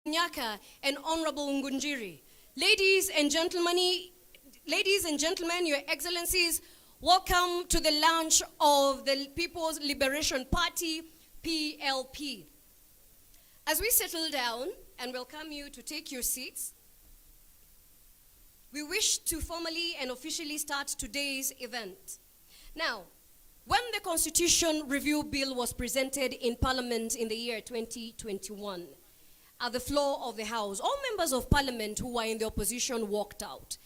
Nyaka and Honorable Ngunjiri. Ladies and gentlemen, Your Excellencies, welcome to the launch of the People's Liberation Party, PLP. As we settle down and welcome you to take your seats, we wish to formally and officially start today's event. Now, when the Constitution Review Bill was presented in Parliament in the year 2021, at the floor of the House, all members of Parliament who were in the opposition walked out.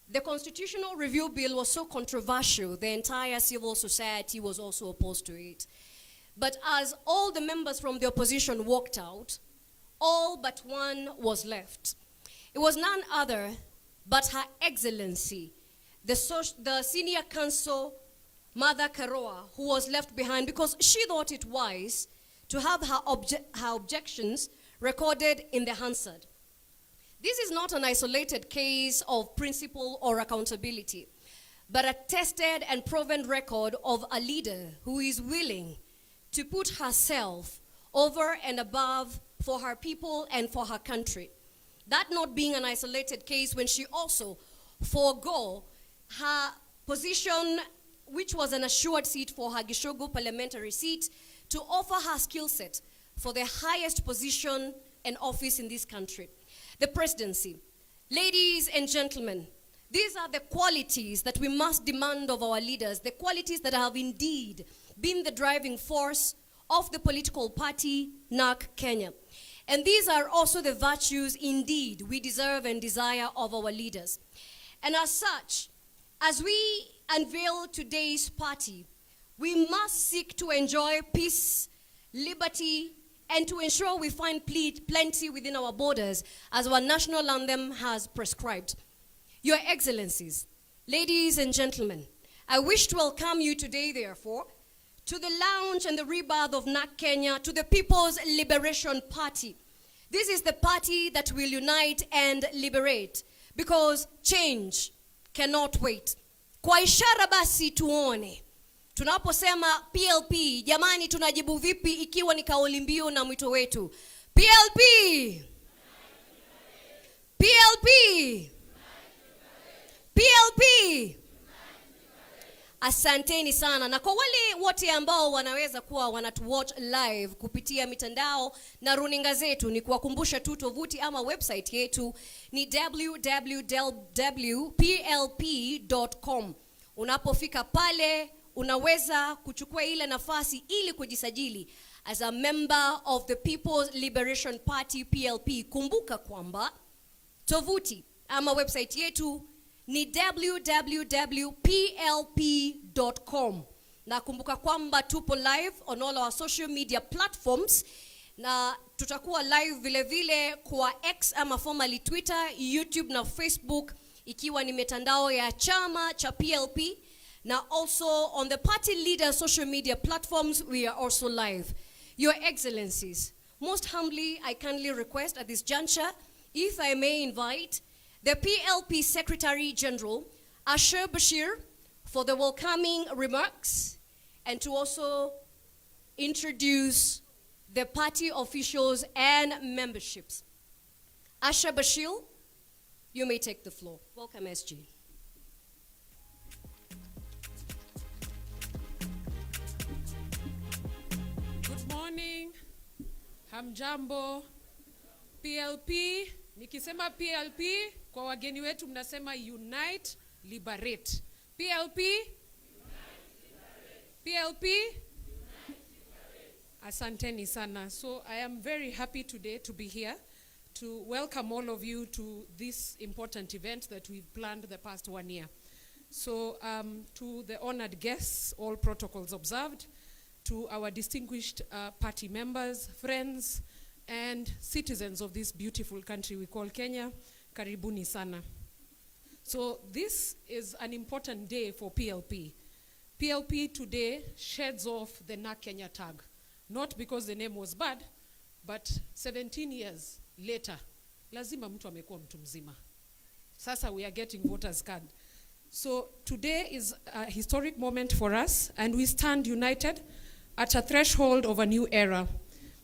The Constitutional Review Bill was so controversial, the entire civil society was also opposed to it. But as all the members from the opposition walked out, all but one was left. It was none other but Her Excellency, the Senior Counsel, Martha Karua, who was left behind because she thought it wise to have her objections recorded in the Hansard. This is not an isolated case of principle or accountability, but a tested and proven record of a leader who is willing to put herself over and above for her people and for her country. That not being an isolated case when she also forego her position, which was an assured seat for her Gishogo parliamentary seat, to offer her skill set for the highest position and office in this country, the presidency. Ladies and gentlemen, these are the qualities that we must demand of our leaders, the qualities that have indeed been the driving force of the political party, NARC Kenya. And these are also the virtues indeed we deserve and desire of our leaders. And as such, as we unveil today's party, we must seek to enjoy peace, liberty, and to ensure we find plenty within our borders as our national anthem has prescribed. Your Excellencies, ladies and gentlemen, I wish to welcome you today, therefore, to the launch and the rebirth of NARC Kenya, to the People's Liberation Party. This is the party that will unite and liberate, because change cannot wait. Kwa ishara basi tuone. Tunaposema PLP, jamani tunajibu vipi ikiwa ni kauli mbiu na mwito wetu? PLP! PLP! PLP! Asanteni sana. Na kwa wale wote ambao wanaweza kuwa wanatuwatch live kupitia mitandao na runinga zetu, ni kuwakumbusha tu tovuti ama website yetu ni www.plp.com. Unapofika pale, unaweza kuchukua ile nafasi ili kujisajili as a member of the People's Liberation Party, PLP. Kumbuka kwamba tovuti ama website yetu ni www.plp.com. Na kumbuka kwamba tupo live on all our social media platforms, na tutakuwa live vile vile kwa X ama formerly Twitter, YouTube na Facebook, ikiwa ni mitandao ya chama cha PLP. Now also on the party leader social media platforms, we are also live. Your Excellencies, most humbly, I kindly request at this juncture, if I may invite the PLP Secretary General, Asher Bashir, for the welcoming remarks and to also introduce the party officials and memberships. Asher Bashir, you may take the floor. Welcome, SG. Morning, hamjambo. PLP, nikisema PLP, kwa wageni wetu mnasema Unite, Liberate. PLP? Unite, Liberate. PLP? Unite, Liberate. Asanteni sana. So I am very happy today to be here to welcome all of you to this important event that we've planned the past 1 year. So to the honored guests, all protocols observed, to our distinguished party members, friends, and citizens of this beautiful country we call Kenya, karibuni sana. So this is an important day for PLP. PLP today sheds off the NARC Kenya tag, not because the name was bad, but 17 years later, lazima mtu amekuwa mtu mzima. Sasa we are getting voters card. So today is a historic moment for us, and we stand united at a threshold of a new era.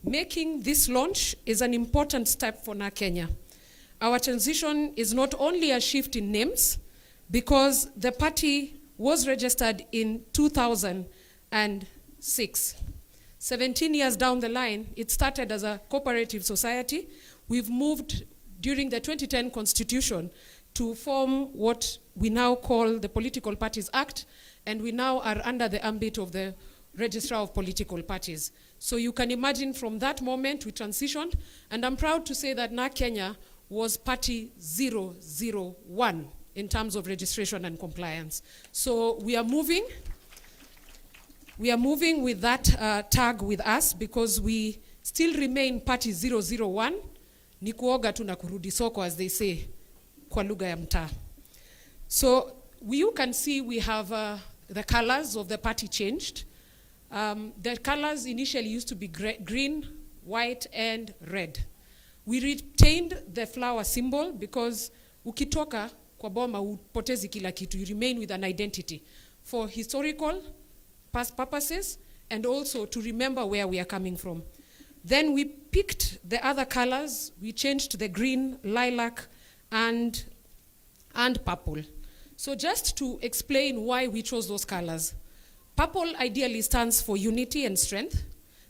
making this launch is an important step for NA Kenya. Our transition is not only a shift in names, because the party was registered in 2006. 17 years down the line, it started as a cooperative society. We've moved during the 2010 constitution to form what we now call the Political Parties Act, and we now are under the ambit of the Registrar of Political Parties. So you can imagine from that moment we transitioned, and I'm proud to say that NA Kenya was party 001 in terms of registration and compliance. So we are moving with that tag with us, because we still remain party 001. Ni kuoga tu na kurudi soko, as they say, kwa lugha ya mtaa. So you can see we have the colors of the party changed. The colors initially used to be green, white, and red. We retained the flower symbol because ukitoka kwa boma upotezi kila kitu. You remain with an identity for historical past purposes and also to remember where we are coming from. Then we picked the other colors. We changed to the green, lilac, and purple. So just to explain why we chose those colors. Purple ideally stands for unity and strength,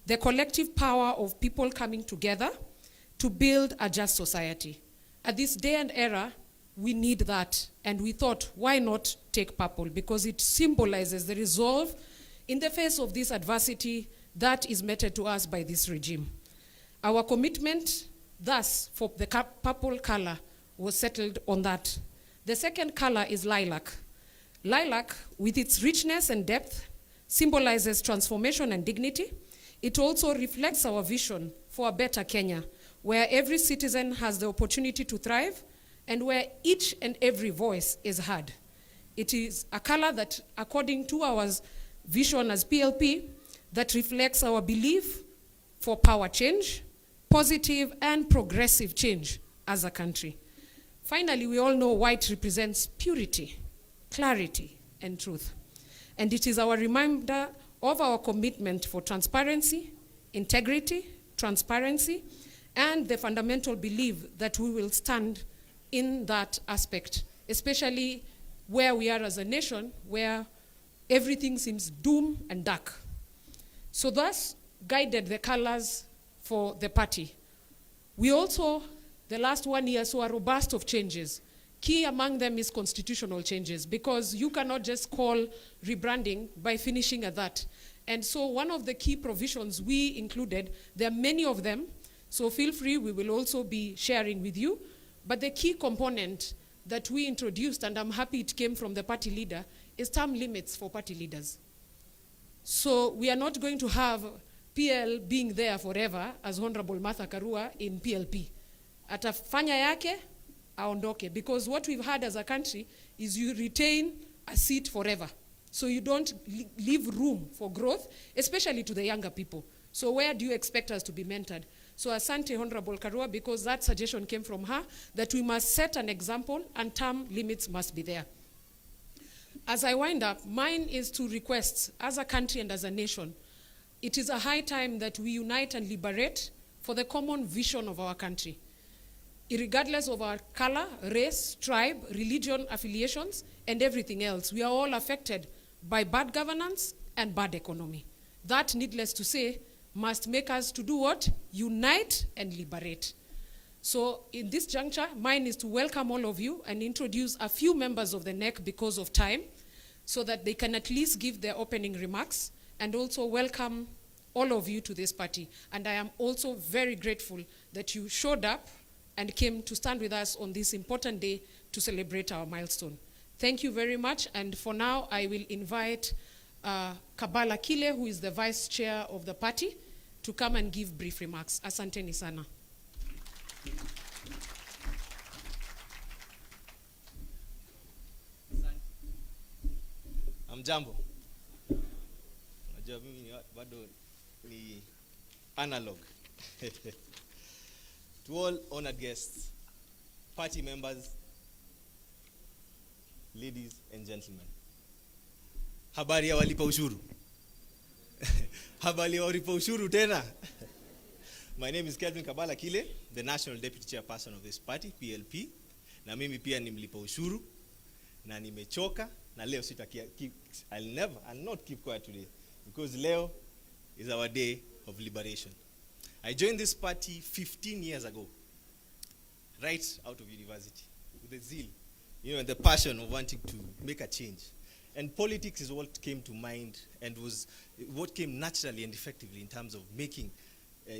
the collective power of people coming together to build a just society. At this day and era, we need that, and we thought, why not take purple? Because it symbolizes the resolve in the face of this adversity that is meted to us by this regime. Our commitment, thus, for the purple color was settled on that. The second color is lilac. Lilac, with its richness and depth, symbolizes transformation and dignity. It also reflects our vision for a better Kenya, where every citizen has the opportunity to thrive and where each and every voice is heard. It is a color that, according to our vision as PLP, that reflects our belief for power change, positive and progressive change as a country. Finally, we all know white represents purity, clarity, and truth. And it is our reminder of our commitment for transparency, integrity, transparency, and the fundamental belief that we will stand in that aspect, especially where we are as a nation, where everything seems doom and dark. So thus guided the colors for the party. We also, the last 1 year, saw a robust of changes. Key among them is constitutional changes, because you cannot just call rebranding by finishing at that. And so one of the key provisions we included, there are many of them, so feel free, we will also be sharing with you. But the key component that we introduced, and I'm happy it came from the party leader, is term limits for party leaders. So we are not going to have PL being there forever, as Honorable Martha Karua in PLP. Atafanya yake, aondoke. Because what we've had as a country is you retain a seat forever. So you don't leave room for growth, especially to the younger people. So where do you expect us to be mentored? So asante Honorable Karua, because that suggestion came from her, that we must set an example and term limits must be there. As I wind up, mine is to request, as a country and as a nation, it is a high time that we unite and liberate for the common vision of our country. Irregardless of our color, race, tribe, religion, affiliations, and everything else, we are all affected by bad governance and bad economy. That, needless to say, must make us to do what? Unite and liberate. So in this juncture, mine is to welcome all of you and introduce a few members of the NEC because of time, so that they can at least give their opening remarks, and also welcome all of you to this party. And I am also very grateful that you showed up and came to stand with us on this important day to celebrate our milestone. Thank you very much, and for now, I will invite Kabala Kile, who is the vice chair of the party, to come and give brief remarks. Asanteni sana. Jambo. Unajua mimi bado ni analog. To all honored guests, party members, ladies and gentlemen. Habari ya walipa ushuru. Habari ya walipa ushuru tena. My name is Kelvin Kabala Kile, the National Deputy Chairperson of this party, PLP. Na mimi pia ni mlipa ushuru, na nimechoka, na leo I'll not keep quiet today, because leo is our day of liberation. I joined this party 15 years ago, right out of university, with the zeal, and the passion of wanting to make a change. And politics is what came to mind and was what came naturally and effectively in terms of making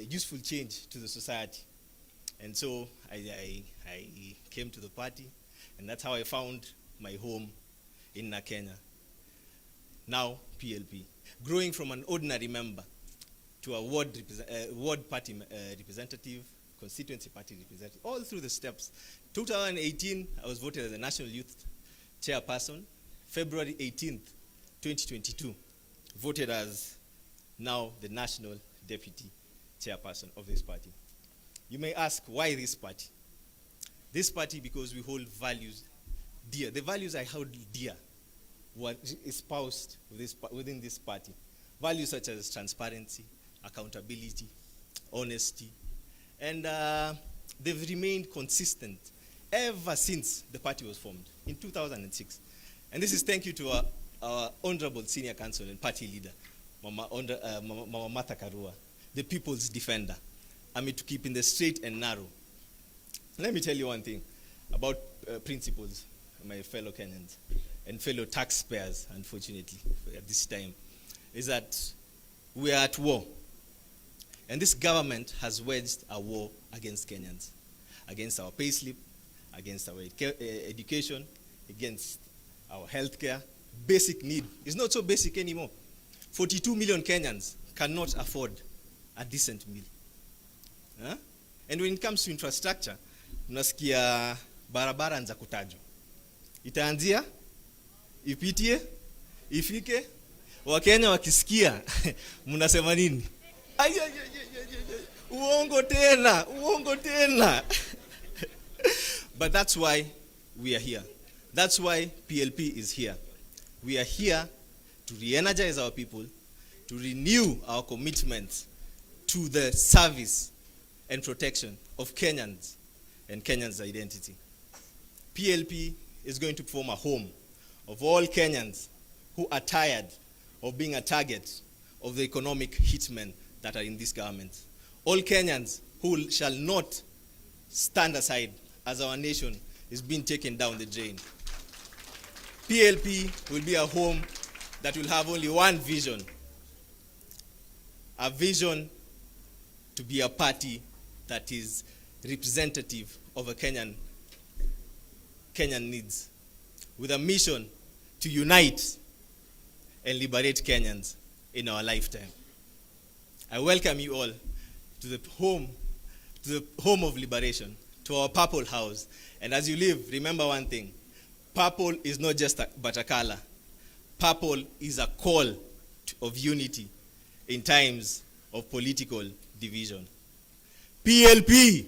useful change to the society. And so I came to the party, and that's how I found my home in Kenya. Now PLP, growing from an ordinary member to a ward party representative, constituency party representative, all through the steps. 2018, I was voted as the National Youth Chairperson. February 18th, 2022, voted as now the National Deputy Chairperson of this party. You may ask, why this party? This party because we hold values dear. The values I hold dear were espoused within this party. Values such as transparency, accountability, honesty, and they've remained consistent ever since the party was formed in 2006. And this is thank you to our honorable senior counsel and party leader, Mama Martha Karua, the people's defender. I mean, to keep in the straight and narrow. Let me tell you one thing about principles, my fellow Kenyans and fellow taxpayers, unfortunately, at this time, is that we are at war. And this government has waged a war against Kenyans, against our payslip, against our education, against our healthcare. Basic need is not so basic anymore. 42 million Kenyans cannot afford a decent meal. Huh? And when it comes to infrastructure, unasikia barabara nza kutajwa. Itaanzia, ipitie, ifike, Wakenya wakisikia, mnasema nini? Uongo tena, uongo tena. But that's why we are here. That's why PLP is here. We are here to re-energize our people, to renew our commitment to the service and protection of Kenyans and Kenyans' identity. PLP is going to form a home of all Kenyans who are tired of being a target of the economic hitmen that are in this government. All Kenyans who shall not stand aside as our nation is being taken down the drain. PLP will be a home that will have only one vision, a vision to be a party that is representative of a Kenyan needs, with a mission to unite and liberate Kenyans in our lifetime. I welcome you all to the home of liberation, to our purple house. And as you live, remember one thing: purple is not just but a color. Purple is a call of unity in times of political division. PLP.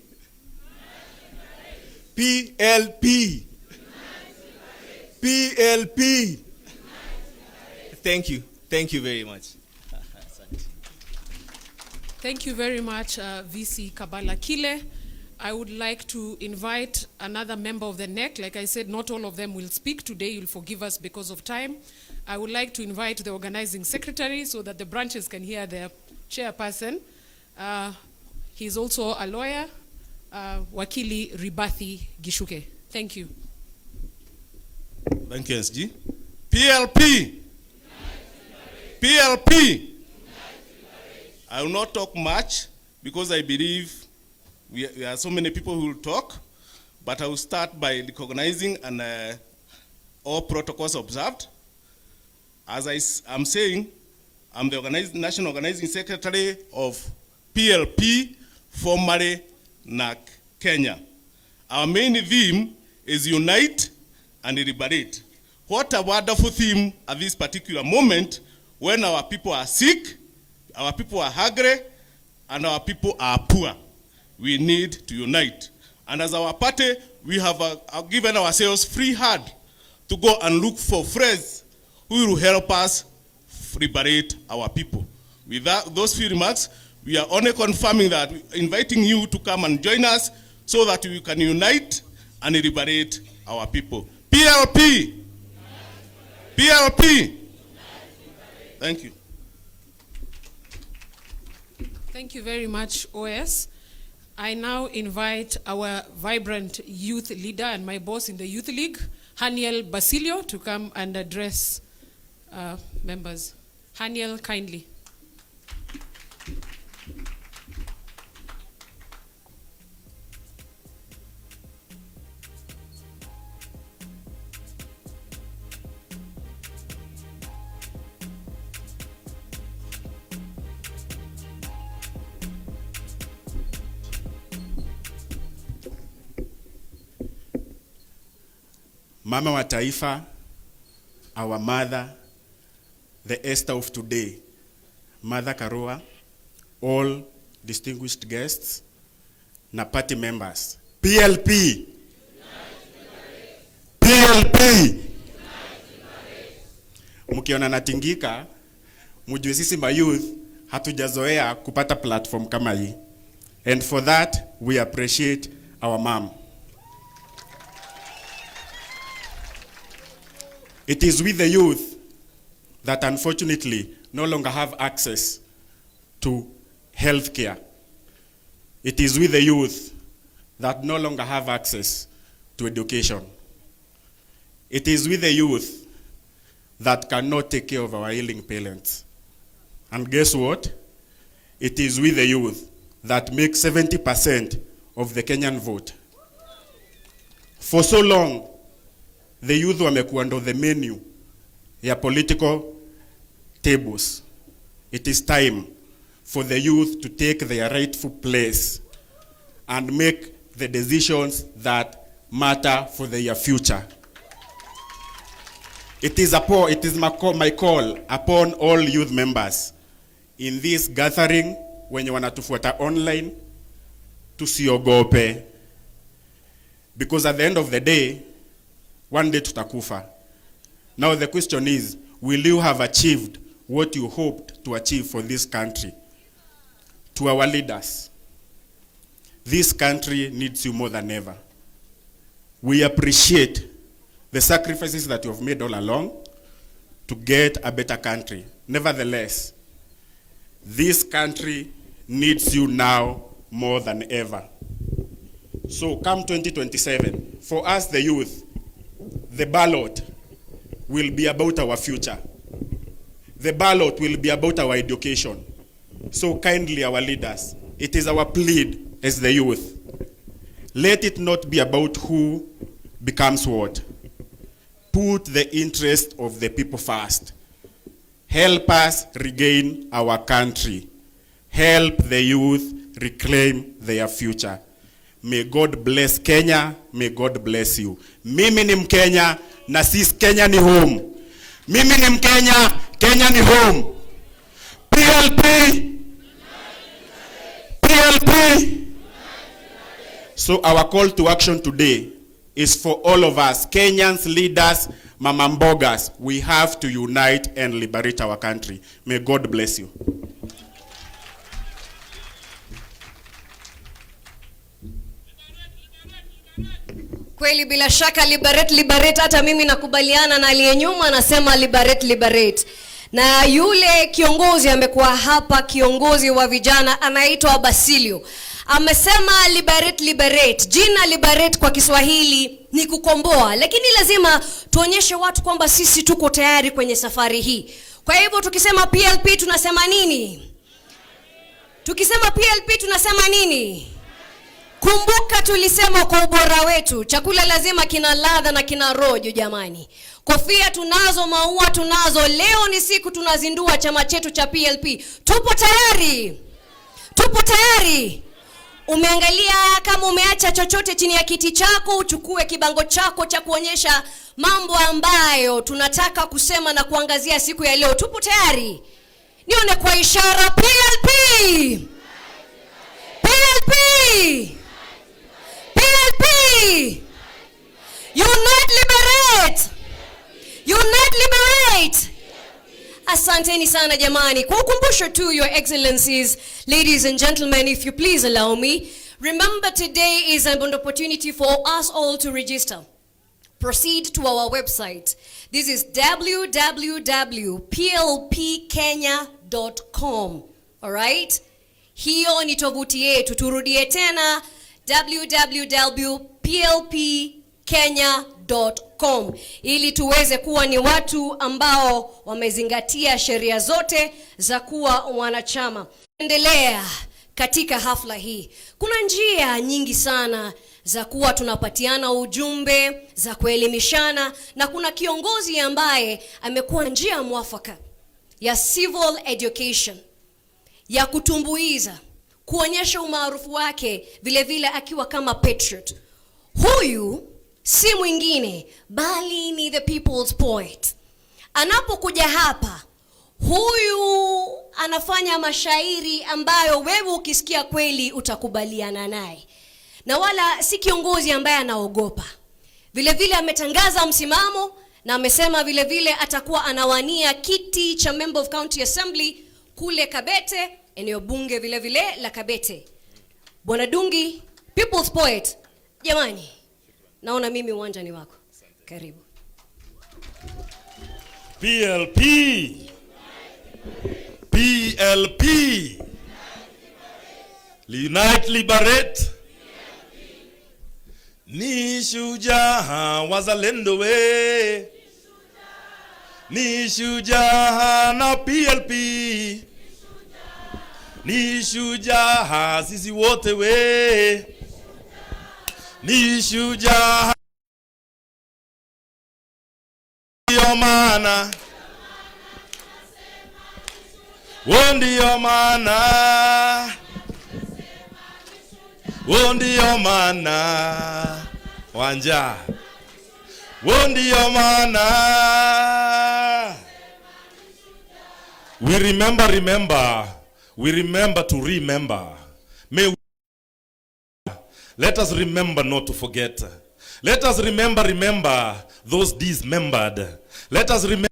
PLP. PLP. Thank you. Thank you very much. Thank you very much, VC Kabala Kile. I would like to invite another member of the NEC. Like I said, not all of them will speak today. You'll forgive us because of time. I would like to invite the organizing secretary so that the branches can hear their chairperson. He's also a lawyer, Wakili Rigathi Gachagua. Thank you. Thank you, SG. PLP. PLP. I will not talk much because I believe we are so many people who will talk, but I will start by recognizing and all protocols observed. As I'm saying, I'm the National Organizing Secretary of PLP, formerly NAC Kenya. Our main theme is unite and liberate. What a wonderful theme at this particular moment when our people are sick, our people are hungry, and our people are poor. We need to unite. And as our party, we have given ourselves free hand to go and look for friends who will help us liberate our people. With those few remarks, We are only confirming that, inviting you to come and join us so that we can unite and liberate our people. PLP! PLP! Thank you. Thank you very much, OS. I now invite our vibrant youth leader and my boss in the Youth League, Haniel Basilio, to come and address members. Haniel, kindly. Mama wa Taifa, our mother, the Esther of today, Martha Karua, all distinguished guests, na party members. PLP! PLP! Mkiona natingika, mujue sisi mayouth hatujazoea kupata platform kama hii. And for that, we appreciate our mom. It is with the youth that unfortunately no longer have access to health care. It is with the youth that no longer have access to education. It is with the youth that cannot take care of our ailing parents. And guess what? It is with the youth that make 70% of the Kenyan vote. For so long, the youth wamekuwa ndo the menu ya political tables. It is time for the youth to take their rightful place and make the decisions that matter for their future. It is my call upon all youth members in this gathering, wenye wanatufuata online, tusiogope. Because at the end of the day, one day tutakufa. Now the question is, will you have achieved what you hoped to achieve for this country? To our leaders, this country needs you more than ever. We appreciate the sacrifices that you have made all along to get a better country. Nevertheless, this country needs you now more than ever. So come 2027, for us the youth, the ballot will be about our future. The ballot will be about our education. So kindly, our leaders, it is our plea as the youth. Let it not be about who becomes what. Put the interest of the people first. Help us regain our country. Help the youth reclaim their future. May God bless Kenya. May God bless you. Mimi ni Mkenya na sisi Kenya ni home. Mimi ni Mkenya, Kenya ni home. PLP. PLP. So our call to action today is for all of us, Kenyans, leaders, mama mbogas. We have to unite and liberate our country. May God bless you. Kweli bila shaka liberate, hata mimi nakubaliana na aliyenyuma anasema liberate. Na yule kiongozi amekuwa hapa, kiongozi wa vijana anaitwa Basilio. Amesema liberate. Jina liberate kwa Kiswahili ni kukomboa, lakini lazima tuonyeshe watu kwamba sisi tuko tayari kwenye safari hii. Kwa hivyo tukisema PLP tunasema nini? Tukisema PLP tunasema nini? Kumbuka tulisema kwa ubora wetu, chakula lazima kina ladha na kina rojo jamani. Kofia tunazo, maua tunazo. Leo ni siku tunazindua chama chetu cha PLP. Tupo tayari? Tupo tayari? Umeangalia kama umeacha chochote chini ya kiti chako, uchukue kibango chako cha kuonyesha mambo ambayo tunataka kusema na kuangazia siku ya leo. Tupo tayari? Nione kwa ishara. PLP! PLP! PLP! Unite, liberate! Unite, liberate! Asanteni sana jamani. Kwa ukumbusho tu, your excellencies, ladies and gentlemen, if you please allow me, remember today is an opportunity for us all to register. Proceed to our website. This is www.plpkenya.com. All right? Hiyo ni tovuti yetu. Turudie tena, www.plpkenya.com, ili tuweze kuwa ni watu ambao wamezingatia sheria zote za kuwa wanachama. Endelea katika hafla hii. Kuna njia nyingi sana za kuwa tunapatiana ujumbe, za kuelimishana, na kuna kiongozi ambaye amekuwa njia mwafaka ya civil education, ya kutumbuiza, kuonyesha umaarufu wake, vile vile akiwa kama patriot. Huyu si mwingine bali ni the people's poet. Anapokuja hapa, huyu anafanya mashairi ambayo wewe ukisikia kweli utakubaliana naye, na wala si kiongozi ambaye anaogopa. Vile vile ametangaza msimamo na amesema vile vile atakuwa anawania kiti cha Member of County Assembly kule Kabete, eneo bunge vile vile la Kabete. Bwana Dungi, people's poet. Jamani, naona mimi uwanja ni wako. Karibu. PLP. PLP. Unite, liberate. Ni shujaa wazalendo we. Ni shujaa na PLP. Ni shujaa sisi wote we. Ni shujaa ndio maana. Ndio maana. Ndio maana. Wanja. Ndio maana. We remember. We remember to remember. Let us remember not to forget. Let us remember those dismembered. Let us remember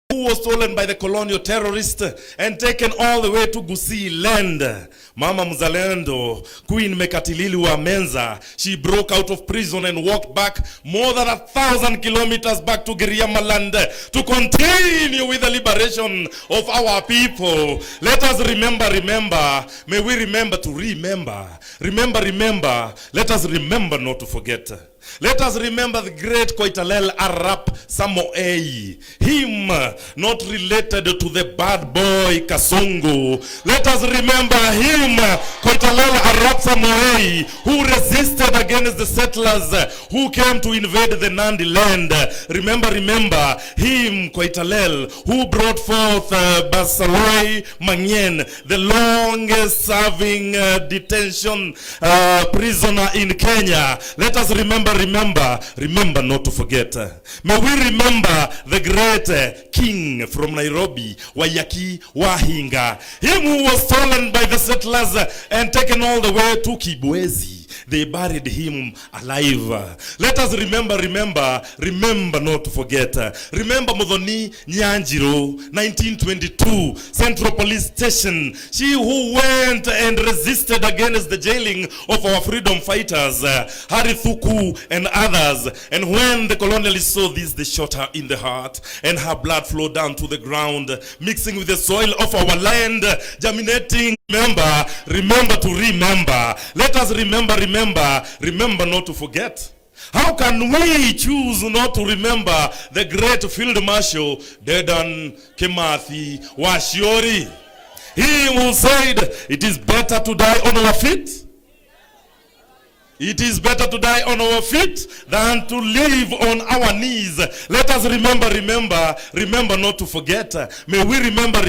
who was stolen by the colonial terrorists and taken all the way to Gusii land. Mama Mzalendo, Queen Mekatilili wa Menza, she broke out of prison and walked back more than 1,000 kilometers back to Giriama to continue with the liberation of our people. Let us remember. May we remember to remember. Remember. Let us remember not to forget. Let us remember the great Koitalel Arap Samoei, him not related to the bad boy Kasongo. Let us remember him, Koitalel Arap Samoei, who resisted against the settlers who came to invade the Nandi land. Remember him, Koitalel, who brought forth Basaloi Mangyen, the longest serving detention prisoner in Kenya. Let us remember not to forget. May we remember the great king from Nairobi, Wayaki Wahinga, him who was stolen by the settlers and taken all the way to Kibwezi. They buried him alive. Let us remember not to forget. Remember Modoni Nyanjiro, 1922, Central Police Station. She who went and resisted against the jailing of our freedom fighters, Harithuku and others. And when the colonialists saw this, they shot her in the heart, and her blood flowed down to the ground, mixing with the soil of our land, germinating. Remember to remember. Let us remember not to forget. How can we choose not to remember the great Field Marshal Dedan Kimathi Washiori? He who said it is better to die on our feet. It is better to die on our feet than to live on our knees. Let us remember not to forget. May we remember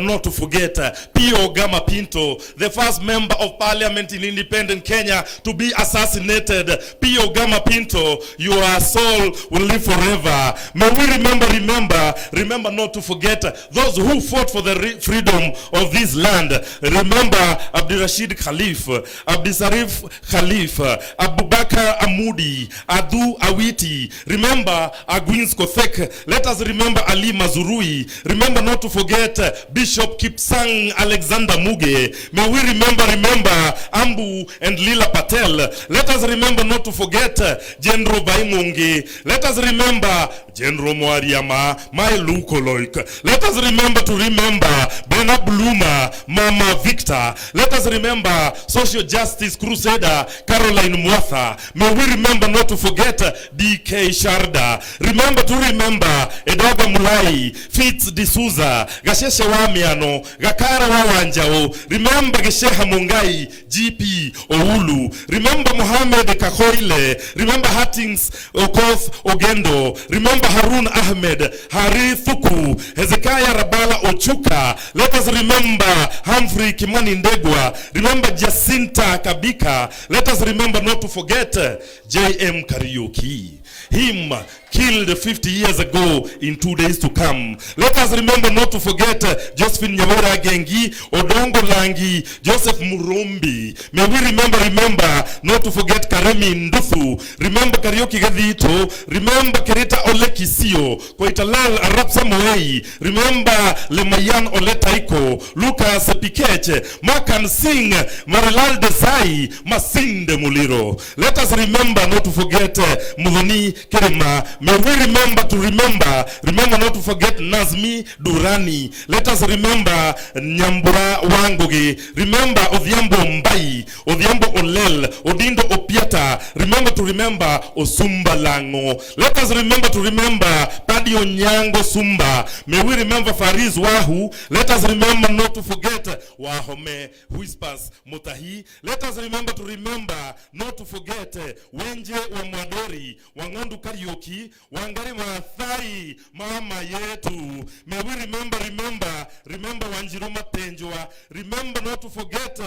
not to forget. Pio Gama Pinto, the first member of parliament in independent Kenya to be assassinated. Pio Gama Pinto, your soul will live forever. May we remember not to forget those who fought for the freedom of this land. Remember Abdirashid Khalif, Abdisarif Khalif, Abubakar Amudi, Adu Awiti. Remember Aguins Kothek. Let us remember Ali Mazurui. Remember not to forget Bishop Kipsang Alexander Muge. May we remember Ambu and Lila Patel. Let us remember not to forget General Baimungi. Let us remember General Mwariama, my Lukoloik. Let us remember Bena Bluma, Mama Victor. Let us remember Social Justice Crusader Caroline Mwatha. May we remember not to forget DK Sharda. Remember Edoga Mulai, Fitz D'Souza, Gasheshe Wamiano, Gakara Wawanjao. Remember Gesheha Mungai, GP Oulu. Remember Mohamed Kakoile. Remember Hattings Okoth Ogendo. Remember Harun Ahmed, Hari Thuku, Hezekiah Rabala Ochuka. Let us remember Humphrey Kimani Ndegwa. Remember Jacinta Kabika. Let us remember not to forget J.M. Kariuki. Him killed 50 years ago in 2 days to come. Let us remember not to forget Josephine Nyawera Gengi, Odongo Langi, Joseph Murumbi. May we remember not to forget Karemi Ndufu. Remember Karioki Gadito. Remember Kerita Ole Kisio, Koitalal Arap Samoei. Remember Lemayan Ole Taiko, Lucas Pikeche, Makan Singh, Marilal Desai, Masinde Muliro. Let us remember not to forget Mudhoni Kerema. May we remember not to forget Nazmi Durani. Let us remember Nyambura Wangoge. Remember Odhiambo Mbai, Odhiambo Olel, Odindo Opiata. Remember Osumba Lango. Let us remember Padi Onyango Sumba. May we remember Fariz Wahu. Let us remember not to forget Wahome Whispers Motahi. Let us remember not to forget Wenje Wamwadori, Wangondu Karaoke, Wangari Maathai, Mama Yetu. May we remember Wanjiroma Penjwa. Remember not to forget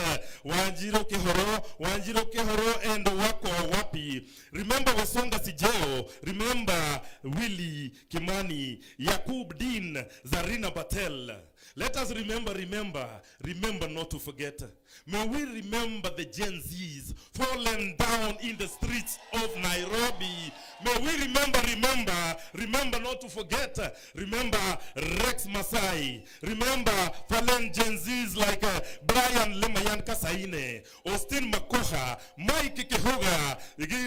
Wanjiro Kehoro and Wako Wapi. Remember Wasonga Sijeo. Remember Willie Kimani, Yakub Din, Zarina Patel. Let us remember not to forget. May we remember the Gen Zs fallen down in the streets of Nairobi. May we remember not to forget. Remember Rex Masai. Remember fallen Gen Zs like Brian Lemayan Kasaine, Austin Makoha, Mike Kehoga,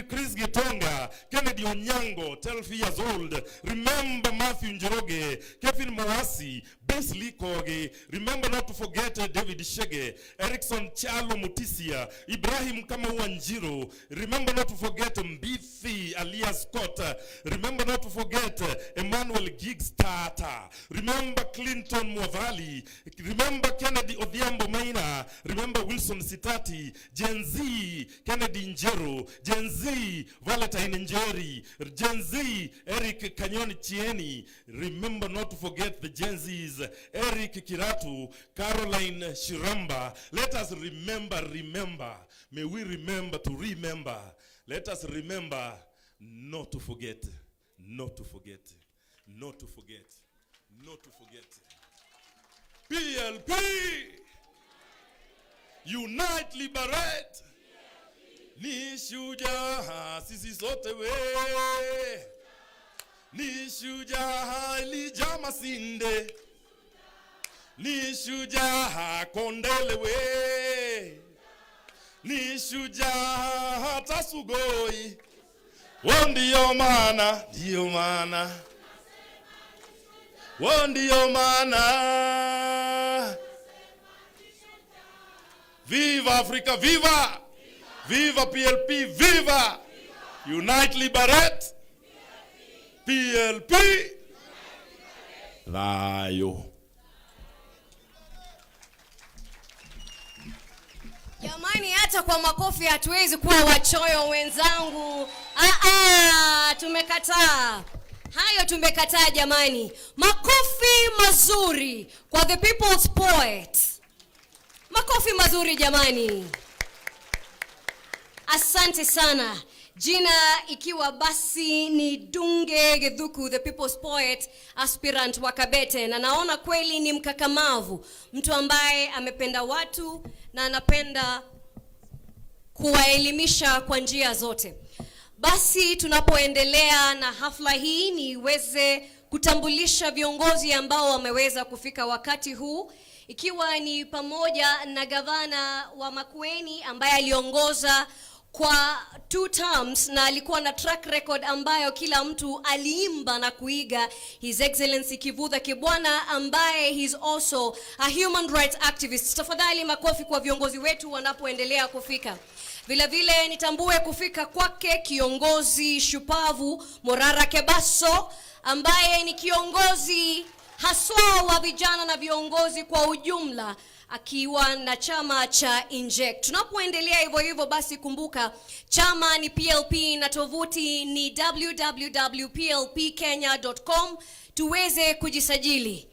Chris Gitonga, Kennedy Onyango, 12 years old. Remember Matthew Njoroge, Kevin Mawasi, Beasley Koge. Remember not to forget David Shege, Erickson Chalo Mutisia, Ibrahim Kamawanjiro. Remember not to forget Mbithi alias Scott. Remember not to forget Emmanuel Giggs Tata. Remember Clinton Mwavali. Remember Kennedy Odhiambo Maina. Remember Wilson Sitati. Gen Z Kennedy Njero. Gen Z Valentine Njeri. Gen Z Eric Kanyoni Chieni. Remember not to forget the Gen Zs Eric Kiratu, Caroline Shiramba. Let us remember. May we remember to remember. Let us remember not to forget. PLP! Unite, liberate! Ni shujaa sisi sote we. Ni shujaa ilijama sinde. Ni shujaa kondele we. Ni shujaa hata sugoi. Ndiyo maana. Ndiyo maana. Viva Africa, viva! Viva PLP, viva! Unite, liberate! PLP! Thayo. Jamani, hata hata kwa makofi hatuwezi kuwa wachoyo wenzangu. Tumekataa. Hayo tumekataa jamani. Makofi mazuri kwa the people's poet. Makofi mazuri jamani. Asante sana. Jina ikiwa basi ni Dunge Githuku, the people's poet, aspirant wa Kabete, na naona kweli ni mkakamavu, mtu ambaye amependa watu na anapenda kuwaelimisha kwa njia zote. Basi tunapoendelea na hafla hii niweze kutambulisha viongozi ambao wameweza kufika wakati huu, ikiwa ni pamoja na gavana wa Makueni ambaye aliongoza kwa 2 terms na alikuwa na track record ambayo kila mtu aliimba na kuiga, His Excellency Kivutha Kibwana, ambaye he's also a human rights activist. Tafadhali makofi kwa viongozi wetu wanapoendelea kufika. Vile vile nitambue kufika kwake kiongozi shupavu Morara Kebaso, ambaye ni kiongozi haswa wa vijana na viongozi kwa ujumla, akiwa na chama cha Inject. Tunapoendelea hivyo basi kumbuka chama ni PLP na tovuti ni www.plpkenya.com, tuweze kujisajili.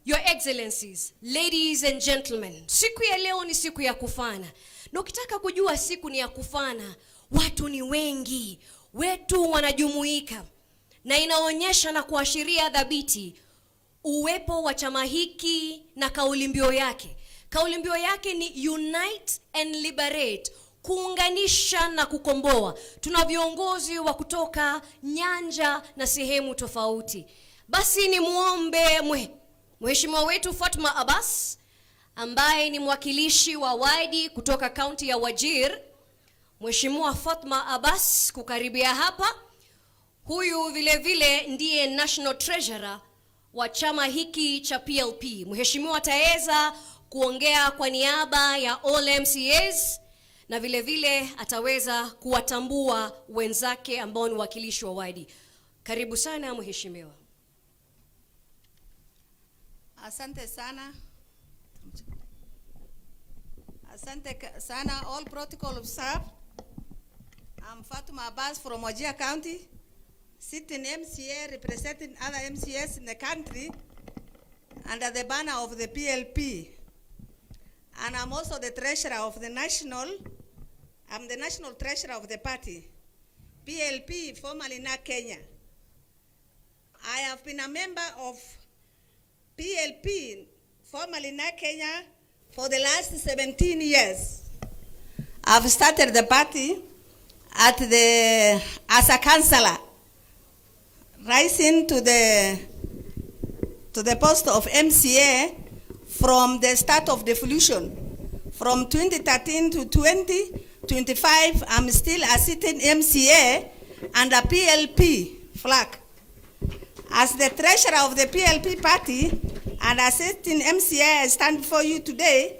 Your Excellencies, ladies and gentlemen, siku ya leo ni siku ya kufana. Na ukitaka kujua siku ni ya kufana, watu ni wengi, wetu wanajumuika, na inaonyesha na kuashiria dhabiti uwepo wa chama hiki na kauli mbiu yake. Kauli mbiu yake ni Unite and Liberate, kuunganisha na kukomboa. Tuna viongozi wa kutoka nyanja na sehemu tofauti. Basi ni muombe Mheshimiwa wetu Fatma Abbas, ambaye ni mwakilishi wa wadi kutoka kaunti ya Wajir. Mheshimiwa Fatma Abbas kukaribia hapa. Huyu vile vile ndiye National Treasurer wa chama hiki cha PLP. Mheshimiwa ataweza kuongea kwa niaba ya all MCAs na vile vile ataweza kuwatambua wenzake ambao ni wakilishi wa wadi. Karibu sana mheshimiwa. Asante sana. Asante sana all protocol observed. I'm Fatuma Abbas from Wajir County, sitting MCA representing other MCAs in the country under the banner of the PLP. And I'm also the treasurer of the I'm the national treasurer of the party, PLP, formerly NAK Kenya. I have been a member of PLP, formerly NAK Kenya, for the last 17 years. I've started the party as a councillor, rising to the post of MCA from the start of devolution. From 2013 to 2025, I'm still a sitting MCA under PLP flag. As the treasurer of the PLP party and a sitting MCA, I stand before you today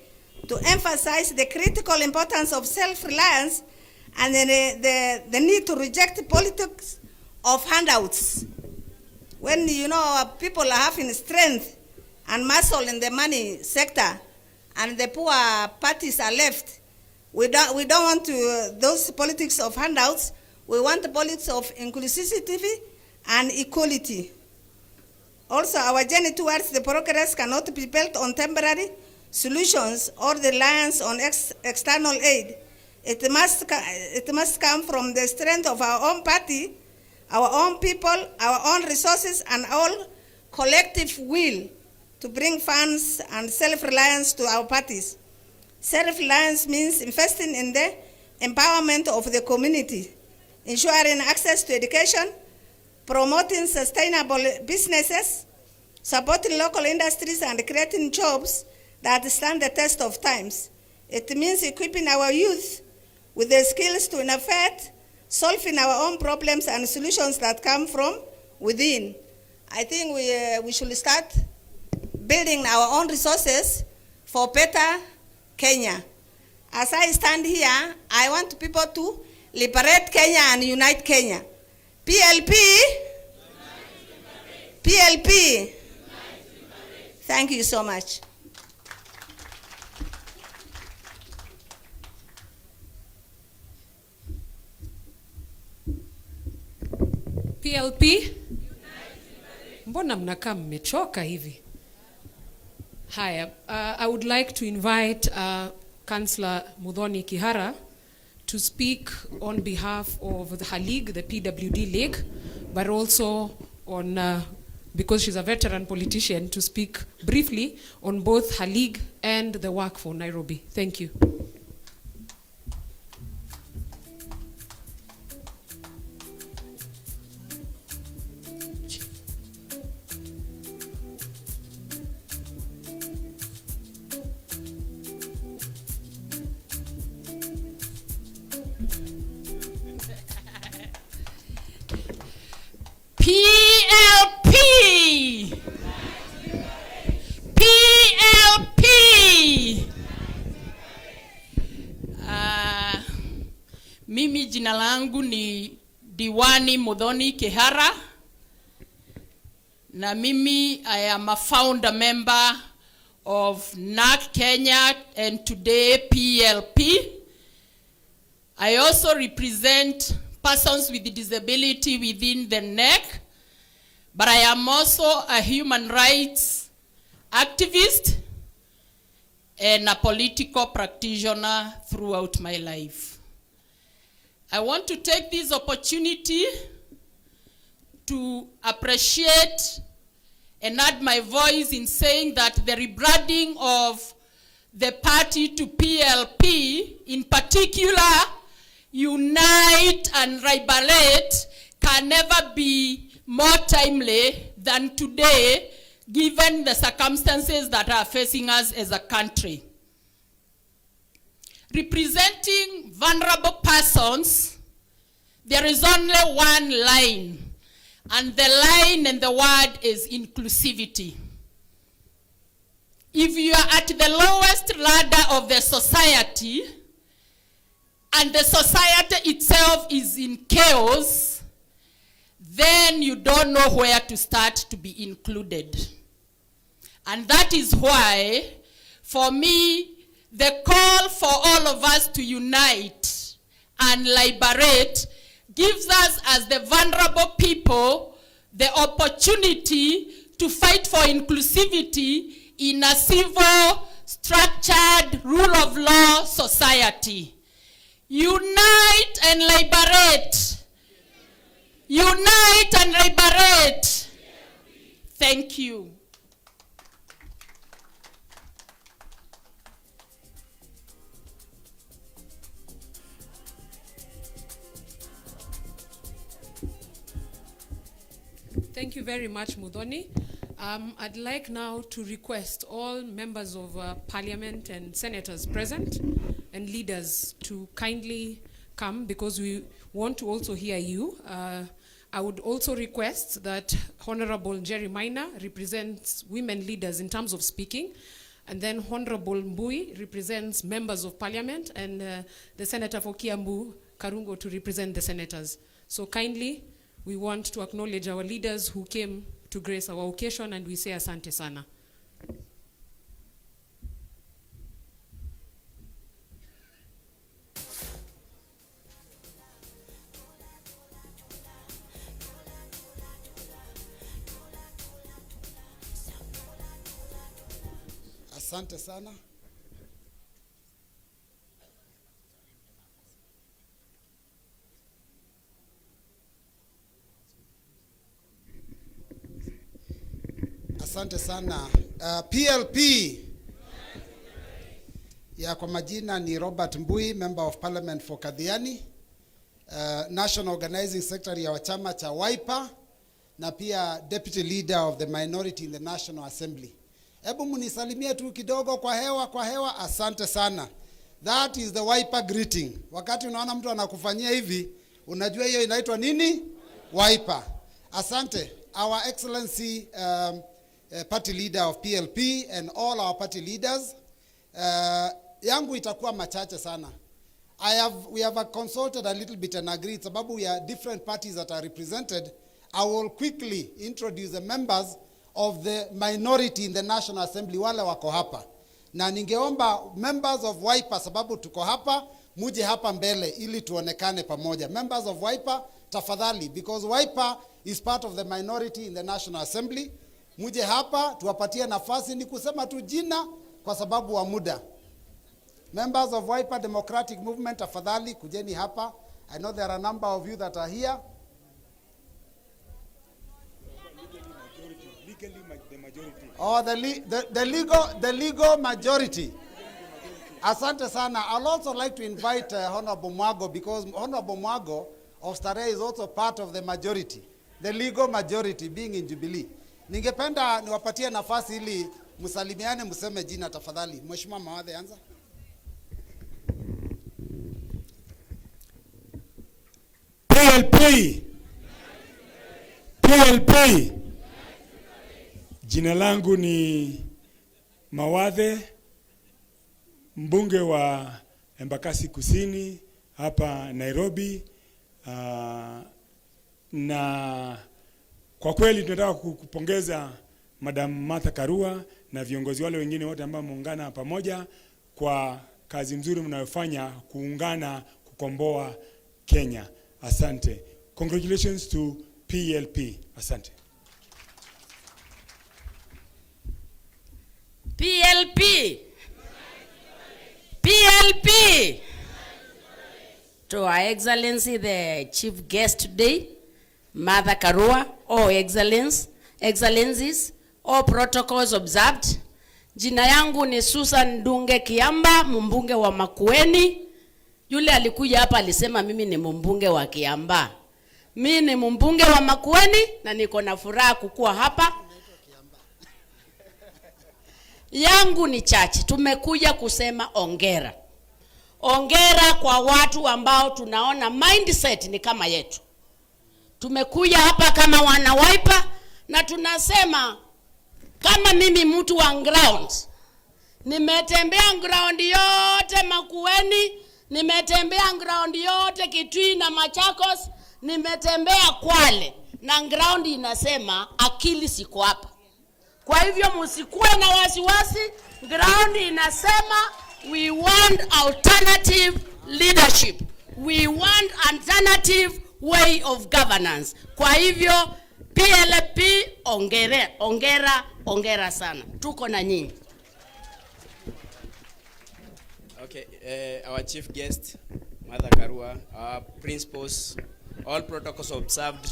to emphasize the critical importance of self-reliance and the need to reject politics of handouts. When people are having strength and muscle in the money sector and the poor parties are left, we don't want those politics of handouts. We want the politics of inclusivity and equality. Also, our journey towards the progress cannot be built on temporary solutions or reliance on external aid. It must come from the strength of our own party, our own people, our own resources, and all collective will to bring funds and self-reliance to our parties. Self-reliance means investing in the empowerment of the community, ensuring access to education, promoting sustainable businesses, supporting local industries, and creating jobs that stand the test of times. It means equipping our youth with the skills to innovate, solving our own problems and solutions that come from within. I think we should start building our own resources for better Kenya. As I stand here, I want people to liberate Kenya and unite Kenya. PLP, PLP. Thank you so much. PLP? Mbona mnakaa mmechoka hivi? Haya, I would like to invite Councillor Muthoni Kihara to speak on behalf of her league, the PWD League, but also on, because she's a veteran politician, to speak briefly on both her league and the work for Nairobi. Thank you. PLP! PLP! Mimi jina langu ni Diwani Muthoni Kihara, na mimi I am a founder member of NAC Kenya and today PLP. I also represent persons with disability within the NEC, but I am also a human rights activist and a political practitioner throughout my life. I want to take this opportunity to appreciate and add my voice in saying that the rebranding of the party to PLP, in particular, Unite and Liberate, can never be more timely than today, given the circumstances that are facing us as a country. Representing vulnerable persons, there is only one line, and the line and the word is inclusivity. If you are at the lowest ladder of the society, and the society itself is in chaos, then you don't know where to start to be included. And that is why, for me, the call for all of us to unite and liberate gives us, as the vulnerable people, the opportunity to fight for inclusivity in a civil, structured, rule of law society. Unite and liberate. Unite and liberate. Thank you. Thank you very much, Muthoni. I'd like now to request all members of parliament and senators present and leaders to kindly come, because we want to also hear you. I would also request that Honorable Jerry Maina represents women leaders in terms of speaking, and then Honorable Mbui represents members of parliament, and the Senator for Kiambu, Karungo, to represent the senators. So kindly, we want to acknowledge our leaders who came to grace our occasion, and we say asante sana. Asante sana. Asante sana. PLP. Ya, kwa majina ni Robert Mbui, Member of Parliament for Kadhiani, National Organizing Secretary wa chama cha Wiper, na pia Deputy Leader of the Minority in the National Assembly. Hebu munisalimie tu kidogo kwa hewa. Asante sana. That is the Wiper greeting. Wakati unaona mtu anakufanyia hivi, unajua hiyo inaitwa nini? Wiper. Asante. Our Excellency Party Leader of PLP and all our party leaders. Yangu itakuwa machache sana. We have consulted a little bit and agreed, sababu we are different parties that are represented. I will quickly introduce the members of the minority in the National Assembly, wale wako hapa. Na ningeomba members of Wiper, sababu tuko hapa, muje hapa mbele ili tuonekane pamoja. Members of Wiper, tafadhali, because Wiper is part of the minority in the National Assembly. Muje hapa tuwapatie nafasi, ni kusema tu jina kwa sababu wa muda. Members of Wiper Democratic Movement, tafadhali kujeni hapa. I know there are a number of you that are here. Oh, the legal majority. Asante sana. I'll also like to invite Honorable Mwago, because Honorable Mwago of Starehe is also part of the majority, the legal majority being in Jubilee. Ningependa niwapatie nafasi ili msalimiane, mseme jina tafadhali. Mheshimiwa Mawadhe, anza. PLP. Jina langu ni Mawadhe, mbunge wa Embakasi Kusini hapa Nairobi. Na kwa kweli tunataka kupongeza Madam Martha Karua na viongozi wale wengine wote ambao muungana pamoja kwa kazi nzuri mnayofanya kuungana kukomboa Kenya. Asante. Congratulations to PLP. Asante. PLP. To Her Excellency the Chief Guest today, Martha Karua, all excellencies, all protocols observed. Jina yangu ni Susan Ndunge Kiamba, mbunge wa Makueni. Yule alikuja hapa alisema mimi ni mbunge wa Kiamba. Mimi ni mbunge wa Makueni na niko na furaha kukua hapa. Yangu ni chache. Tumekuja kusema ongera. Ongera kwa watu ambao tunaona mindset ni kama yetu. Tumekuja hapa kama wana Wiper na tunasema kama mimi mtu wa ground. Nimetembea ground yote Makueni, nimetembea ground yote Kitui na Machakos, nimetembea Kwale na ground inasema akili siko hapa. Kwa hivyo msikuwe na wasiwasi, ground inasema we want alternative leadership. We want alternative way of governance. Kwa hivyo PLP ongera sana. Tuko na nyinyi. Okay, our chief guest, Martha Karua, our principals, all protocols observed.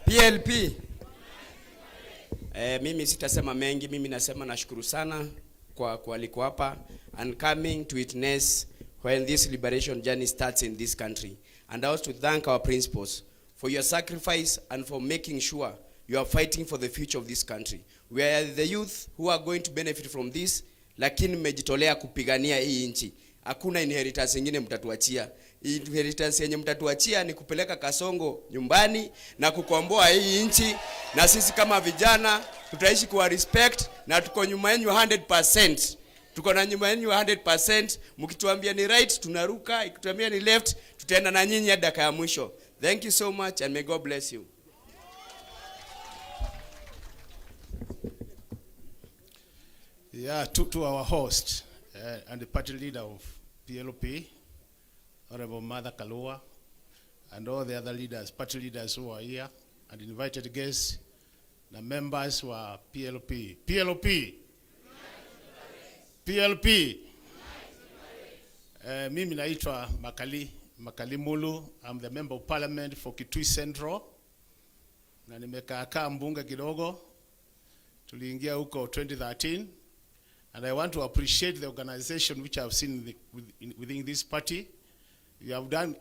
PLP. Mimi sitasema mengi, mimi nasema nashukuru sana kwa kualikwa hapa and coming to witness when this liberation journey starts in this country. And also to thank our principals for your sacrifice and for making sure you are fighting for the future of this country. We are the youth who are going to benefit from this, lakini mmejitolea kupigania hii nchi. Hakuna inheritance nyingine mtatuachia. Inheritance yenye mtatuachia ni kupeleka Kasongo nyumbani na kukomboa hii nchi, na sisi kama vijana tutaishi kwa respect na tuko nyuma yenu 100%. Tuko na nyuma yenu 100%. Mkituambia ni right tunaruka, ikituambia ni left tutaenda na nyinyi hadi dakika ya mwisho. Thank you so much and may God bless you. Yeah, to our host and the party leader of PLP, Honorable Martha Karua, and all the other leaders, party leaders who are here, and invited guests, the members who are PLP. Mimi naitwa Makali Mulu. I'm the member of parliament for Kitui Central. Na nimekaa mbunge kidogo. Tuliingia huko 2013. And I want to appreciate the organization which I have seen within this party. You have done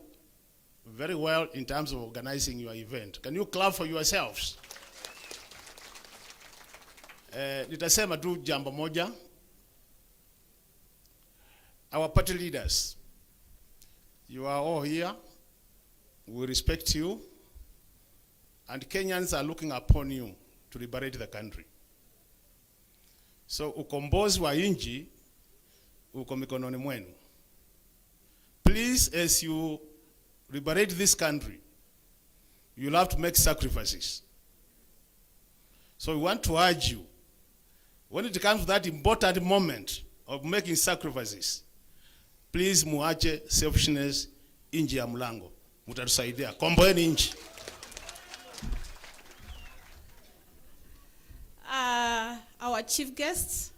very well in terms of organizing your event. Can you clap for yourselves? Nitasema tu jambo moja. Our party leaders, you are all here. We respect you. And Kenyans are looking upon you to liberate the country. So ukombozi wa inji uko mikononi mwenu. Please, as you liberate this country, you'll have to make sacrifices. So we want to urge you, when it comes to that important moment of making sacrifices, please muache selfishness inji ya mlango. mtatusaidia. Komboeni nchi. Our chief guests,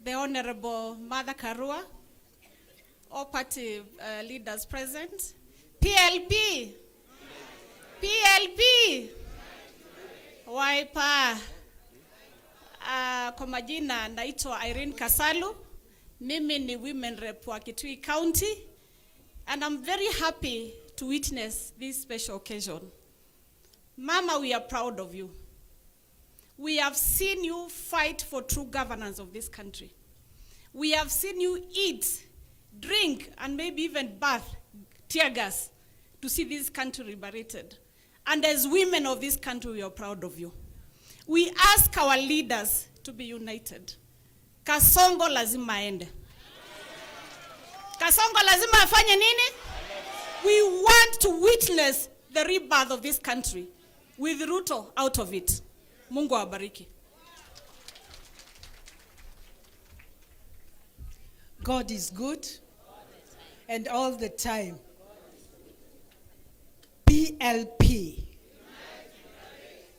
the Honorable Martha Karua, all party leaders present, PLP, PLP, Wiper. Kwa majina naitwa Irene Kasalu, mimi ni women rep wa Kitui County, and I'm very happy to witness this special occasion. Mama, we are proud of you. We have seen you fight for true governance of this country. We have seen you eat, drink, and maybe even bath tear gas to see this country liberated. And as women of this country, we are proud of you. We ask our leaders to be united. Kasongo lazima aende. Kasongo lazima afanye nini? We want to witness the rebirth of this country with Ruto out of it. Mungu awabariki. God is good and all the time. PLP.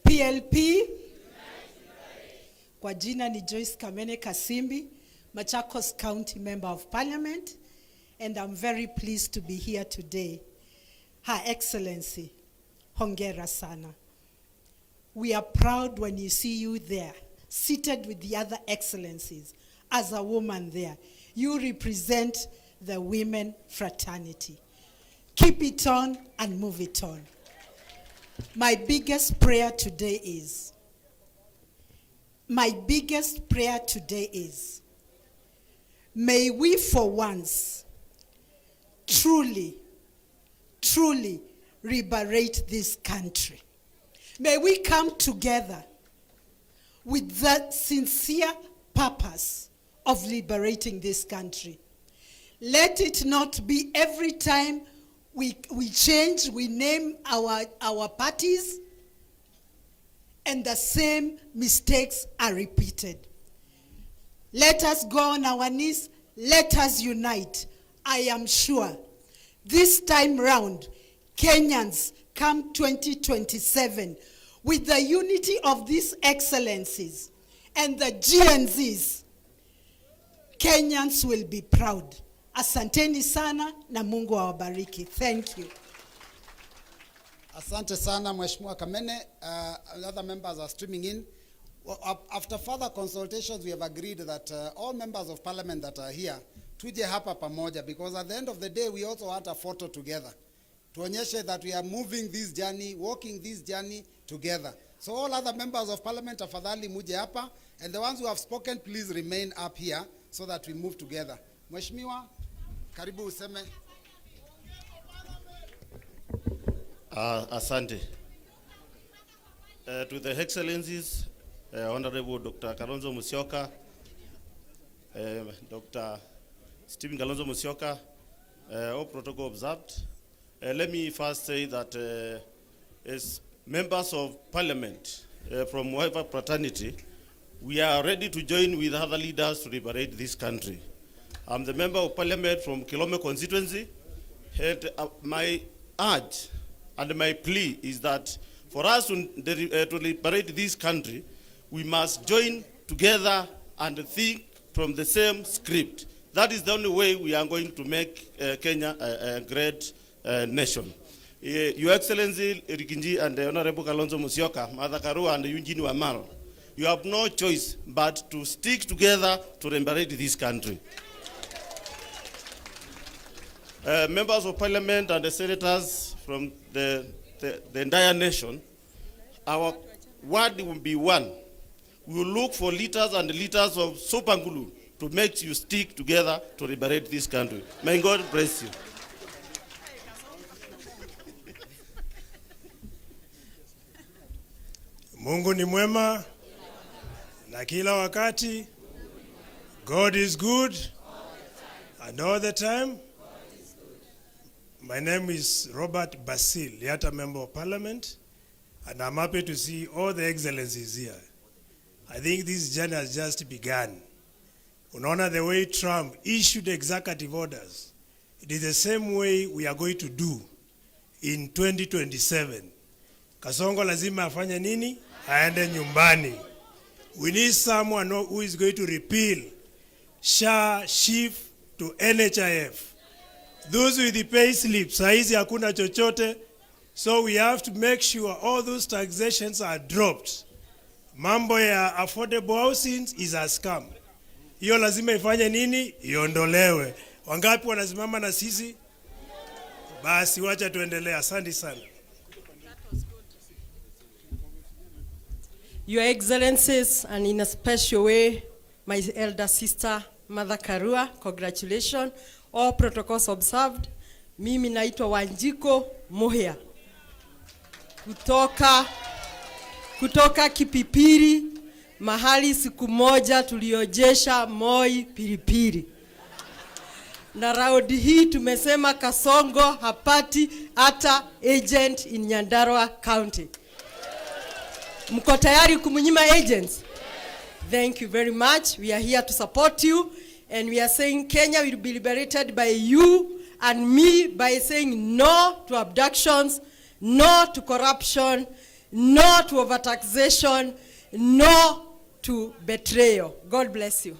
PLP. Kwa jina ni Joyce Kamene Kasimbi, Machakos County Member of Parliament, and I'm very pleased to be here today. Her Excellency, hongera sana. We are proud when you see you there, seated with the other excellencies, as a woman there. You represent the women fraternity. Keep it on and move it on. My biggest prayer today is, may we for once truly liberate this country. May we come together with that sincere purpose of liberating this country. Let it not be every time we change, we name our parties, and the same mistakes are repeated. Let us go on our knees. Let us unite. I am sure this time round, Kenyans, come 2027, with the unity of these excellencies and the GNZs, Kenyans will be proud. Asanteni sana na Mungu awabariki. Thank you. Asante sana Mheshimiwa Kamene. Other members are streaming in. After further consultations, we have agreed that all members of parliament that are here tuje hapa pamoja, because at the end of the day we also want a photo together. Tuonyeshe that we are moving this journey, walking this journey together. So all other members of parliament, tafadhali muje hapa, and the ones who have spoken, please remain up here so that we move together. Mheshimiwa, karibu useme. Asante. To the excellencies, Honorable Dr. Kalonzo Musyoka, Dr. Stephen Kalonzo Musyoka, all protocol observed. Let me first say that as members of parliament from whatever fraternity, we are ready to join with other leaders to liberate this country. I'm the member of parliament from Kilome constituency, and my urge and my plea is that for us to liberate this country, we must join together and think from the same script. That is the only way we are going to make Kenya a great nation. Your Excellency Riggy and Honorable Kalonzo Musyoka, Martha Karua and Eugene Wamalwa, you have no choice but to stick together to liberate this country. Members of parliament and the senators from the entire nation, our word will be one. We will look for liters and liters of soap and glue to make you stick together to liberate this country. May God bless you. Mungu ni mwema na kila wakati. God is good and all the time. My name is Robert Basil, Liata Member of Parliament, and I'm happy to see all the excellencies here. I think this journey has just begun. Unaona the way Trump issued executive orders, it is the same way we are going to do. in 2027. Kasongo lazima afanye nini? Aende nyumbani. We need someone who is going to repeal SHA shift to NHIF. Those with the pay slips, saizi hakuna chochote. So we have to make sure all those taxations are dropped. Mambo ya affordable housing is a scam. Hiyo lazima ifanye nini? Iondolewe. Wangapi wanasimama na sisi? Basi wacha tuendelee. Asante sana. Your Excellencies, and in a special way, my elder sister, Martha Karua, congratulations. All protocols observed. Mimi naitwa Wanjiko Muhia. Kutoka Kipipiri, mahali siku moja tuliojesha Moi pilipili. Na raundi hii tumesema Kasongo hapati hata agent in Nyandarua County. Mko tayari kumunyima agents? Thank you very much. We are here to support you, and we are saying Kenya will be liberated by you and me by saying no to abductions, no to corruption, no to overtaxation, no to betrayal. God bless you.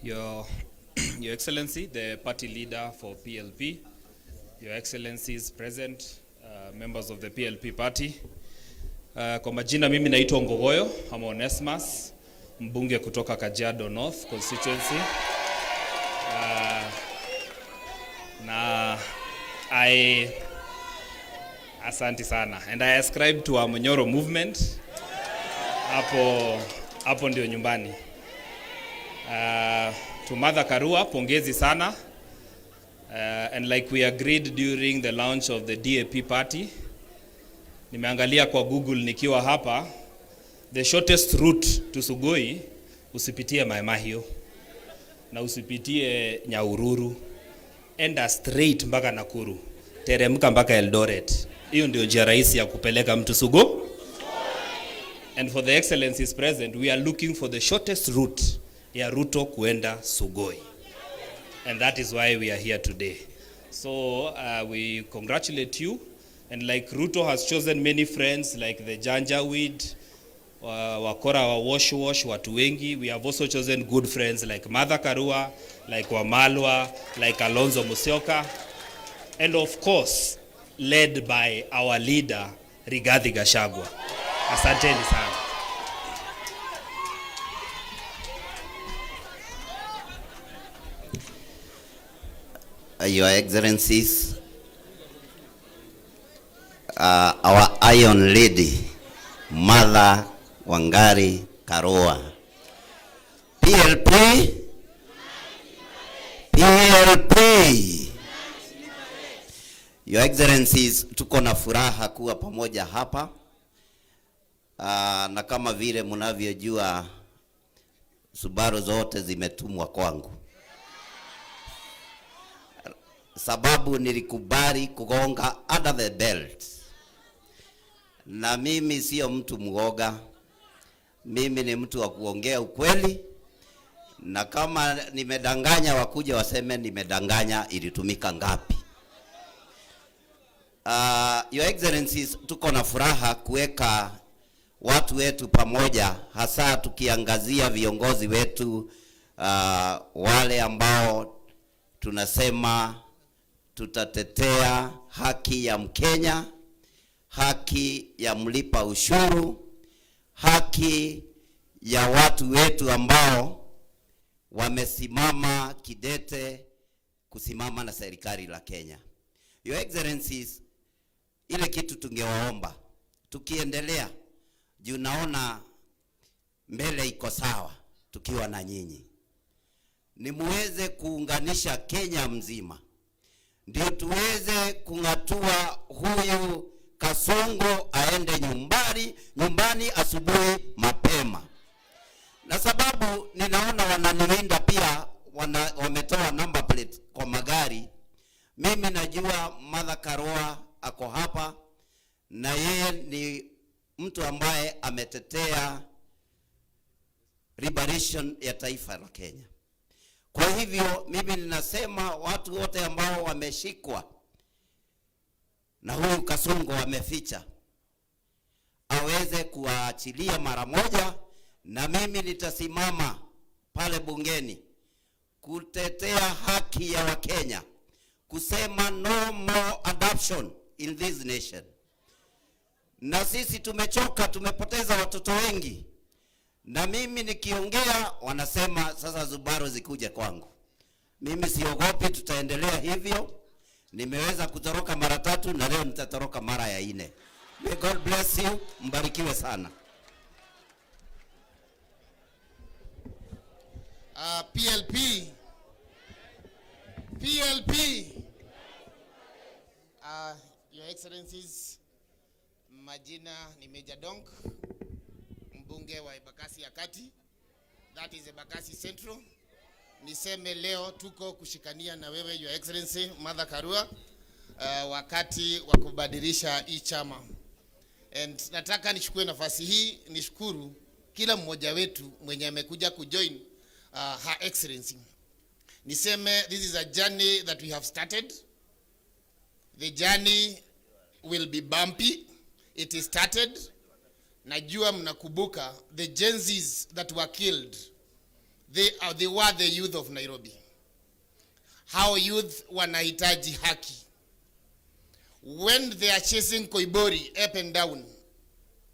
Your Excellency, the party leader for PLP, Your Excellencies present, members of the PLP party. Kwa majina mimi naitwa Ngogoyo, I'm Onesmus, mbunge kutoka Kajiado North constituency. Na asante sana. And I ascribe to our Monyoro movement. Hapo ndio nyumbani. To Martha Karua, pongezi sana. And like we agreed during the launch of the DAP party, nimeangalia kwa Google nikiwa hapa, the shortest route to Sugoi, usipitie Maemahio na usipitie Nyahururu, enda straight mpaka Nakuru, teremka mpaka Eldoret. Hiyo ndio njia rahisi ya kupeleka mtu Sugoi. And for the excellencies present, we are looking for the shortest route ya Ruto kuenda Sugoi. And that is why we are here today. So we congratulate you. And like Ruto has chosen many friends like the Janjaweed, Wakora wa Wash, watu wengi. We have also chosen good friends like Martha Karua, like Wamalwa, like Alonzo Musyoka. And of course, led by our leader, Riggy Gachagua. Asanteni sana. Your Excellencies, our Iron Lady, Martha Wangari Karua, PLP, Your Excellencies, tuko na furaha kuwa pamoja hapa. Na kama vile mnavyojua, Subaru zote zimetumwa kwangu. Sababu nilikubali kugonga under the belt. Na mimi sio mtu mwoga. Mimi ni mtu wa kuongea ukweli. Na kama nimedanganya, wakuja waseme nimedanganya, ilitumika ngapi. Your Excellencies, tuko na furaha kuweka watu wetu pamoja, hasa tukiangazia viongozi wetu wale ambao tunasema tutatetea haki ya Mkenya, haki ya mlipa ushuru, haki ya watu wetu ambao wamesimama kidete kusimama na serikali la Kenya. Your Excellencies, ile kitu tungewaomba tukiendelea, juu naona mbele iko sawa tukiwa na nyinyi, ni muweze kuunganisha Kenya mzima, ndio tuweze kungatua huyu Kasongo aende nyumbani asubuhi mapema. Na sababu ninaona wananilinda pia, wametoa number plate kwa magari. Mimi najua Martha Karua ako hapa, na yeye ni mtu ambaye ametetea liberation ya taifa la Kenya. Kwa hivyo mimi ninasema watu wote ambao wameshikwa na huyu Kasongo wameficha, aweze kuwaachilia mara moja, na mimi nitasimama pale bungeni kutetea haki ya Wakenya, kusema no more adoption in this nation. Na sisi tumechoka, tumepoteza watoto wengi. Na mimi nikiongea wanasema sasa Zubaro zikuje kwangu. Mimi siogopi, tutaendelea hivyo. Nimeweza kutoroka mara 3 na leo nitatoroka mara ya 4. May God bless you. Mbarikiwe sana. PLP. Your Excellencies, majina ni Major Donk, mbunge wa Embakasi ya Kati, that is Embakasi Central. Niseme leo tuko kushikania na wewe Your Excellency Martha Karua wakati wa kubadilisha hii chama. And nataka nichukue nafasi hii nishukuru kila mmoja wetu mwenye amekuja kujoin Her Excellency. Niseme this is a journey that we have started. The journey will be bumpy. It is started. Najua mnakumbuka the Gen Zs that were killed. They were the youth of Nairobi. How youth wanahitaji haki. When they are chasing Koibori up and down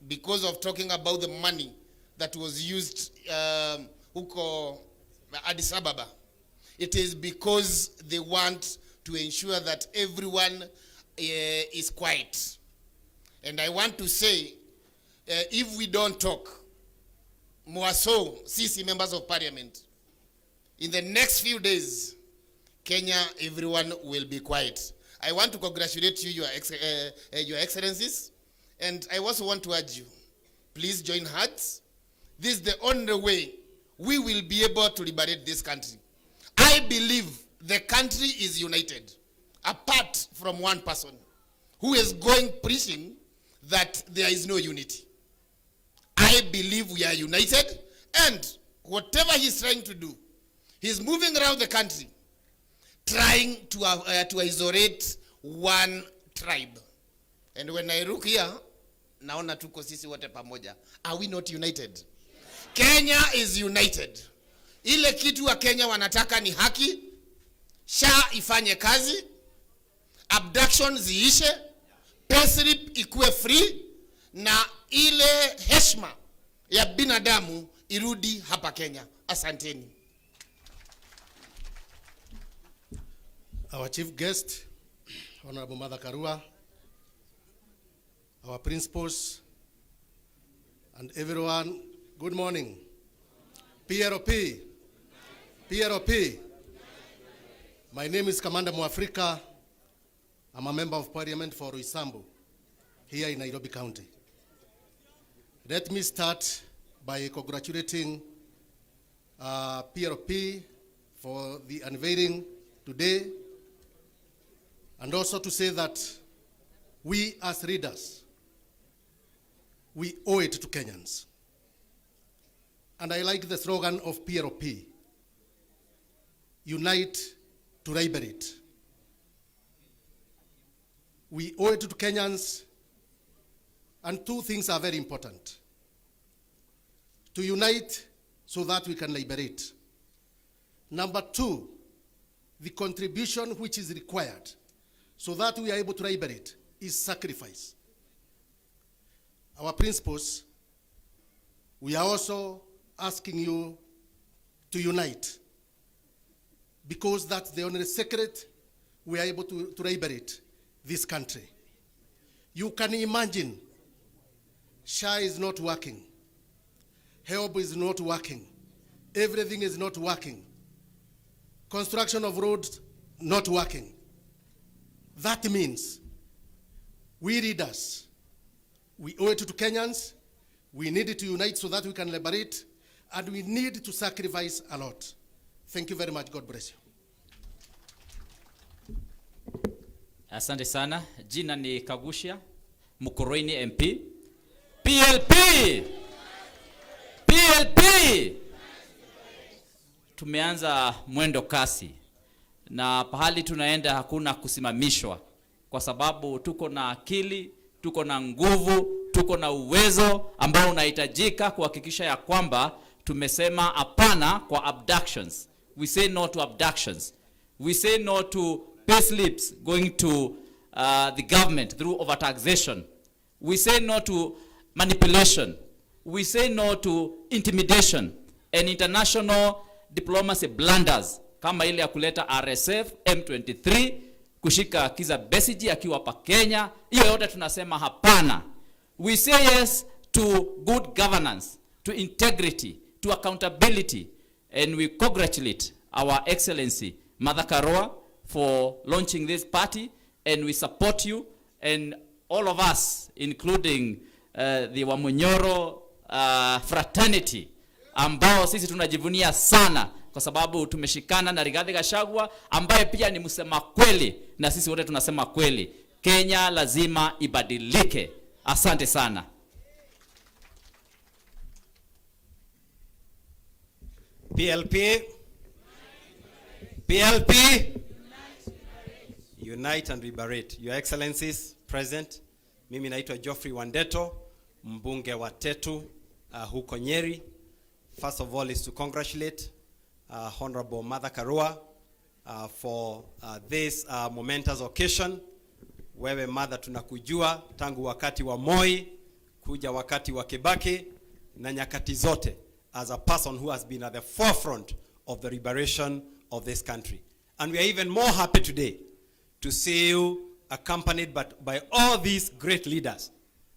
because of talking about the money that was used huko Addis Ababa, it is because they want to ensure that everyone is quiet. And I want to say, if we don't talk, more so, sisi members of parliament, in the next few days, Kenya, everyone will be quiet. I want to congratulate you, Your Excellencies, and I also want to urge you, please join hands. This is the only way we will be able to liberate this country. I believe the country is united, apart from one person who is going preaching that there is no unity. I believe we are united, and whatever he's trying to do, he's moving around the country, trying to isolate one tribe. And when I look here, naona tuko sisi wote pamoja. Are we not united? Kenya is united. Ile kitu wa Kenya wanataka ni haki, SHA ifanye kazi, abduction ziishe, payslip ikuwe free, na ile heshima ya binadamu irudi hapa Kenya. Asanteni. Our chief guest, Honorable Martha Karua, our principals, and everyone, good morning. PROP. My name is Commander Mwafrika. I'm a member of parliament for Roysambu, here in Nairobi County. Let me start by congratulating PROP for the unveiling today, and also to say that we as leaders, we owe it to Kenyans. And I like the slogan of PROP, unite to liberate. We owe it to Kenyans, and 2 things are very important. To unite so that we can liberate. Number 2, the contribution which is required so that we are able to liberate is sacrifice. Our principals, we are also asking you to unite, because that's the only secret we are able to liberate this country. You can imagine, SHA is not working, help is not working, everything is not working, construction of roads not working. That means we leaders, we owe it to Kenyans, we need to unite so that we can liberate, and we need to sacrifice a lot. Thank you very much. God bless you. Asante sana. Jina ni Kagushia, Mukoroini MP. PLP! tumeanza mwendo kasi, na pahali tunaenda hakuna kusimamishwa, kwa sababu tuko na akili, tuko na nguvu, tuko na uwezo ambao unahitajika kuhakikisha ya kwamba tumesema hapana kwa abductions. We say no to abductions. We say no to pay slips going to the government through overtaxation. We say no to manipulation. We say no to intimidation and international diplomacy blunders kama ile ya kuleta RSF, M23, kushika Kiza Besigye akiwa hapa Kenya. Hiyo yote tunasema hapana. We say yes to good governance, to integrity, to accountability, and we congratulate our Excellency Martha Karua for launching this party, and we support you, and all of us, including the Wamunyoro fraternity, ambao sisi tunajivunia sana kwa sababu tumeshikana na Riggy Gachagua ambaye pia ni msema kweli, na sisi wote tunasema kweli. Kenya lazima ibadilike. Asante sana. PLP, PLP, unite and liberate. Your Excellencies present, mimi naitwa Geoffrey Wandeto, mbunge wa Tetu huko Nyeri. First of all is to congratulate Honorable Martha Karua for this momentous occasion. Wewe Martha, tunakujua tangu wakati wa Moi, kuja wakati wa Kibaki, na nyakati zote as a person who has been at the forefront of the liberation of this country. And we are even more happy today to see you accompanied by all these great leaders.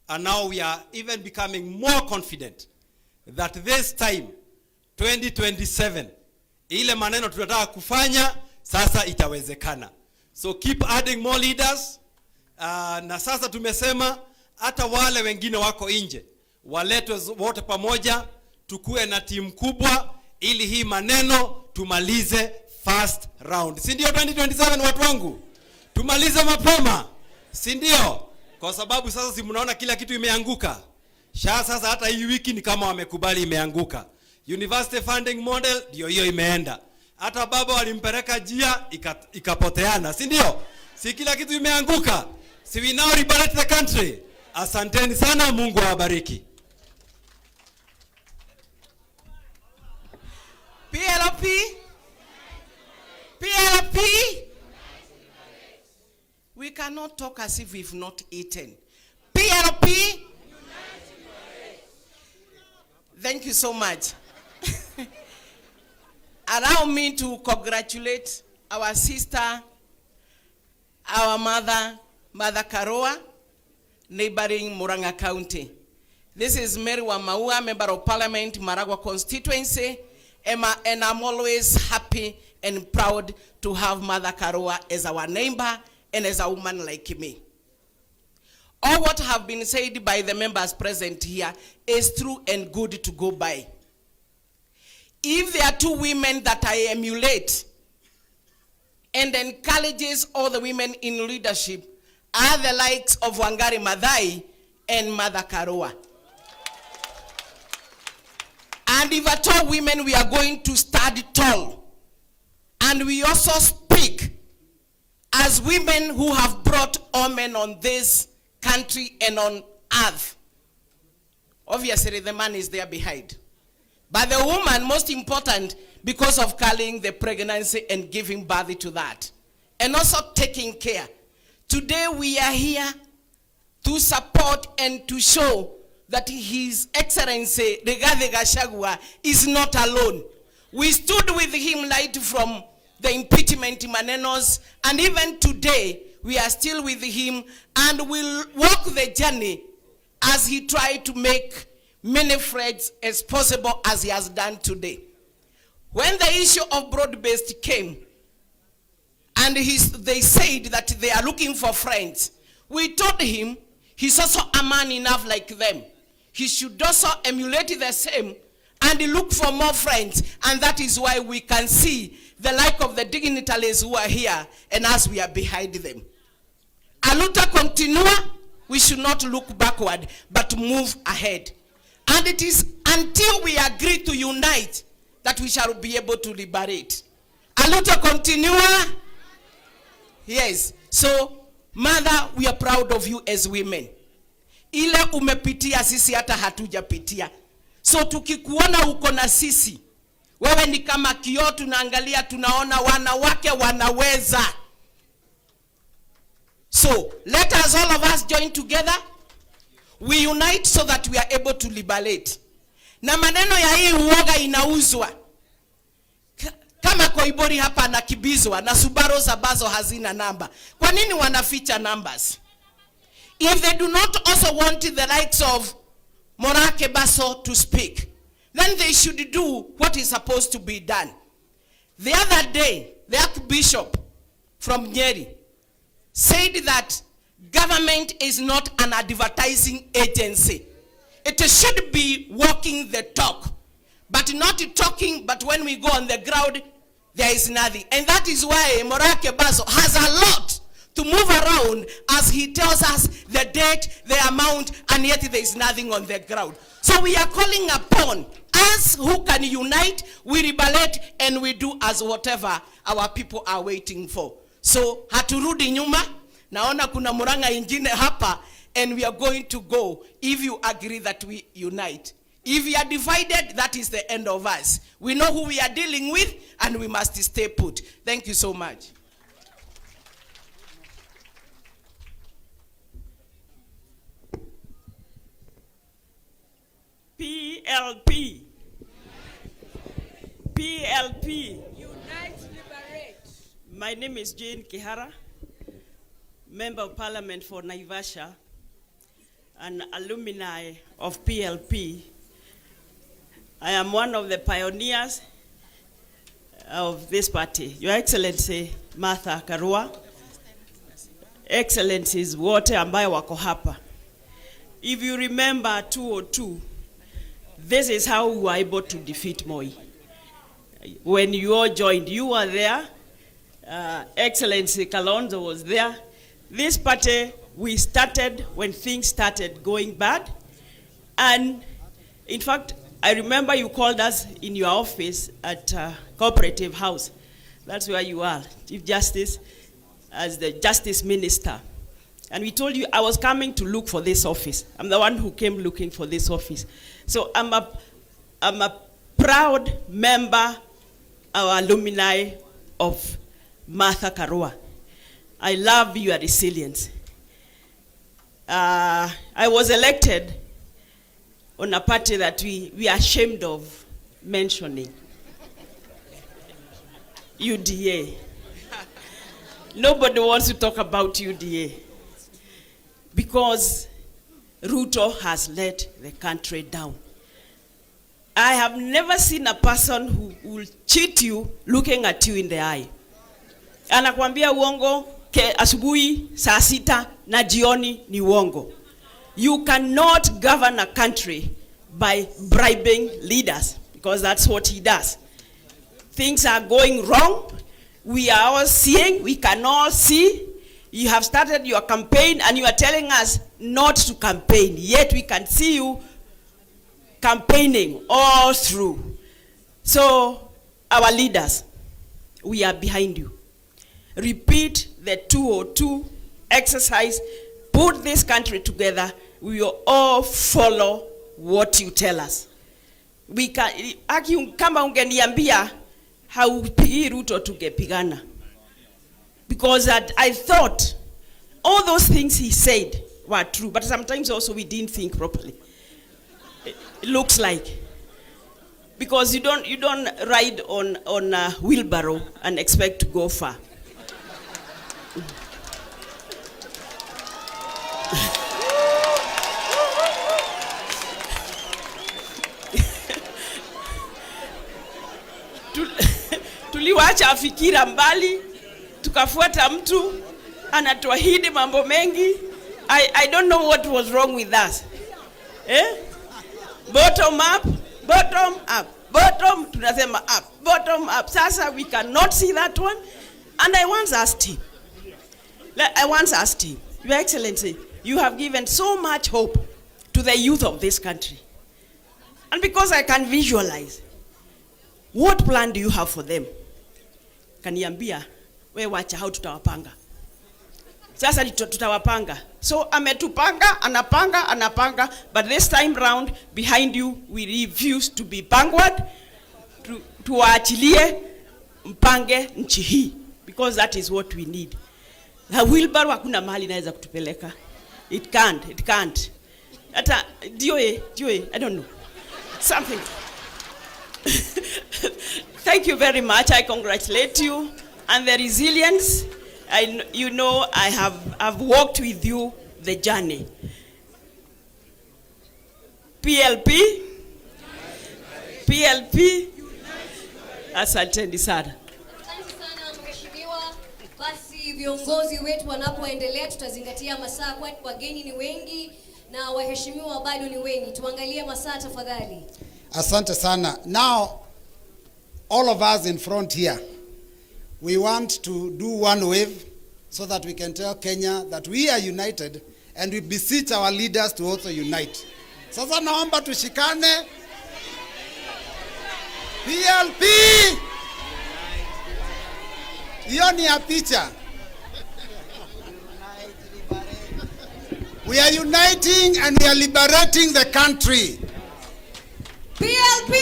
And now we are even becoming more confident that this time, 2027, ile maneno tunataka kufanya sasa itawezekana. So keep adding more leaders. Na sasa tumesema hata wale wengine wako nje waletwe wote pamoja, tukue na timu kubwa ili hii maneno tumalize first round. Si ndio 2027 watu wangu? Tumalize mapema. Si ndio? Kwa sababu sasa si mnaona kila kitu imeanguka. Sasa hata hii wiki ni kama wamekubali imeanguka. University funding model ndio hiyo imeenda. Hata baba walimpeleka jia ikapoteana. Si ndio? Si kila kitu imeanguka. Si we now liberate the country. Asanteni sana, Mungu awabariki. PLP, PLP. We cannot talk as if we've not eaten. PLP. Thank you so much. Allow me to congratulate our sister, our mother, Martha Karua, neighboring Murang'a County. This is Mary Wamaua, Member of Parliament, Maragua constituency, and I'm always happy and proud to have Martha Karua as our neighbor and as a woman like me. All what have been said by the members present here is true and good to go by. If there are two women that I emulate and encourages all the women in leadership are the likes of Wangari Maathai and Martha Karua. And if at all women, we are going to stand tall. And we also speak as women who have brought all men on this country and on earth. Obviously, the man is there behind. But the woman, most important, because of carrying the pregnancy and giving birth to that. And also taking care. Today we are here to support and to show that His Excellency Riggy Gachagua is not alone. We stood with him right from the impeachment manenos, and even today we are still with him and will walk the journey as he tried to make many friends as possible as he has done today. When the issue of broad-based came, and they said that they are looking for friends, we told him he's also a man enough like them. He should also emulate the same and look for more friends. And that is why we can see the like of the dignitaries who are here and as we are behind them. Aluta continua, we should not look backward, but move ahead. And it is until we agree to unite that we shall be able to liberate. Aluto continua? Yes. So, mother, we are proud of you as women. Ile umepitia sisi hata hatujapitia. So tukikuona uko na sisi, wewe ni kama kioo, tunaangalia tunaona wanawake wanaweza. So let us all of us join together. We unite so that we are able to liberate. Na maneno ya hii uoga inauzwa. Kama Koibori hapa anakibizwa na Subaru ambazo hazina namba. Kwa nini wanaficha numbers? If they do not also want the likes of Morake Baso to speak, then they should do what is supposed to be done. The other day, the Archbishop from Nyeri said that government is not an advertising agency. It should be walking the talk, but not talking, but when we go on the ground, there is nothing. And that is why Morake Baso has a lot to move around as he tells us the date, the amount, and yet there is nothing on the ground. So we are calling upon us who can unite, we liberate, and we do as whatever our people are waiting for. So haturudi nyuma, naona kuna muranga ingine hapa, and we are going to go if you agree that we unite. If we are divided, that is the end of us. We know who we are dealing with, and we must stay put. Thank you so much. PLP. PLP. Unite, liberate. My name is Jane Kihara, Member of Parliament for Naivasha, an alumni of PLP. I am one of the pioneers of this party. Your Excellency Martha Karua, Excellencies wote ambayo wako hapa. If you remember 202, this is how we were able to defeat Moi. When you all joined, you were there. Excellency Kalonzo was there. This party, we started when things started going bad. And in fact, I remember you called us in your office at Cooperative House. That's where you are, Chief Justice, as the Justice Minister. And we told you I was coming to look for this office. I'm the one who came looking for this office. So I'm a proud member, our alumni of Martha Karua. I love your resilience. I was elected on a party that we are ashamed of mentioning. UDA. Nobody wants to talk about UDA because Ruto has let the country down. I have never seen a person who will cheat you looking at you in the eye. Anakuambia uongo ke asubuhi saa sita na jioni ni uongo. You cannot govern a country by bribing leaders because that's what he does. Things are going wrong. We are all seeing, we can all see. You have started your campaign and you are telling us not to campaign. Yet we can see you campaigning all through. So, our leaders, we are behind you. Repeat the 202 exercise. Put this country together. We will all follow what you tell us. We can, kama ungeniambia haupigi Ruto tungepigana. Because I thought all those things he said were true, but sometimes also we didn't think properly. It looks like. Because you don't ride on a wheelbarrow and expect to go far. Tuliwacha fikira mbali, tukafuata mtu anatuahidi mambo mengi. I don't know what was wrong with us. Bottom up, bottom up, bottom, tunasema up, bottom up. Sasa we cannot see that one. And I once asked him, Your Excellency, you have given so much hope to the youth of this country. And because I can visualize, What plan do you have for them? Kaniambia, we wacha how tutawapanga. Sasa tutawapanga. So ametupanga, anapanga, but this time round, behind you, we refuse to be backward, tuwaachilie mpange nchi hii, because that is what we need. Wheelbarrow hakuna mahali inaweza kutupeleka. It can't. Hata dioe, I don't know. Something. Thank you very much. I congratulate you and the resilience. I've walked with you the journey. PLP. Asanteni sana. Basi viongozi wetu wanapoendelea tutazingatia masaa, kwa wageni ni wengi na waheshimiwa bado ni wengi. Tuangalie masaa tafadhali. Asante sana. Now, all of us in front here, we want to do one wave so that we can tell Kenya that we are united, and we beseech our leaders to also unite. Sasa naomba tushikane. PLP! Hiyo ni ya picha. We are uniting and we are liberating the country. PLP!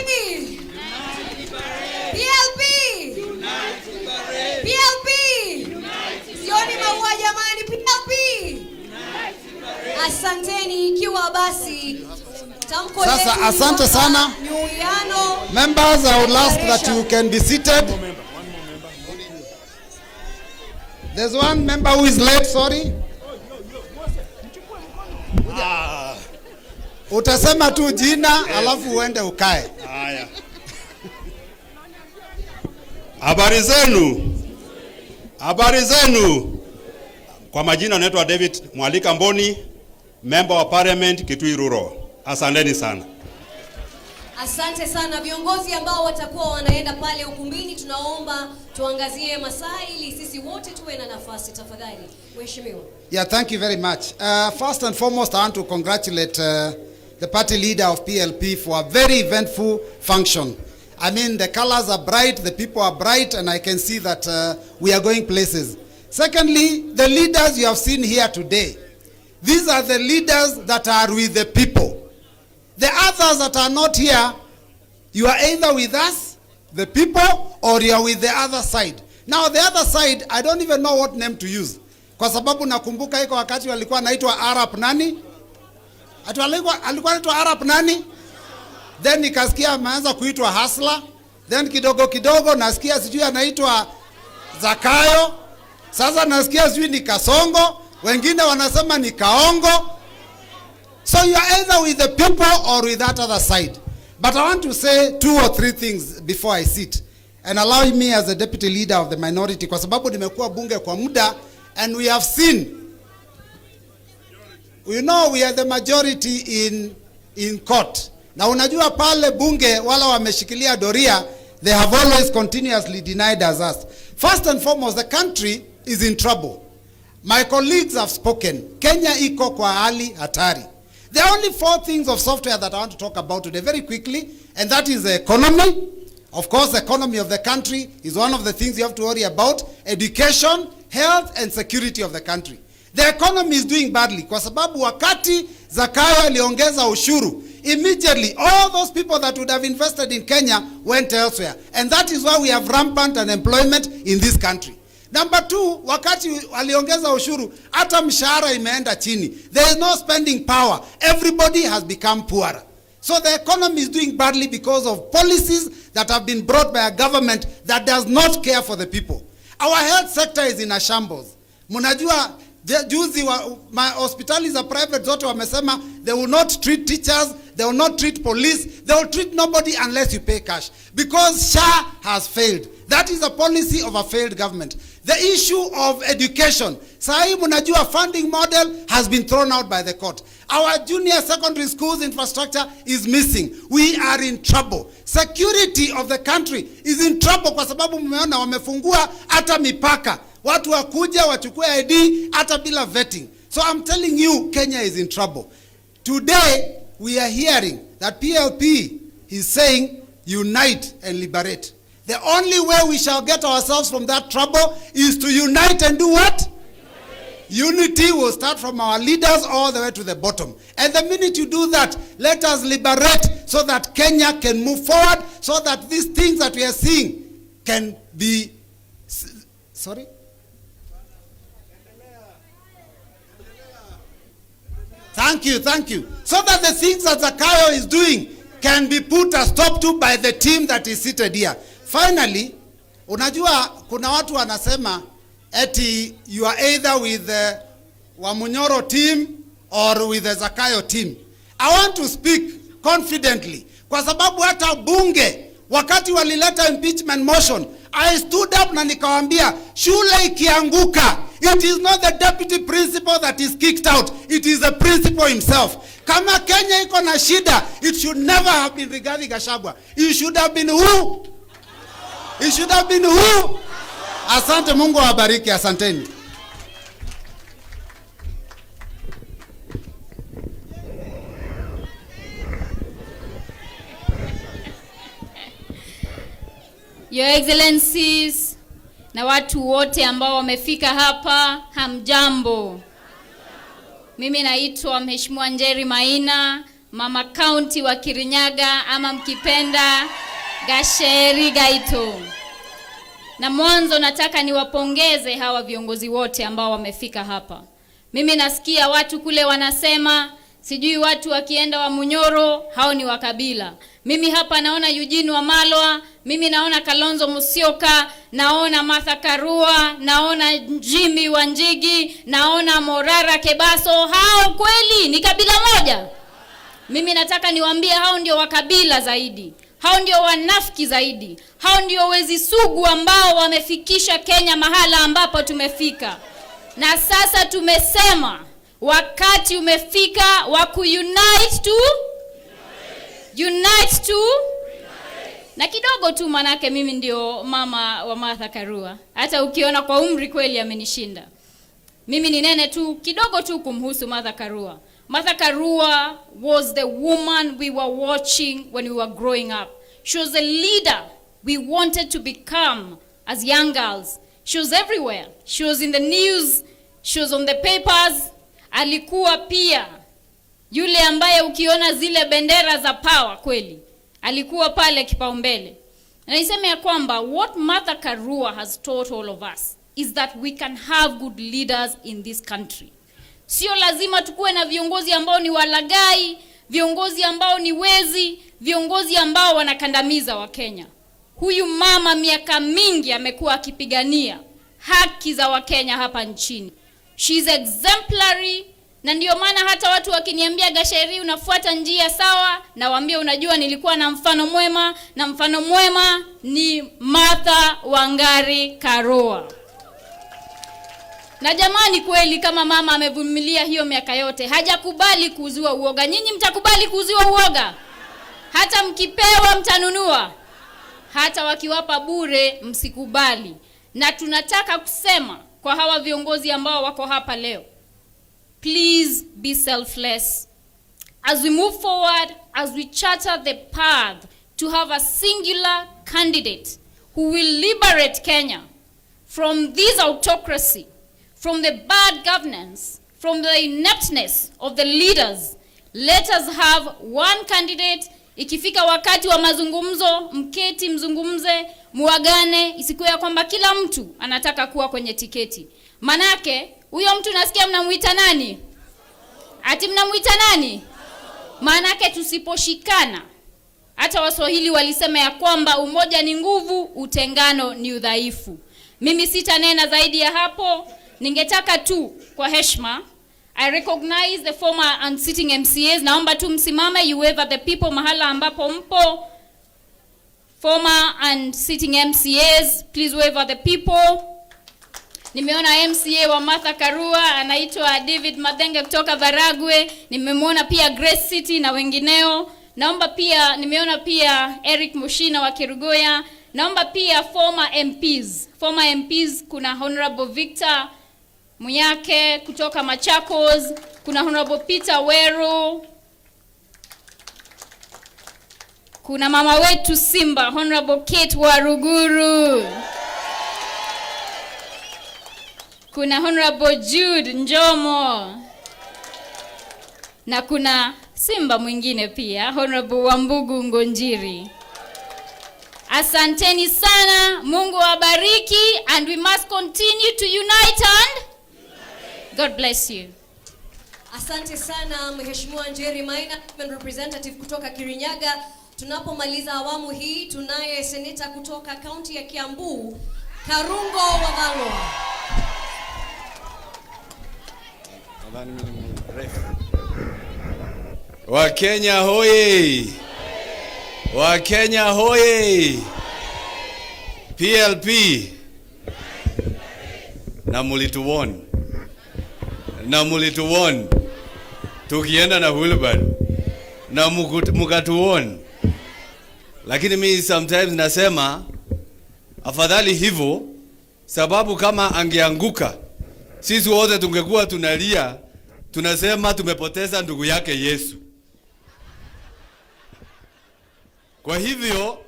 PLP! PLP! Sioni maua jamani, PLP! Asanteni, ikiwa basi tamko letu. Sasa asante sana. Members, I would ask that you can be seated. There's one member who is late, sorry. Utasema tu jina alafu uende ukae. Haya. Habari zenu. Kwa majina naitwa David Mwalika Mboni, member wa parliament Kitui Rural. Asanteni sana. Asante sana viongozi ambao watakuwa wanaenda pale ukumbini, tunaomba tuangazie masaa ili sisi wote tuwe na nafasi tafadhali. Mheshimiwa. Yeah, thank you very much. First and foremost, I want to congratulate the party leader of PLP for a very eventful function. I mean, the colors are bright, the people are bright, and I can see that we are going places. Secondly, the leaders you have seen here today, these are the leaders that are with the people. The others that are not here, you are either with us, the people, or you are with the other side. Now, the other side, I don't even know what name to use. Kwa sababu nakumbuka iko wakati walikuwa naitwa Arab nani? Alikuwa naitwa Arab nani? Then nikasikia ameanza kuitwa Hasla. Then kidogo nasikia sijui anaitwa Zakayo. Sasa nasikia sijui ni Kasongo. Wengine wanasema ni Kaongo. So you are either with the people or with that other side. But I want to say 2 or 3 things before I sit. And allow me as the deputy leader of the minority, kwa sababu nimekuwa bunge kwa muda, and we have seen, we know we are the majority in court. Na unajua pale bunge wala wameshikilia doria, they have always continuously denied us. First and foremost, the country is in trouble. My colleagues have spoken. Kenya iko kwa hali hatari. There are only 4 things of software that I want to talk about today very quickly, and that is the economy. Of course, the economy of the country is one of the things you have to worry about. Education, health, and security of the country. The economy is doing badly kwa sababu wakati Zakayo aliongeza ushuru, immediately all those people that would have invested in Kenya went elsewhere. And that is why we have rampant unemployment in this country. Number 2, wakati aliongeza ushuru, hata mshahara imeenda chini. There is no spending power. Everybody has become poorer. So the economy is doing badly because of policies that have been brought by a government that does not care for the people. Our health sector is in a shambles. Munajua juzi hospitali za private zote wamesema they will not treat teachers, they will not treat police, they will treat nobody unless you pay cash. Because SHA has failed. That is a policy of a failed government. The issue of education. Sahi munajua funding model has been thrown out by the court. Our junior secondary schools infrastructure is missing. We are in trouble. Security of the country is in trouble kwa sababu mmeona wamefungua hata mipaka. Watu wakuja wachukue ID hata bila vetting. So I'm telling you, Kenya is in trouble. Today we are hearing that PLP is saying unite and liberate. The only way we shall get ourselves from that trouble is to unite and do what? Unity will start from our leaders all the way to the bottom. And the minute you do that, let us liberate so that Kenya can move forward, so that these things that we are seeing can be... Sorry? Thank you. So that the things that Zakayo is doing can be put a stop to by the team that is seated here. Finally, unajua kuna watu wanasema eti you are either with the Wamunyoro team or with the Zakayo team. I want to speak confidently kwa sababu hata bunge wakati walileta impeachment motion, I stood up na nikawaambia shule ikianguka, it is not the deputy principal that is kicked out, it is the principal himself. Kama Kenya iko na shida, it should never have been Riggy Gachagua. It should have been who? It should have been who? Asante, Mungu awabariki, asanteni. Your Excellencies na watu wote ambao wamefika hapa, hamjambo. Mimi naitwa Mheshimiwa Njeri Maina, Mama County wa Kirinyaga, ama mkipenda Gacheri Gaito. Na mwanzo nataka niwapongeze hawa viongozi wote ambao wamefika hapa. Mimi nasikia watu kule wanasema sijui watu wakienda wa Munyoro hao ni wakabila. Mimi hapa naona Eugene Wamalwa, mimi naona Kalonzo Musyoka, naona Martha Karua, naona Jimmy Wanjigi, naona Morara Kebaso. Hao kweli ni kabila moja? Mimi nataka niwaambie hao ndio wakabila zaidi. Hao ndio wanafiki zaidi. Hao ndio wezi sugu ambao wamefikisha Kenya mahala ambapo tumefika. Na sasa tumesema wakati umefika wa kuunite to na kidogo tu, manake mimi ndio mama wa Martha Karua. Hata ukiona kwa umri kweli amenishinda. Mimi ni nene tu kidogo tu kumhusu Martha Karua. Martha Karua was the woman we were watching when we were growing up. She was a leader we wanted to become as young girls. She was everywhere. She was in the news. She was on the papers. Alikuwa pia yule ambaye ukiona zile bendera za power kweli alikuwa pale kipaumbele. Na niseme ya kwamba what Martha Karua has taught all of us is that we can have good leaders in this country. Sio lazima tukue na viongozi ambao ni walagai, viongozi ambao ni wezi, viongozi ambao wanakandamiza wa Kenya. Huyu mama miaka mingi amekuwa akipigania haki za Wakenya hapa nchini. She is exemplary, na ndio maana hata watu wakiniambia Gacheri unafuata njia sawa, na waambia unajua nilikuwa na mfano mwema, na mfano mwema ni Martha Wangari Karua. Na jamani kweli kama mama amevumilia hiyo miaka yote, hajakubali kuuziwa uoga. Nyinyi mtakubali kuuziwa uoga? Hata mkipewa mtanunua? Hata wakiwapa bure msikubali. Na tunataka kusema kwa hawa viongozi ambao wako hapa leo, please be selfless. As we move forward, as we charter the path to have a singular candidate who will liberate Kenya from this autocracy, from the bad governance, from the ineptness of the leaders, let us have one candidate. Ikifika wakati wa mazungumzo, mketi mzungumze, muagane, isikuwe ya kwamba kila mtu anataka kuwa kwenye tiketi. Manake huyo mtu nasikia mnamuita nani? Ati mnamuita nani? Manake tusiposhikana, hata Waswahili walisema ya kwamba umoja ni nguvu, utengano ni udhaifu. Mimi sitanena zaidi ya hapo. Ningetaka tu kwa heshima, I recognize the former and sitting MCAs. Naomba tu msimame, you wave at the people mahala ambapo mpo. Former and sitting MCAs, please wave at the people. Nimeona MCA wa Martha Karua anaitwa David Madenge kutoka Baragwe. Nimemwona pia Grace City na wengineo. Naomba pia nimeona pia Eric Mushina wa Kirugoya. Naomba pia former MPs. Former MPs kuna Honorable Victor Muyake kutoka Machakos, kuna Honorable Peter Weru. Kuna mama wetu Simba, Honorable Kate Waruguru. Kuna Honorable Jude Njomo. Na kuna Simba mwingine pia, Honorable Wambugu Ngonjiri. Asanteni sana, Mungu awabariki, and we must continue to unite and God bless you. Asante sana Mheshimiwa Njeri Maina, representative kutoka Kirinyaga. Tunapomaliza awamu hii, tunaye seneta kutoka kaunti ya Kiambu, Karungo Wadhangwa. Wakenya hoye! Wakenya hoye! PLP na mulituwon tukienda na wheelbarrow na mukatuwon, lakini mimi sometimes nasema afadhali hivyo, sababu kama angeanguka sisi wote tungekuwa tunalia, tunasema tumepoteza ndugu yake Yesu. Kwa hivyo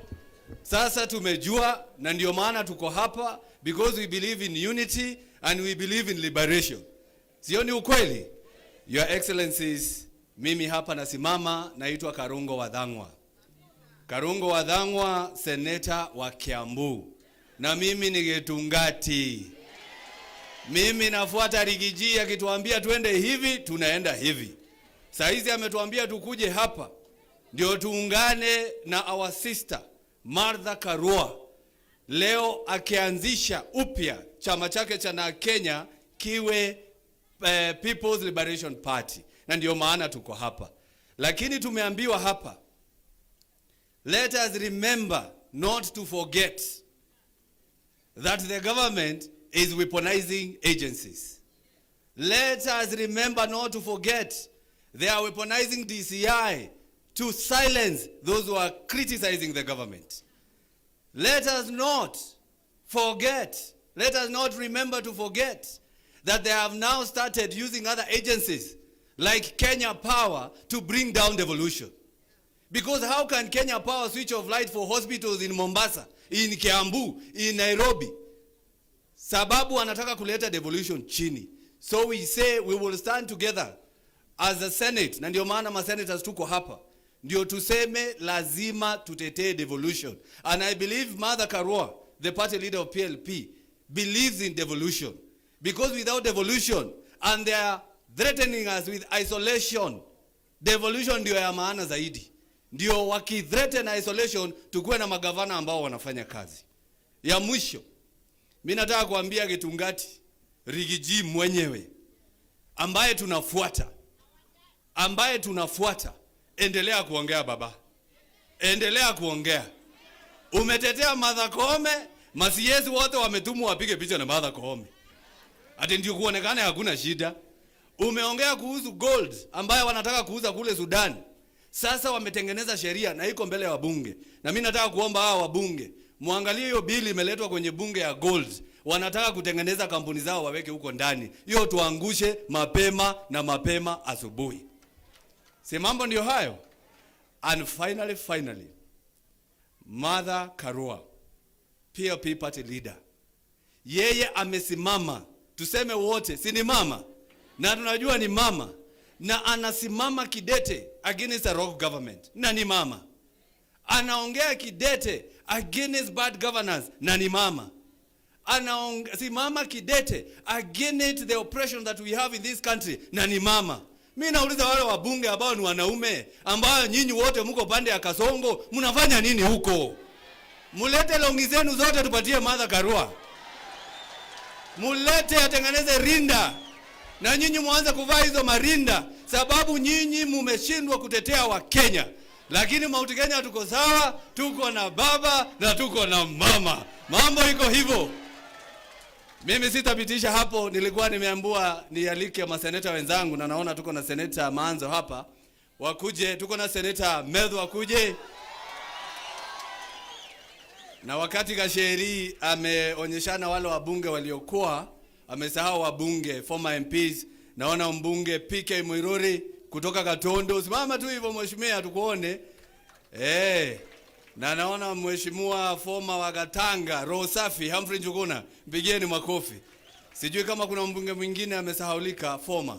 sasa tumejua, na ndio maana tuko hapa, because we believe in unity and we believe in liberation. Sio ni ukweli? Your Excellencies, mimi hapa nasimama, naitwa Karungo Wadhangwa. Karungo Wadhangwa, seneta wa Kiambu. Na mimi ni Getungati. Mimi nafuata Riggy akituambia twende hivi, tunaenda hivi. Saizi ametuambia tukuje hapa ndio tuungane na our sister Martha Karua. Leo akianzisha upya chama chake cha Kenya kiwe People's Liberation Party. Na ndio maana tuko hapa. Lakini tumeambiwa hapa, let us remember not to forget that the government is weaponizing agencies. Let us remember not to forget they are weaponizing DCI to silence those who are criticizing the government. Let us not forget, let us not remember to forget that they have now started using other agencies like Kenya Power to bring down devolution. Because how can Kenya Power switch off light for hospitals in Mombasa, in Kiambu, in Nairobi? Sababu anataka kuleta devolution chini. So we say we will stand together as a Senate, na ndio maana senators tuko hapa, ndio tuseme lazima tutetee devolution. And I believe Martha Karua, the party leader of PLP, believes in devolution. Because without devolution, and they are threatening us with isolation, devolution ndio ya maana zaidi. Ndio wakithreaten isolation, tukuwe na magavana ambao wanafanya kazi. Ya mwisho, mimi nataka kuambia Getungati, Riggy mwenyewe, ambaye tunafuata, endelea kuongea baba. Endelea kuongea. Umetetea Martha Koome, masiyezi wote wametumwa wapige picha na Martha Koome. Ati ndio kuonekane hakuna shida. Umeongea kuhusu gold ambayo wanataka kuuza kule Sudan. Sasa wametengeneza sheria na iko mbele ya wabunge. Na mimi nataka kuomba hao wabunge, muangalie hiyo bili imeletwa kwenye bunge ya gold. Wanataka kutengeneza kampuni zao waweke huko ndani. Hiyo tuangushe mapema na mapema asubuhi. Si mambo ndio hayo? And finally, Martha Karua, PLP party leader. Yeye amesimama, tuseme wote, si ni mama? Na tunajua ni mama. Na anasimama kidete against a rogue government. Na ni mama. Anaongea kidete against bad governance. Na ni mama. Anasimama kidete against the oppression that we have in this country. Na ni mama. Mimi nauliza wale wabunge ambao ni wanaume, ambao nyinyi wote mko pande ya Kasongo, mnafanya nini huko? Mulete longi zenu zote tupatie Martha Karua. Mulete atengeneze rinda. Na nyinyi muanze kuvaa hizo marinda, sababu nyinyi mumeshindwa kutetea wa Kenya. Lakini Mount Kenya tuko sawa, tuko na baba na tuko na mama. Mambo iko hivyo. Mimi sitapitisha hapo, nilikuwa nimeambiwa nialike maseneta wenzangu, na naona tuko na seneta Manzo hapa. Wakuje, tuko na seneta Medho wakuje. Na wakati Gasheri ameonyeshana wale wabunge waliokuwa, amesahau wabunge former MPs. Naona mbunge PK Mwiruri kutoka Katondo. Simama tu hivyo mheshimiwa tukuone. Na naona mheshimiwa former wa Gatanga, roho safi, Humphrey Njuguna, mpigieni makofi. Sijui kama kuna mbunge mwingine amesahaulika former.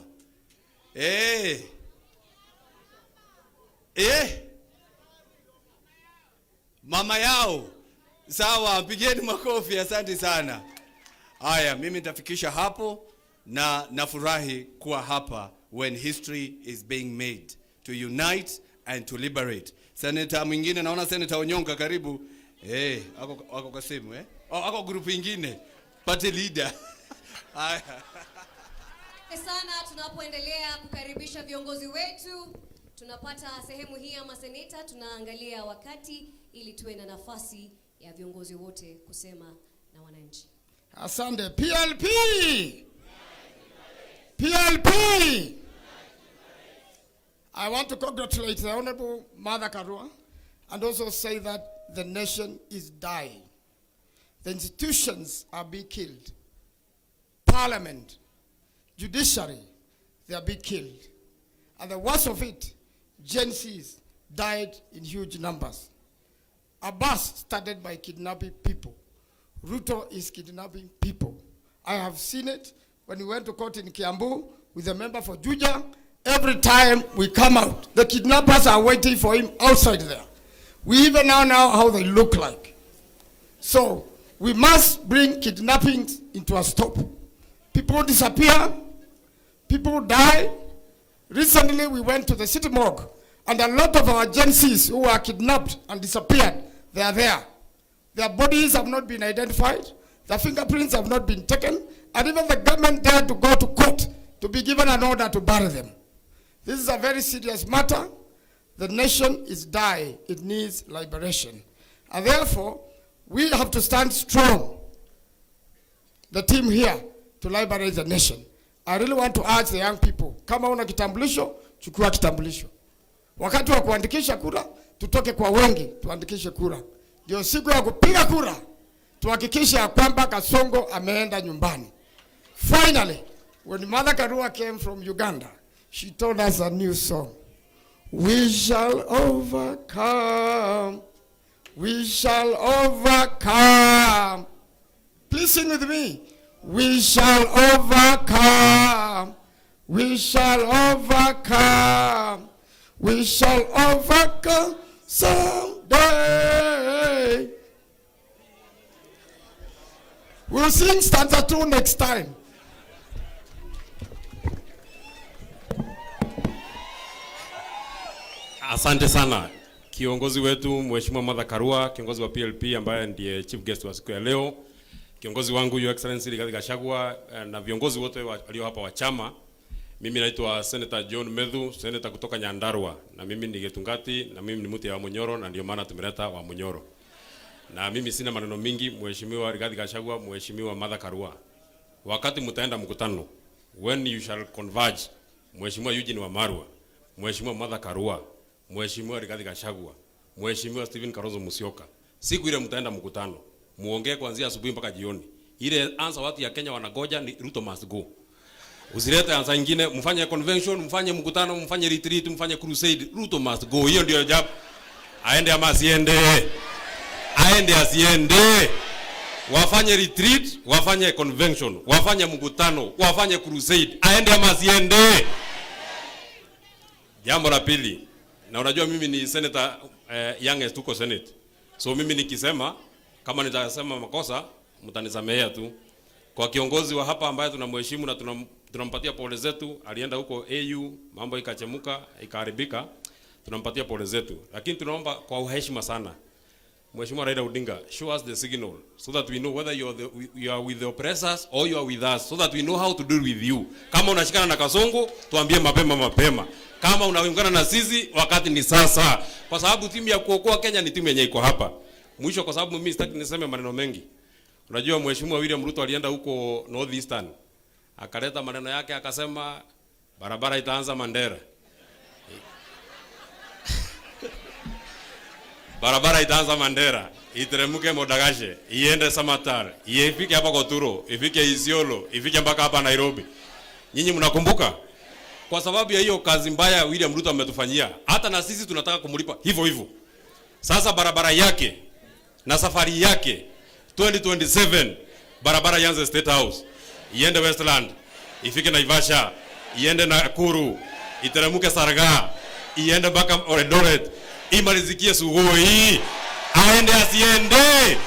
Mama yao. Sawa, mpigieni makofi, asante sana. Haya, mimi nitafikisha hapo na nafurahi kuwa hapa when history is being made to unite and to liberate. Senator mwingine, naona Senator Onyonka karibu. Ako kwa simu ako group nyingine. Party leader. Haya. Sana tunapoendelea kukaribisha viongozi wetu, tunapata sehemu hii ama seneta, tunaangalia wakati ili tuwe na nafasi ya viongozi wote kusema na wananchi. Asante. PLP. PLP. I want to congratulate the Honorable Martha Karua and also say that the nation is dying. The institutions are being killed. Parliament, judiciary, they are being killed. And the worst of it, Gen Zs died in huge numbers. A bus started by kidnapping people. Ruto is kidnapping people. I have seen it when we went to court in Kiambu with a member for Juja. Every time we come out, the kidnappers are waiting for him outside there. We even now know how they look like. So we must bring kidnapping into a stop. People disappear, people die. Recently we went to the city morgue and a lot of our Gen Zs who were kidnapped and disappeared, they are there. Their bodies have not been identified, their fingerprints have not been taken, and even the government dared to go to court to be given an order to bury them. This is a very serious matter. The nation is dying. It needs liberation. And therefore, we have to stand strong, the team here, to liberate the nation. I really want to urge the young people, kama una kitambulisho, chukua kitambulisho. Wakati wa kuandikisha kura, tutoke kwa wengi, tuandikishe kura. Ndio siku ya kupiga kura, tuhakikishe ya kwamba Kasongo ameenda nyumbani. Finally, when Martha Karua came from Uganda, she told us a new song. We shall overcome. We shall overcome. Please sing with me. We shall overcome. We shall overcome. We shall overcome someday. We'll sing stanza 2 next time. Asante sana kiongozi wetu Mheshimiwa Martha Karua, kiongozi wa PLP ambaye ndiye chief guest wa siku ya leo, kiongozi wangu Your Excellency Riggy Gachagua na viongozi wote walio hapa wa chama. Mimi naitwa Senator John Medhu, senator kutoka Nyandarua, na mimi ni Getungati, na mimi ni mtu wa Munyoro, na ndio maana tumeleta wa Munyoro. Na mimi sina maneno mingi. Mheshimiwa Riggy Gachagua, Mheshimiwa Martha Karua, wakati mtaenda mkutano, when you shall converge, Mheshimiwa Eugene Wamalwa, Mheshimiwa Martha Karua, Mheshimiwa Riggy Gachagua, Mheshimiwa Stephen Kalonzo Musyoka, siku ile mtaenda mkutano, muongee kuanzia asubuhi mpaka jioni. Ile answer watu ya Kenya wanagoja ni Ruto must go. Usilete answer nyingine, mfanye convention, mfanye mkutano, mfanye retreat, mfanye crusade, Ruto must go. Hiyo ndio job. Aende ama asiende? Aende asiende? Wafanye retreat, wafanye convention, wafanye mkutano, wafanye crusade, aende ama asiende? Jambo la pili, na unajua mimi ni senator youngest tuko Senate. So mimi nikisema, kama nitasema makosa, mtanisamehea tu. Kwa kiongozi wa hapa ambaye tunamheshimu na tunampatia pole zetu, alienda huko AU, mambo ikachemuka, ikaharibika, tunampatia pole zetu. Lakini tunaomba kwa heshima sana, Mheshimiwa Raila Odinga, show us the signal so that we know whether you are with the oppressors or you are with us, so that we know how to deal with you. Kama unashikana na Kasongo, tuambie mapema. Kama unaungana na sisi, wakati ni sasa. Kwa sababu timu ya kuokoa Kenya ni timu yenye iko hapa. Mwisho, kwa sababu mimi sitaki niseme maneno mengi. Unajua Mheshimiwa William Ruto alienda huko Northeastern, akaleta maneno yake, akasema barabara itaanza Mandera. Barabara itaanza Mandera, iteremuke Modagashe, iende Samatar, ifike hapa Koturo, ifike Isiolo, ifike mpaka hapa Nairobi. Nyinyi mnakumbuka? Kwa sababu ya hiyo kazi mbaya William Ruto ametufanyia, hata na sisi tunataka kumlipa hivyo hivyo. Sasa barabara yake na safari yake 2027 barabara ianze State House, iende Westland, ifike Naivasha, iende Nakuru, iteremke Sarga, iende mpaka Eldoret, imalizikie Sugoi, aende asiende.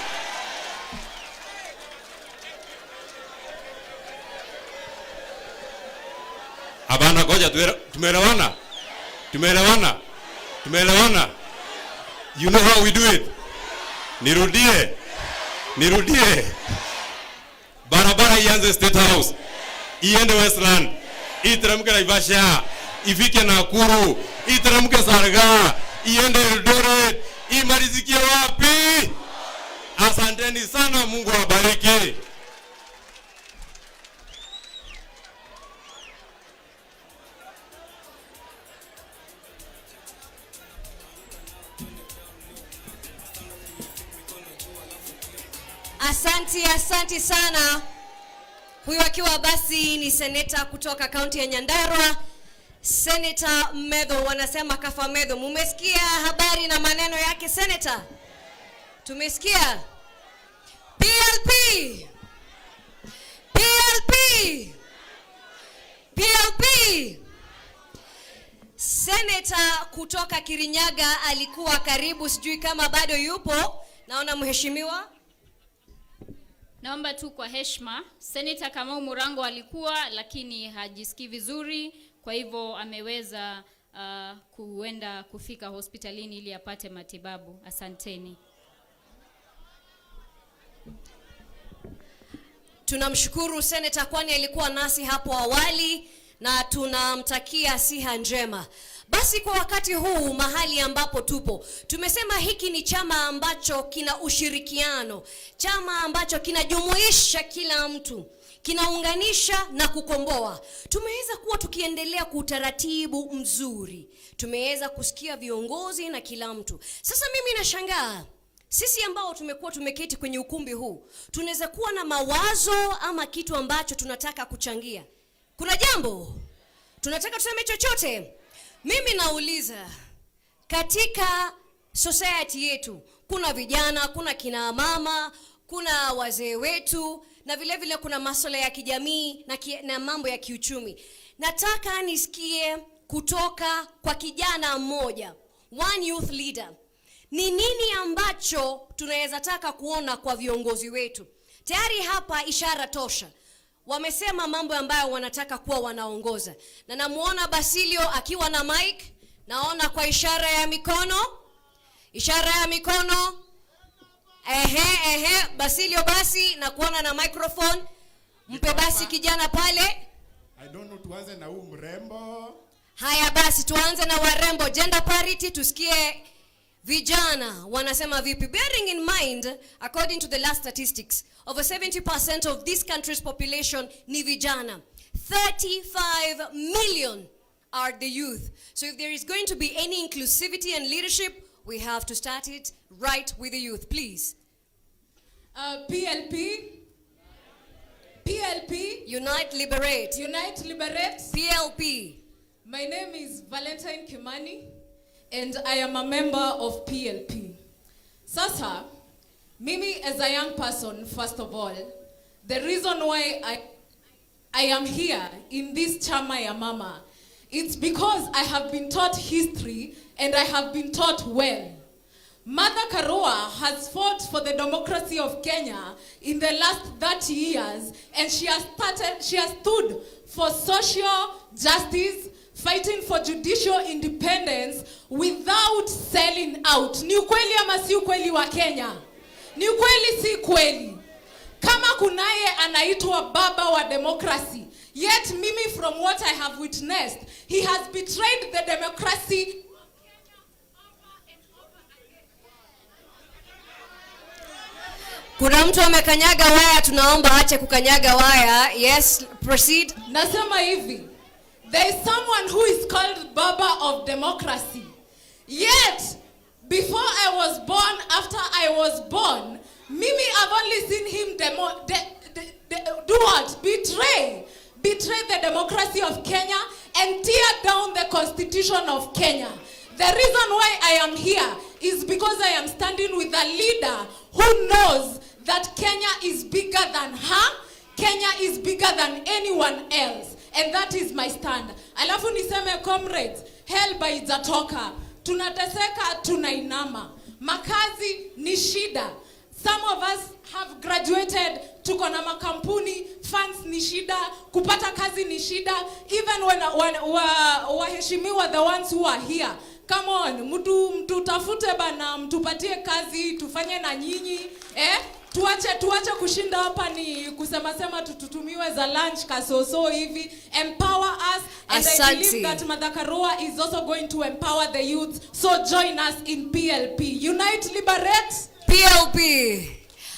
Abana goja tumeelewana? Tumeelewana? Tumeelewana? You know how we do it. Nirudie. Barabara ianze State House, iende Westland, iteremke Naivasha, ifike Nakuru, iteremke Sarga, iende Eldoret, imalizikie wapi? Asanteni sana, Mungu awabariki. Asante sana. Huyu akiwa basi ni seneta kutoka kaunti ya Nyandarua, Senator Medho. Wanasema kafa Medho. Mumesikia habari na maneno yake seneta? Tumesikia. PLP. Senator kutoka Kirinyaga alikuwa karibu, sijui kama bado yupo. Naona mheshimiwa. Naomba tu kwa heshima, Senator Kamau Murango alikuwa lakini hajisikii vizuri, kwa hivyo ameweza kuenda kufika hospitalini ili apate matibabu. Asanteni. Tunamshukuru Senator kwani alikuwa nasi hapo awali na tunamtakia siha njema. Basi kwa wakati huu mahali ambapo tupo, tumesema hiki ni chama ambacho kina ushirikiano, chama ambacho kinajumuisha kila mtu, kinaunganisha na kukomboa. Tumeweza kuwa tukiendelea kwa utaratibu mzuri, tumeweza kusikia viongozi na kila mtu. Sasa mimi nashangaa, sisi ambao tumekuwa tumeketi kwenye ukumbi huu, tunaweza kuwa na mawazo ama kitu ambacho tunataka kuchangia. Kuna jambo tunataka tuseme chochote? Mimi nauliza, katika society yetu kuna vijana, kuna kina mama, kuna wazee wetu, na vile vile kuna masuala ya kijamii na mambo ya kiuchumi. Nataka nisikie kutoka kwa kijana mmoja, one youth leader, ni nini ambacho tunaweza taka kuona kwa viongozi wetu. Tayari hapa ishara tosha, wamesema mambo ambayo wanataka kuwa wanaongoza. Na namuona Basilio akiwa na mic, naona kwa ishara ya mikono. Basilio basi na kuona na microphone. Mpe basi kijana pale. I don't know, tuanze na huu mrembo. Haya basi tuanze na warembo, gender parity, tusikie vijana wanasema vipi. Bearing in mind, according to the last statistics, over 70% of this country's population ni vijana. 35 million are the youth. So if there is going to be any inclusivity and leadership, we have to start it right with the youth, please. PLP. Unite, liberate. PLP. My name is Valentine Kimani, and I am a member of PLP. Sasa, mimi as a young person, first of all, the reason why I am here in this chama ya mama, it's because I have been taught history and I have been taught well. Martha Karua has fought for the democracy of Kenya in the last 30 years, and she has stood for social justice, fighting for judicial independence without selling out. Ni ukweli ama si ukweli wa Kenya? Ni ukweli si kweli? Kama kunaye anaitwa baba wa democracy, yet mimi from what I have witnessed, he has betrayed the democracy. Kuna mtu amekanyaga waya, tunaomba ache kukanyaga waya. Yes, proceed. Nasema hivi, there is someone who is called Baba of Democracy. Yet, before I was born, after I was born, Mimi, I've only seen him do what? Betray the democracy of Kenya and tear down the constitution of Kenya. The reason why I am here is because I am standing with a leader who knows that Kenya is bigger than her, Kenya is bigger than anyone else, and that is my stand. Alafu niseme comrades, hell haijatoka. Tunateseka, tunainama. Makazi ni shida. Some of us have graduated, tuko na makampuni, funds ni shida, kupata kazi ni shida. Even when waheshimiwa the ones who are here, come on, mtu tafute bana, mtupatie kazi, tufanye na nyinyi, tuache kushinda hapa ni kusema tutumiwe za lunch kasoso hivi. Empower us, and I believe that Martha Karua is also going to empower the youth. So join us in PLP. Unite, liberate. PLP.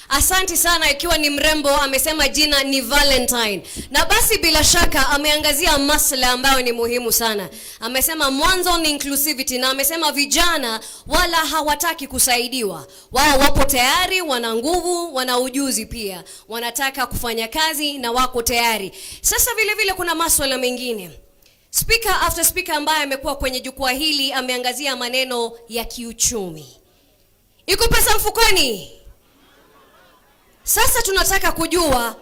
Asante sana. Ikiwa ni mrembo amesema jina ni Valentine, na basi bila shaka ameangazia masuala ambayo ni muhimu sana. Amesema mwanzo ni inclusivity, na amesema vijana wala hawataki kusaidiwa. Wao wapo tayari, wana nguvu, wana ujuzi pia, wanataka kufanya kazi na wako tayari. Sasa vile vile kuna masuala mengine. Speaker after speaker ambaye amekuwa kwenye jukwaa hili ameangazia maneno ya kiuchumi. Iko pesa mfukoni? Sasa tunataka kujua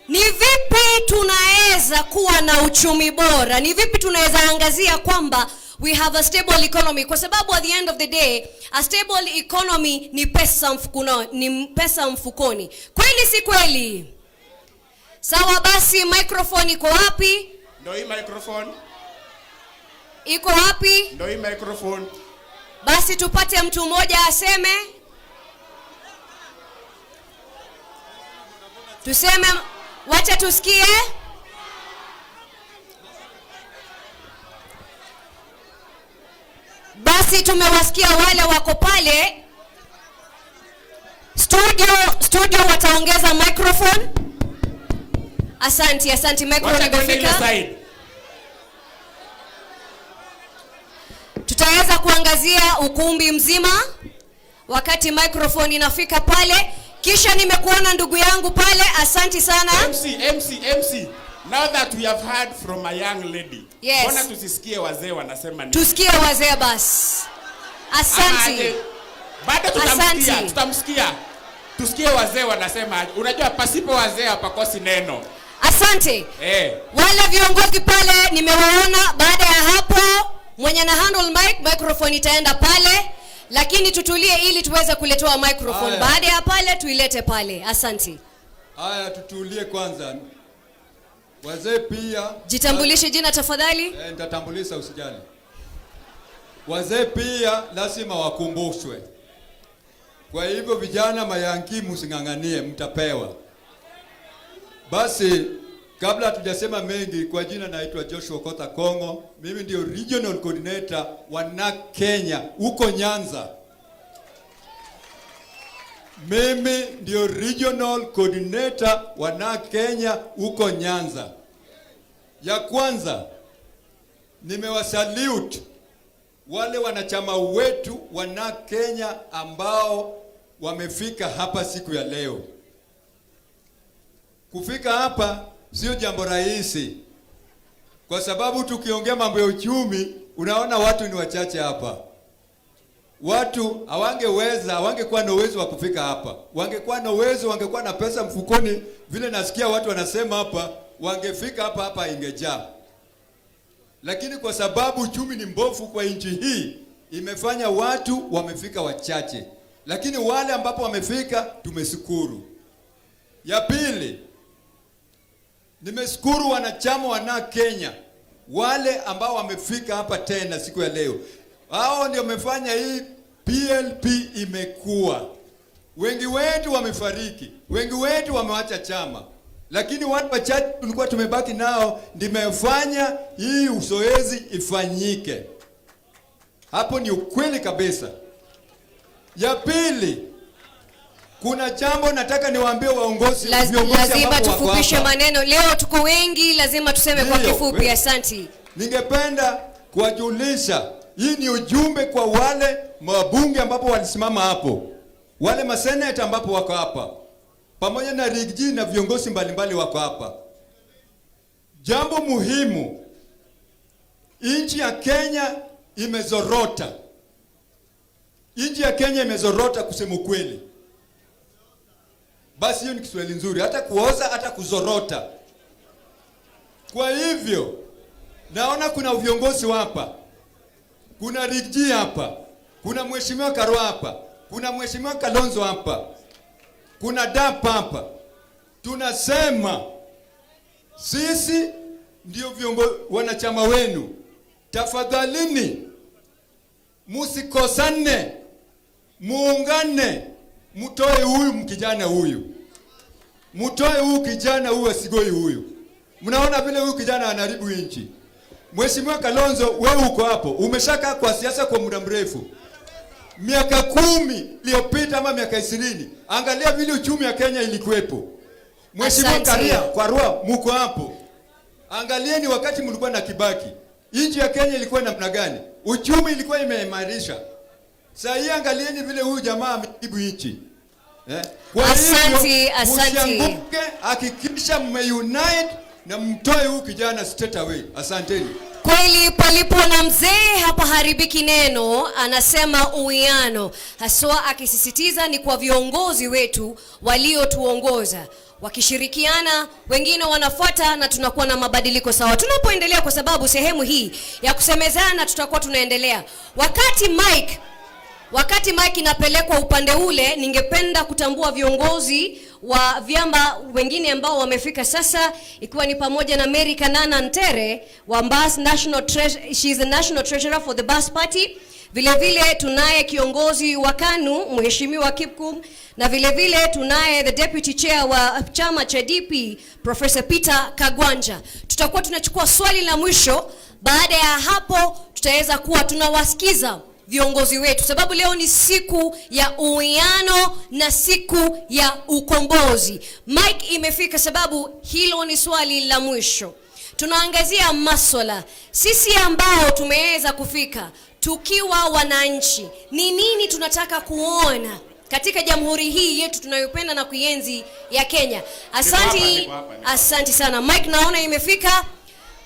ni vipi tunaweza kuwa na uchumi bora, ni vipi tunaweza angazia kwamba we have a stable economy, kwa sababu at the end of the day a stable economy ni pesa mfukoni. Kweli si kweli? Sawa, basi microphone iko wapi? Ndio hii microphone. Iko wapi? Ndio hii microphone. Basi tupate mtu mmoja aseme. Tuseme, wacha tusikie. Basi tumewasikia wale wako pale. Studio wataongeza microphone. Asante microphone imefika. Tutaweza kuangazia ukumbi mzima wakati microphone inafika pale. Kisha nimekuona ndugu yangu pale, asante sana. MC. Now that we have heard from a young lady. Yes. Mbona tusisikie wazee wanasema nini? Tusikie wazee basi. Asante. Bado tutamsikia. Tusikie wazee wanasema. Unajua pasipo wazee hapakosi neno. Asante. Wale viongozi pale nimewaona. Baada ya hapo mwenye na handle microphone itaenda pale. Lakini tutulie ili tuweze kuletewa microphone. Baada ya pale tuilete pale. Asante. Haya, tutulie kwanza. Wazee pia. Jitambulishe jina tafadhali. Nitatambulisha, usijali. Wazee pia lazima wakumbushwe. Kwa hivyo vijana mayanki msinganganie, mtapewa. Basi kabla tujasema mengi, kwa jina naitwa Joshua Kota Kongo. Mimi ndio regional coordinator wa NAK Kenya huko Nyanza. Mimi ndio regional coordinator wa NAK Kenya huko Nyanza. Ya kwanza, nimewasalute wale wanachama wetu wa NAK Kenya ambao wamefika hapa siku ya leo. Kufika hapa sio jambo rahisi, kwa sababu tukiongea mambo ya uchumi, unaona watu ni wachache hapa. Watu hawangekuwa na uwezo wa kufika hapa. Wangekuwa na uwezo, wangekuwa na pesa mfukoni, vile nasikia watu wanasema hapa, wangefika hapa ingejaa. Lakini kwa sababu uchumi ni mbovu kwa nchi hii, imefanya watu wamefika wachache. Lakini wale ambapo wamefika, tumeshukuru. Ya pili, nimeshukuru wanachama wa NAK Kenya, wale ambao wamefika hapa tena siku ya leo. Hao ndio wamefanya hii PLP imekuwa. Wengi wetu wamefariki, wengi wetu wameacha chama. Lakini watu wachache tulikuwa tumebaki nao ndimefanya hii uzoezi ifanyike. Hapo ni ukweli kabisa. Ya pili, kuna jambo nataka niwaambie waongozi, lazima tufupishe maneno. Leo tuko wengi, lazima tuseme kwa kifupi. Asante. Ningependa kuwajulisha, hii ni ujumbe kwa wale mabunge ambapo walisimama hapo, wale maseneta ambapo wako hapa, pamoja na Riggy na viongozi mbalimbali wako hapa. Jambo muhimu, nchi ya Kenya imezorota. Nchi ya Kenya imezorota kusema kweli. Basi hiyo ni Kiswahili nzuri, hata kuoza hata kuzorota. Kwa hivyo naona kuna viongozi hapa. Kuna Riggy hapa. Kuna Mheshimiwa Karua hapa. Kuna Mheshimiwa Kalonzo hapa. Kuna DAP hapa. Tunasema sisi ndio viongozi wanachama wenu. Tafadhalini musikosane, muungane, mutoe huyu mkijana huyu. Mutoe huyu kijana huyu asigoi huyu. Mnaona vile huyu kijana anaharibu nchi. Mheshimiwa Kalonzo, wewe uko hapo. Umeshaka kwa siasa kwa muda mrefu. Miaka 10 iliyopita ama miaka 20. Angalia vile uchumi wa Kenya ilikuwepo. Mheshimiwa Karua, mko hapo. Angalieni wakati mlikuwa na Kibaki. Nchi ya Kenya ilikuwa namna gani? Uchumi ilikuwa imeimarisha. Sasa hii angalieni vile huyu jamaa ameharibu nchi. Asante. Msianguke, hakikisha mmeunite na mtoe huyu kijana straight away. Asanteni. Kweli palipo na mzee hapa haribiki neno, anasema uwiano. Haswa akisisitiza ni kwa viongozi wetu waliotuongoza. Wakishirikiana, wengine wanafuata na tunakuwa na mabadiliko sawa. Tunapoendelea, kwa sababu sehemu hii ya kusemezana tutakuwa tunaendelea. Wakati Mike inapelekwa upande ule, ningependa kutambua viongozi wa vyama wengine ambao wamefika sasa, ikiwa ni pamoja na Mary Kanana Ntere wa Mbas National Treasurer. She is the National Treasurer for the Bas Party. Vile vile tunaye kiongozi wa KANU Mheshimiwa Kipkum, na vile vile tunaye the Deputy Chair wa chama cha DP Professor Peter Kagwanja. Tutakuwa tunachukua swali la mwisho. Baada ya hapo tutaweza kuwa tunawasikiza viongozi wetu, sababu leo ni siku ya uwiano na siku ya ukombozi. Mike imefika sababu hilo ni swali la mwisho. Tunaangazia masuala sisi ambao tumeweza kufika tukiwa wananchi, ni nini tunataka kuona katika jamhuri hii yetu tunayopenda na kuienzi ya Kenya. Asante sana Mike, naona imefika.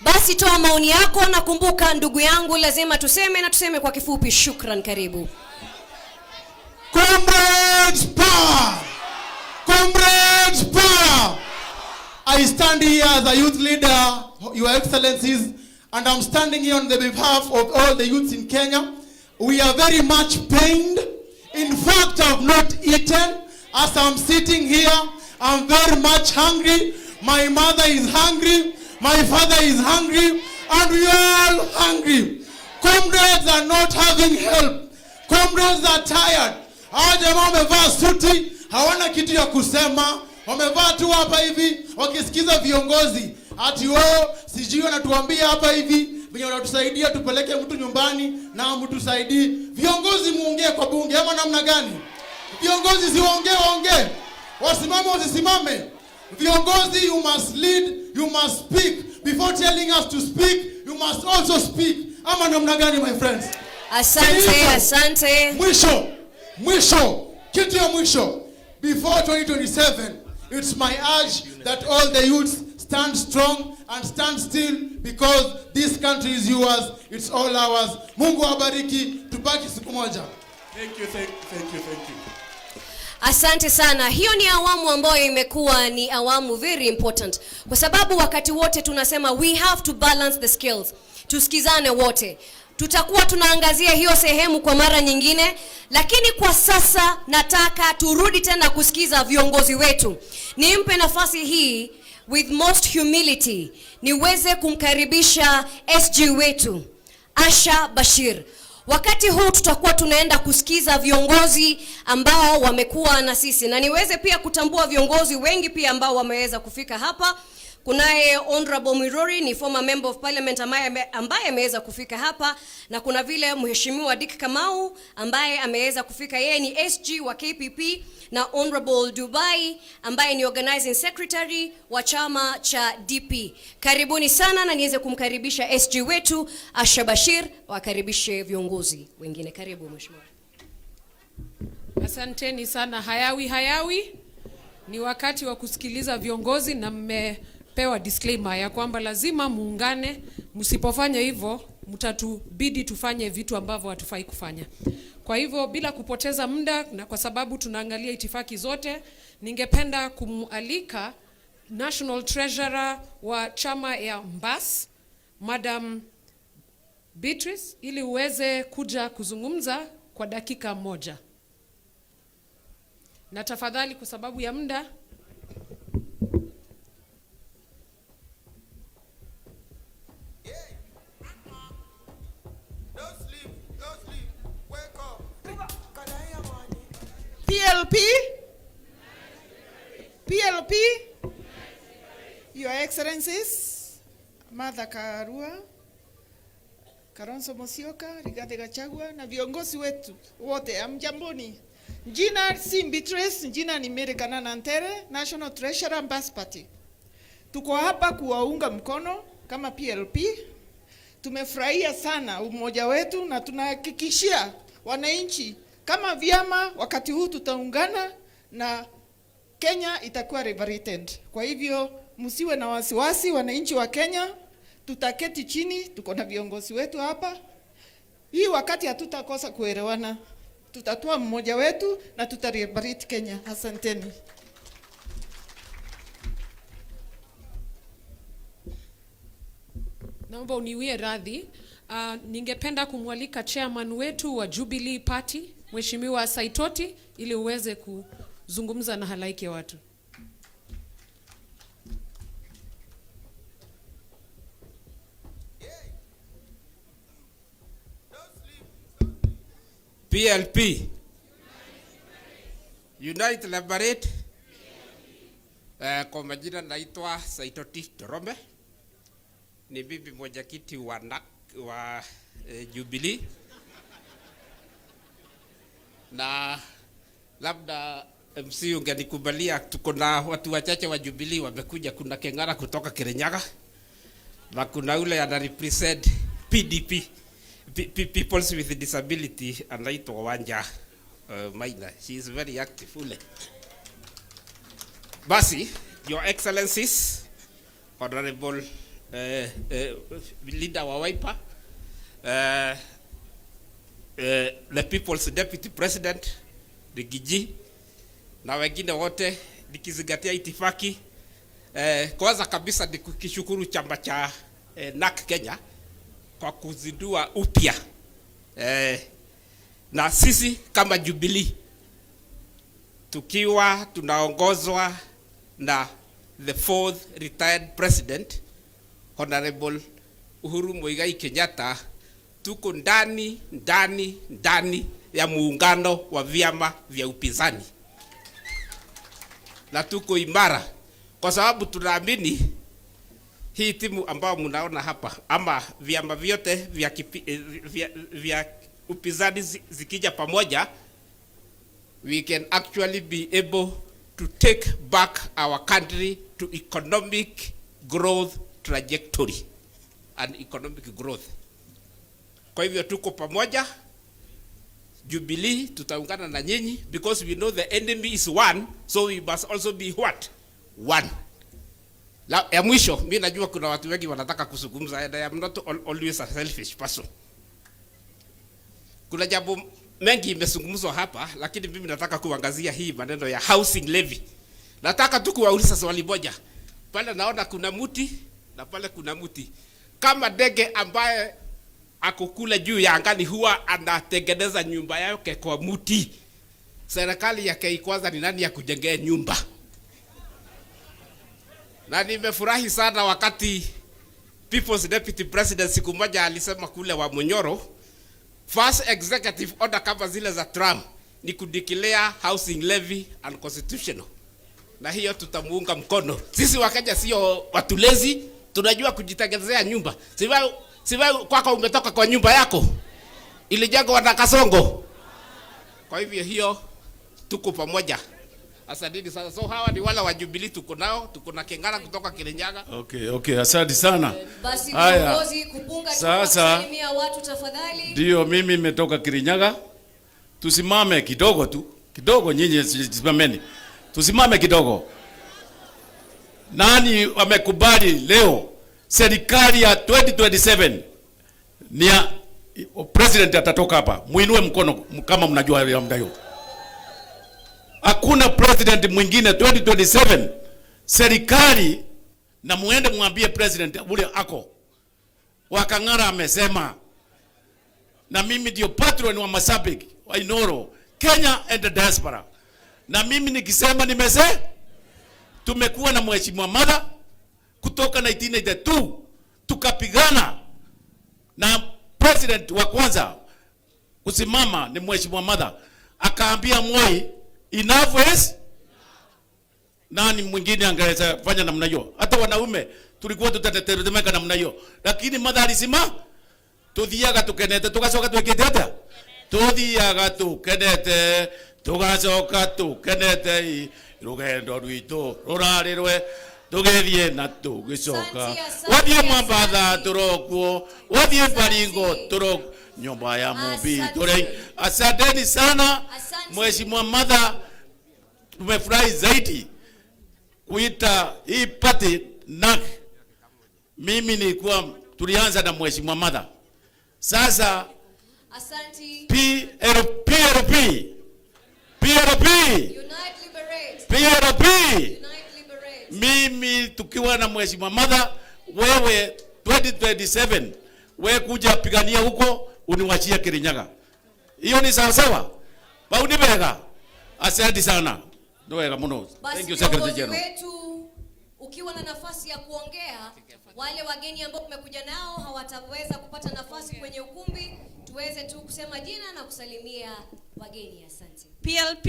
Basi toa maoni yako, na kumbuka ndugu yangu, lazima tuseme kwa kifupi. Shukran, karibu. Comrades power! Comrades power! I stand here as a youth leader, Your Excellencies, and I'm standing here on the behalf of all the youths in Kenya. We are very much pained. In fact, I've not eaten. As I'm sitting here, I'm very much hungry. My mother is hungry. My father is hungry. And we are all hungry. Comrades are not having help. Comrades are tired. Hawa jamaa wamevaa suti, hawana kitu ya kusema. Wamevaa tu hapa hivi, wakisikiza viongozi. Ati wao sijui wanatuambia hapa hivi, venye wanatusaidia tupeleke mtu nyumbani na mtusaidie. Viongozi muongee kwa bunge ama namna gani? Viongozi si waongee. Wasimame wasisimame. Viongozi, you must lead, you must speak. Before telling us to speak, you must also speak. Ama namna gani, my friends? Asante. Kitu ya mwisho. Before 2027, it's my urge that all the youths stand strong and stand still, because this country is yours, it's all ours. Mungu awabariki, tubaki siku moja. Thank you. Asante sana. Hiyo ni awamu ambayo imekuwa ni awamu very important, kwa sababu wakati wote tunasema we have to balance the skills. Tusikizane wote. Tutakuwa tunaangazia hiyo sehemu kwa mara nyingine, lakini kwa sasa nataka turudi tena kusikiza viongozi wetu. Nimpe nafasi hii with most humility, niweze kumkaribisha SG wetu Asha Bashir. Wakati huu tutakuwa tunaenda kusikiza viongozi ambao wamekuwa na sisi, na niweze pia kutambua viongozi wengi pia ambao wameweza kufika hapa. Kunaye Honorable Mirori, ni former member of parliament ambaye ameweza kufika hapa, na kuna vile Mheshimiwa Dick Kamau ambaye ameweza kufika, yeye ni SG wa KPP, na Honorable Dubai ambaye ni organizing secretary wa chama cha DP. Karibuni sana, na niweze kumkaribisha SG wetu Asha Bashir, wakaribishe viongozi wengine. Karibu Mheshimiwa. Asanteni sana. Hayawi ni wakati wa kusikiliza viongozi, na mmepewa disclaimer ya kwamba lazima muungane. Msipofanya hivyo mtatubidi tufanye vitu ambavyo hatufai kufanya. Kwa hivyo bila kupoteza muda, na kwa sababu tunaangalia itifaki zote, ningependa kumualika National Treasurer wa chama ya Mbas, Madam Beatrice, ili uweze kuja kuzungumza kwa dakika moja. Na tafadhali kwa sababu ya muda, PLP, Your Excellencies, Martha Karua, Kalonzo Musyoka, Riggy Gachagua na viongozi wetu wote, amjamboni. Jina si Beatrice, jina ni Mary Kanana Ntere, National Treasurer Mbas Party. Tuko hapa kuwaunga mkono kama PLP. Tumefurahia sana umoja wetu na tunahakikishia wananchi kama vyama wakati huu tutaungana na Kenya itakuwa liberated. Kwa hivyo msiwe na wasiwasi wananchi wa Kenya, tutaketi chini, tuko na viongozi wetu hapa. Hii wakati hatutakosa kuelewana. Tutatoa mmoja wetu na tutaliberate Kenya. Asanteni. naomba uniwie radhi. Ningependa kumwalika chairman wetu wa Jubilee Party, Mheshimiwa Saitoti, ili uweze kuzungumza na halaiki ya watu. PLP Unite Liberate. Kwa majina naitwa Saitoti Torome, ni bibi mwenyekiti wa Jubilee, na labda MC ungenikubalia, tuko na watu wachache wa Jubilee wamekuja. Kuna Kengara kutoka Kirinyaga na kuna ule ana represent PDP, Peoples with Disability, anaitwa Wanja Maina. She is very active ule. Basi, Your Excellencies, Honorable leader wa Wiper, the People's Deputy President Riggy, na wengine wote, nikizingatia itifaki, kwanza kabisa ni kukishukuru chama cha NAK Kenya kwa kuzindua upya, na sisi kama Jubilee tukiwa tunaongozwa na the fourth retired president Honorable Uhuru Muigai Kenyatta, tuko ndani ya muungano wa vyama vya upinzani, na tuko imara kwa sababu tunaamini hii timu ambao mnaona hapa, ama vyama vyote vya upinzani zikija pamoja, we can actually be able to take back our country to economic growth trajectory and economic growth. Kwa hivyo tuko pamoja Jubilee, tutaungana na nyinyi because we know the enemy is one, so we must also be what? One. Ya mwisho, mimi najua kuna watu wengi wanataka kuzungumza, and I am not always a selfish person. Kuna jambo mengi imezungumzwa hapa, lakini mimi nataka kuangazia hii maneno ya housing levy. Nataka tu kuwauliza swali moja. Pale naona kuna muti na pale kuna muti. Kama ndege ambaye akukula juu ya angani huwa anatengeneza nyumba yake kwa muti, serikali yake kwanza ni nani ya kujengea nyumba? Na nimefurahi sana wakati People's Deputy President siku moja alisema kule wa Munyoro, first executive order kama zile za Trump ni kudeclare housing levy unconstitutional. Na hiyo tutamuunga mkono. Sisi Wakenya sio watulezi, tunajua kujitengenezea nyumba. Siwe kwako umetoka kwa nyumba yako ilijengwa na Kasongo. Kwa hivyo hiyo tuko pamoja. Asante sana. So hawa ni wala wa Jubilee tuko nao, tuko na Kengara kutoka Kirinyaga. Okay, asante sana. Basi viongozi kupunga tunasalimia watu tafadhali. Ndio mimi nimetoka Kirinyaga. Tusimame kidogo tu. Kidogo nyinyi simameni. Tusimame kidogo. Nani wamekubali leo serikali ya 2027 president atatoka hapa, muinue mkono kama mnajua namna hiyo. Hakuna president mwingine 2027. Serikali na muende mwambie president ule ako. Wakang'ara amesema, na mimi ndio patron wa Masabiki wa Inoro, Kenya and the diaspora. Na mimi nikisema tumekuwa na Mheshimiwa Martha kutoka 1982 tukapigana, na president wa kwanza kusimama ni Mheshimiwa Martha, akaambia Moi enough is. Nani mwingine angeweza fanya namna hiyo? Hata wanaume tulikuwa tutatetemeka namna hiyo, lakini Martha alisema tuthiaga tukenete tugacoka twikite tuthiaga tukenete tugacoka tukenete rugendo rwito rurarirwe tugethie na tugicoka wathie Mombasa turokuo wathie Baringo turok nyumba ya Mumbi ture. Asanteni sana Mheshimiwa Martha, tumefurahi zaidi kuita hii party NAK. Mimi nilikuwa tulianza na Mheshimiwa Martha. Sasa Asante. PLP mimi tukiwa na Mheshimiwa Martha, wewe 2027 wewe kuja pigania huko uniwachia Kirinyaga. Hiyo ni sawa sawa? Baudi bega. Asante sana. Ndoega muno. Thank you Secretary General. Wetu ukiwa na nafasi ya kuongea, wale wageni ambao umekuja nao hawataweza kupata nafasi kwenye ukumbi, tuweze tu kusema jina na kusalimia wageni. Asante. PLP.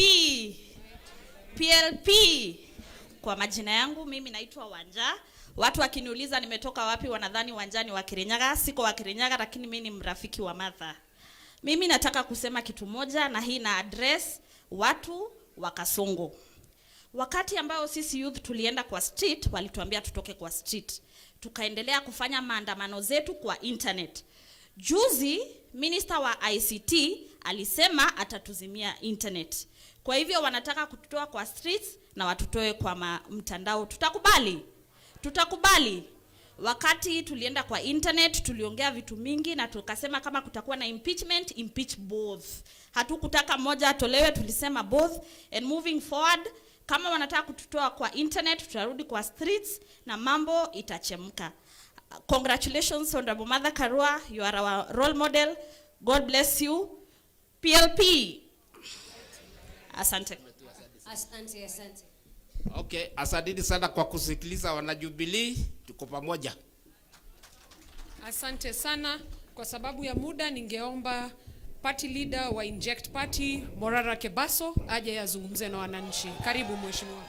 Kwa majina yangu mimi naitwa Wanja. Watu wakiniuliza nimetoka wapi wanadhani Wanja ni wa Kirinyaga. Siko wa Kirinyaga, lakini mimi ni mrafiki wa Martha. Mimi nataka kusema kitu moja, na hii na address watu wa Kasongo. Wakati ambao sisi youth tulienda kwa street, walituambia tutoke kwa street. Tukaendelea kufanya maandamano zetu kwa internet. Juzi minister wa ICT alisema atatuzimia internet. Kwa hivyo wanataka kututoa kwa streets na watutoe kwa mtandao. Tutakubali? Tutakubali. Wakati tulienda kwa internet tuliongea vitu mingi na tukasema kama kutakuwa na impeachment, impeach both. Hatukutaka mmoja atolewe, tulisema both. And moving forward, kama wanataka kututoa kwa internet, tutarudi kwa streets na mambo itachemka. Congratulations Honorable Martha Karua, you are our role model. God bless you. PLP. Asante. Asante. Okay, asante sana kwa kusikiliza wanajubilee, tuko pamoja. Asante sana. Kwa sababu ya muda ningeomba party leader wa Inject Party Morara Kebaso aje yazungumze na wananchi. Karibu mheshimiwa.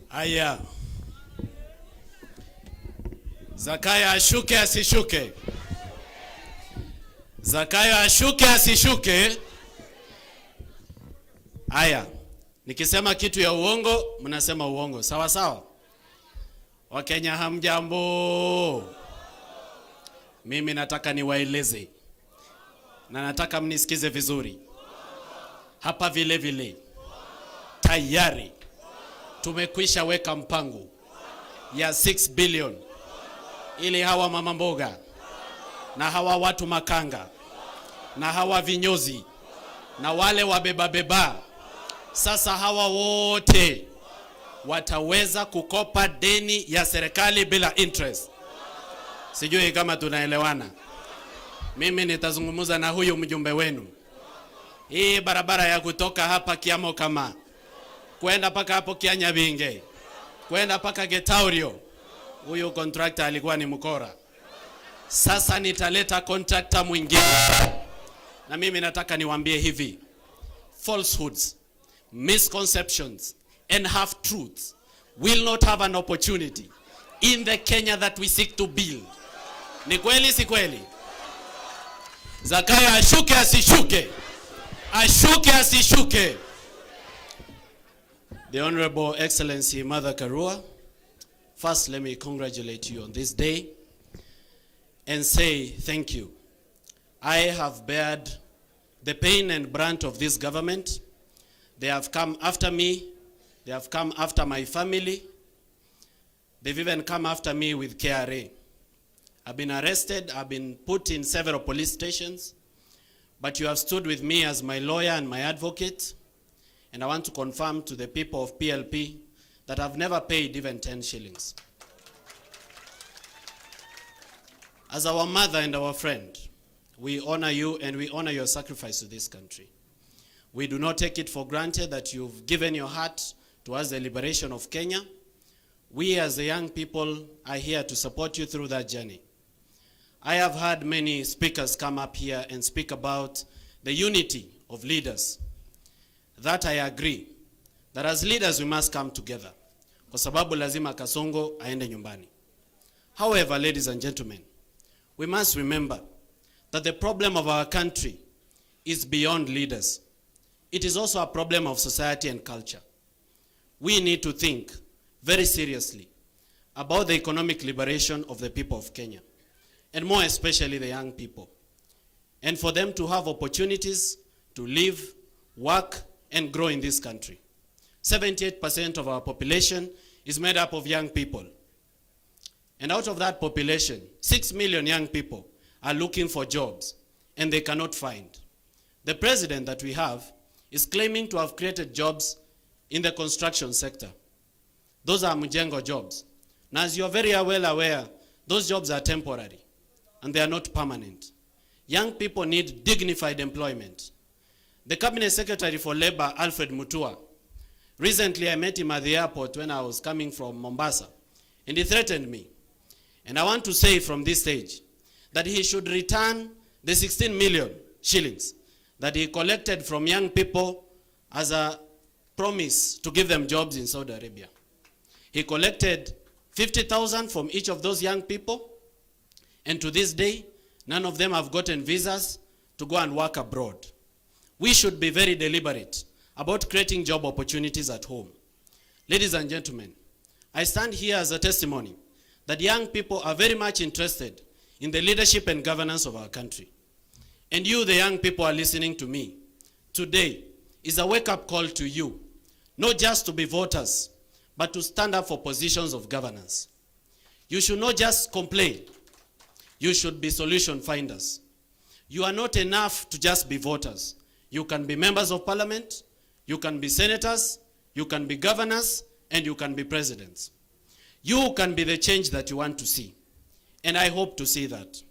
Aya. Zakayo ashuke asishuke. Zakayo ashuke asishuke. Aya. Nikisema kitu ya uongo, mnasema uongo. Sawa sawa? Wakenya hamjambo. Mimi nataka niwaeleze. Na nataka mnisikize vizuri. Hapa vile vile tayari tumekwisha weka mpango ya 6 billion ili hawa mama mboga na hawa watu makanga na hawa vinyozi na wale wabeba sasa hawa wote wataweza kukopa deni ya serikali bila interest. Sijui kama tunaelewana. Mimi nitazungumza na huyu mjumbe wenu. Hii barabara ya kutoka hapa Kiamo kama kwenda paka hapo Kianyabinge, kwenda paka Getaurio, huyu contractor alikuwa ni mkora. Sasa nitaleta contractor mwingine. Na mimi nataka niwaambie hivi, falsehoods, misconceptions and half truths will not have an opportunity in the Kenya that we seek to build. Ni kweli si kweli? Zakayo ashuke asishuke. Ashuke asishuke. The Honorable Excellency Martha Karua, first let me congratulate you on this day and say thank you. I have bared the pain and brunt of this government. They have come after me. They have come after my family. They've even come after me with KRA. I've been arrested, I've been put in several police stations, but you have stood with me as my lawyer and my advocate, and I want to confirm to the people of PLP that I've never paid even 10 shillings. As our mother and our friend, we honor you and we honor your sacrifice to this country. We do not take it for granted that you've given your heart towards the liberation of Kenya. We as the young people are here to support you through that journey. I have heard many speakers come up here and speak about the unity of leaders. That I agree. That as leaders we must come together. Kwa sababu lazima Kasongo aende nyumbani. However, ladies and gentlemen, we must remember that the problem of our country is beyond leaders. It is also a problem of society and culture. We need to think very seriously about the economic liberation of the people of Kenya, and more especially the young people, and for them to have opportunities to live, work, and grow in this country. 78% of our population is made up of young people. And out of that population, 6 million young people are looking for jobs, and they cannot find. The president that we have is claiming to have created jobs in the construction sector. Those are mjengo jobs. Now, as you are very well aware, those jobs are temporary, and they are not permanent. Young people need dignified employment. The Cabinet Secretary for Labor, Alfred Mutua, recently I met him at the airport when I was coming from Mombasa, and he threatened me. And I want to say from this stage that he should return the 16 million shillings that he collected from young people as a promise to give them jobs in Saudi Arabia. He collected 50,000 from each of those young people, and to this day, none of them have gotten visas to go and work abroad. We should be very deliberate about creating job opportunities at home. Ladies and gentlemen, I stand here as a testimony that young people are very much interested in the leadership and governance of our country. And you, the young people, are listening to me. Today is a wake-up call to you, not just to be voters, but to stand up for positions of governance. You should not just complain. You should be solution finders. You are not enough to just be voters. You can be members of parliament, you can be senators, you can be governors, and you can be presidents. You can be the change that you want to see. And I hope to see that.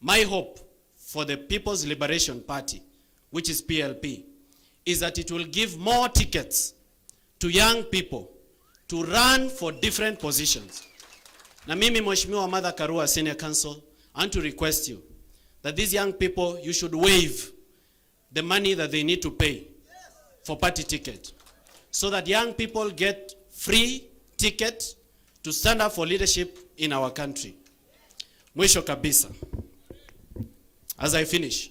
My hope for the People's Liberation Party, which is PLP, is that it will give more tickets to young people to run for different positions. Na mimi Mheshimiwa Martha Karua, Senior Counsel, I want to request you that these young people, you should waive the money that they need to pay for party ticket, so that young people get free ticket to stand up for leadership in our country. Mwisho kabisa, as I finish,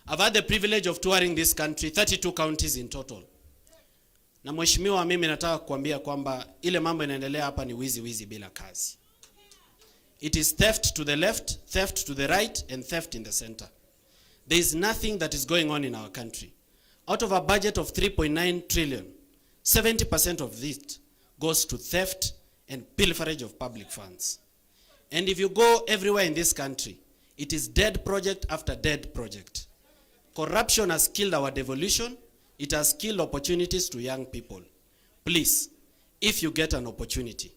I've had the privilege of touring this country, 32 counties in total. Na mheshimiwa, mimi nataka kuambia kwamba ile mambo inaendelea hapa ni wizi bila kazi. It is theft to the left, theft to the right, and theft in the center. There is nothing that is going on in our country. Out of a budget of 3.9 trillion, 70% of it goes to theft and pilferage of public funds. And if you go everywhere in this country, it is dead project after dead project. Corruption has killed our devolution. It has killed opportunities to young people. Please, if you get an opportunity,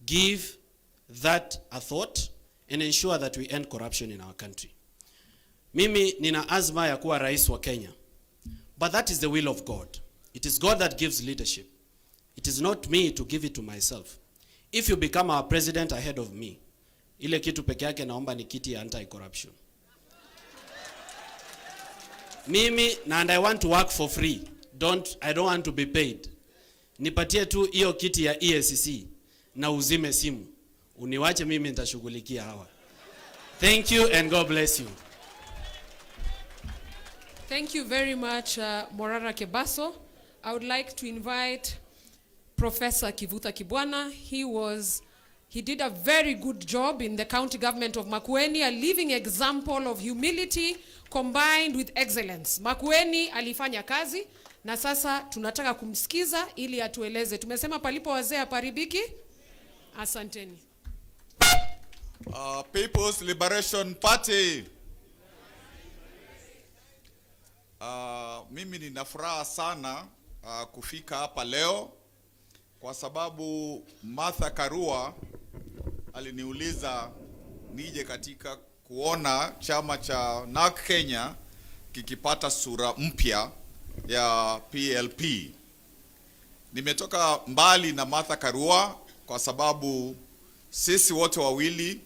give that a thought and ensure that we end corruption in our country. Mimi nina azma ya kuwa rais wa Kenya. But that is the will of God. It is God that gives leadership. It is not me to give it to myself. If you become our president ahead of me, ile kitu peke yake naomba ni kiti ya anti-corruption. Mimi, and I want to work for free. I don't want to be paid. Nipatie tu hiyo kiti ya EACC na uzime simu. Uniwache mimi nitashughulikia hawa. Thank you and God bless you. Thank you very much, Morara Kebaso. I would like to invite Professor Kivuta Kibwana. He did a very good job in the county government of Makueni, a living example of humility combined with excellence. Makueni alifanya kazi na sasa tunataka kumsikiza ili atueleze. Tumesema palipo wazee haparibiki. Asanteni. People's Liberation Party. Mimi nina furaha sana kufika hapa leo kwa sababu Martha Karua aliniuliza nije katika kuona chama cha NARC Kenya kikipata sura mpya ya PLP. Nimetoka mbali na Martha Karua kwa sababu sisi wote wawili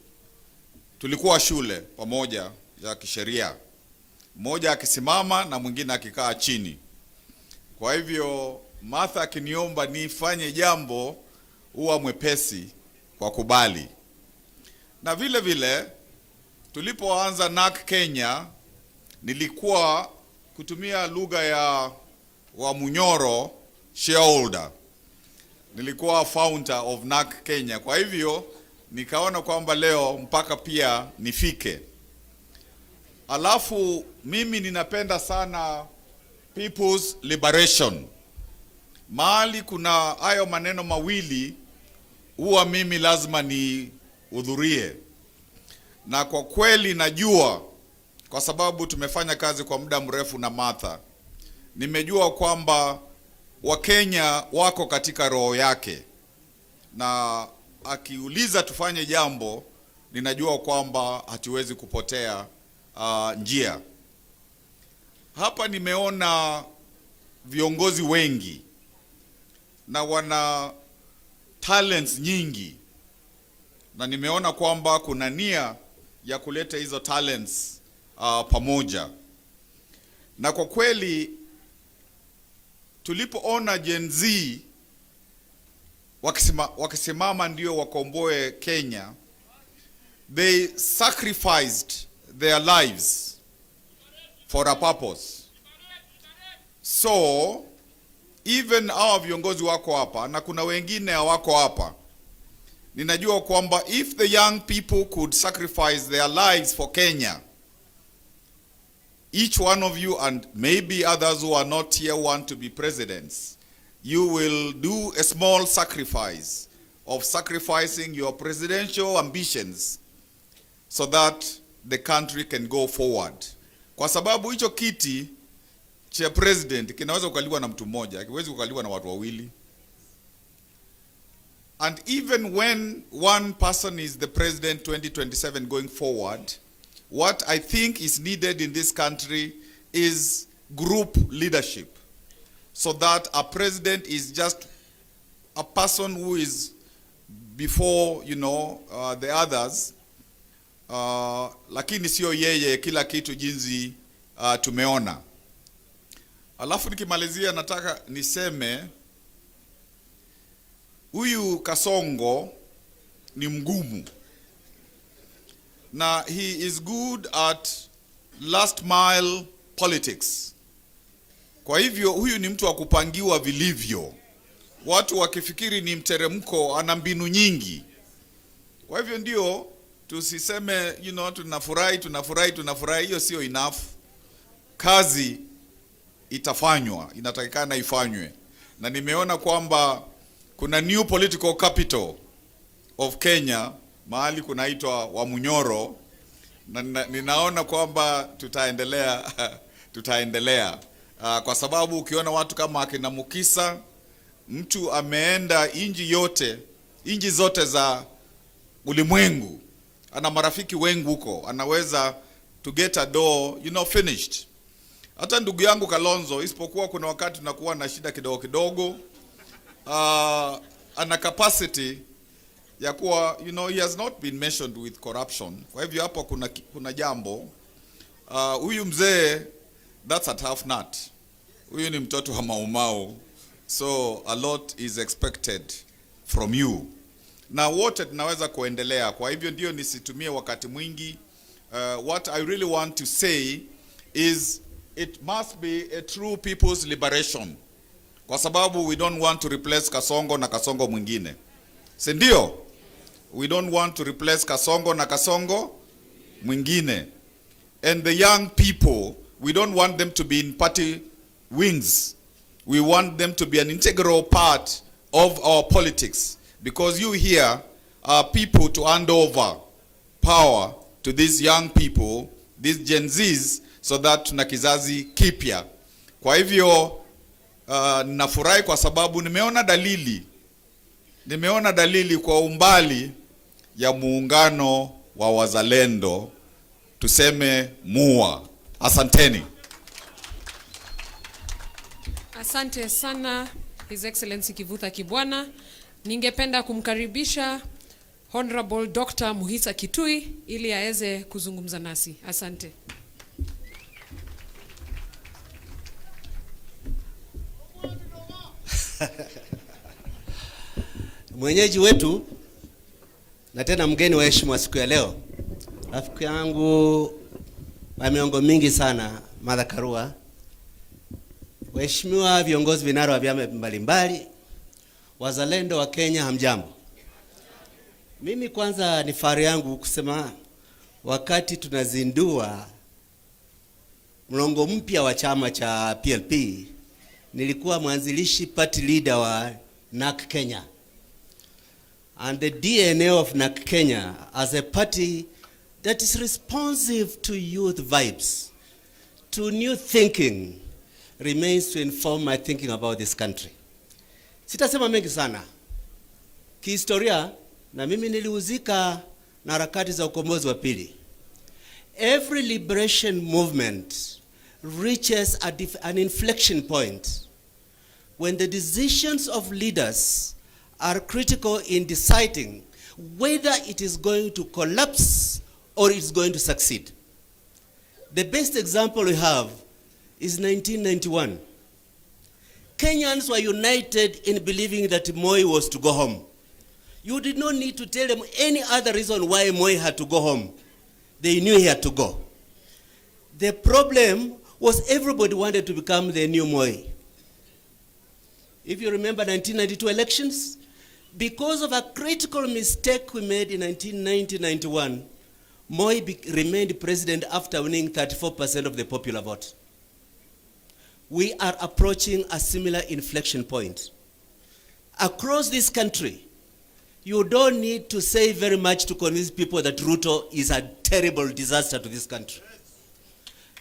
tulikuwa shule pamoja ya kisheria, mmoja akisimama na mwingine akikaa chini. Kwa hivyo Martha akiniomba nifanye jambo huwa mwepesi kwa kubali. Na vile vile tulipoanza NARC Kenya nilikuwa kutumia lugha ya Wamunyoro shareholder. Nilikuwa founder of NARC Kenya. Kwa hivyo nikaona kwamba leo mpaka pia nifike. Alafu mimi ninapenda sana People's Liberation. Mahali kuna hayo maneno mawili huwa mimi lazima nihudhurie. Na kwa kweli najua kwa sababu tumefanya kazi kwa muda mrefu na Martha. Nimejua kwamba Wakenya wako katika roho yake. Na akiuliza tufanye jambo, ninajua kwamba hatuwezi kupotea njia. Hapa nimeona viongozi wengi na wana talents nyingi, na nimeona kwamba kuna nia ya kuleta hizo talents pamoja. Na kwa kweli tulipoona Gen Z wakisimama ndio wakomboe Kenya, they sacrificed their lives for a purpose. So even hawa viongozi wako hapa na kuna wengine hawako hapa, ninajua kwamba if the young people could sacrifice their lives for Kenya, each one of you and maybe others who are not here want to be presidents, you will do a small sacrifice of sacrificing your presidential ambitions so that the country can go forward. Kwa sababu hicho kiti cha president kinaweza kukaliwa na mtu mmoja, hakiwezi kukaliwa na watu wawili. And even when one person is the president 2027 going forward, what I think is needed in this country is group leadership. So that a president is just a person who is before, the others. Lakini sio yeye kila kitu jinsi tumeona. Alafu nikimalizia nataka niseme huyu Kasongo ni mgumu. Na he is good at last mile politics. Kwa hivyo huyu ni mtu wa kupangiwa vilivyo. Watu wakifikiri ni mteremko, ana mbinu nyingi. Kwa hivyo ndio tusiseme tunafurahi, hiyo sio enough. Kazi itafanywa, inatakikana ifanywe. Na nimeona kwamba kuna new political capital of Kenya, mahali kunaitwa Wamunyoro, na ninaona kwamba tutaendelea. Kwa sababu ukiona watu kama akina Mukisa, mtu ameenda inji zote za ulimwengu, ana marafiki wengi huko, anaweza to get a door finished. Hata ndugu yangu Kalonzo, isipokuwa kuna wakati tunakuwa na shida kidogo, ana capacity ya kuwa he has not been mentioned with corruption. Kwa hivyo hapo kuna jambo. Huyu mzee, that's a tough nut. Huyu ni mtoto wa Maumau, so a lot is expected from you. Na wote tunaweza kuendelea. Kwa hivyo ndio nisitumie wakati mwingi. What I really want to say is it must be a true people's liberation. Kwa sababu we don't want to replace Kasongo na Kasongo mwingine. Si ndio? We don't want to replace Kasongo na Kasongo mwingine. And the young people, we don't want them to be in party wings. We want them to be an integral part of our politics. Because you here are people to hand over power to these young people, these Gen Zs, so that tuna kizazi kipya. Kwa hivyo nafurahi kwa sababu nimeona dalili kwa umbali ya muungano wa wazalendo, tuseme MUA. Asanteni. Asante sana His Excellency Kivutha Kibwana. Ningependa kumkaribisha Honorable Dr. Muhisa Kitui ili aweze kuzungumza nasi. Asante. Mwenyeji wetu na tena mgeni wa heshima siku ya leo, rafiki yangu wa miongo mingi sana, Martha Karua, waheshimiwa viongozi vinara wa vyama mbalimbali, wazalendo wa Kenya, hamjambo. Mimi kwanza ni fahari yangu kusema wakati tunazindua mlongo mpya wa chama cha PLP, nilikuwa mwanzilishi party leader wa NAK Kenya. And the DNA of NAK Kenya as a party that is responsive to youth vibes, to new thinking, remains to inform my thinking about this country. Sitasema mengi sana. Kihistoria, na mimi nilihusika na harakati za ukombozi wa pili. Every liberation movement reaches an inflection point when the decisions of leaders are critical in deciding whether it is going to collapse or it's going to succeed. The best example we have is 1991. Kenyans were united in believing that Moi was to go home. You did not need to tell them any other reason why Moi had to go home. They knew he had to go. The problem was everybody wanted to become the new Moi. If you remember 1992 elections, because of a critical mistake we made in 1990-91, Moi remained president after winning 34% of the popular vote. We are approaching a similar inflection point. Across this country, you don't need to say very much to convince people that Ruto is a terrible disaster to this country.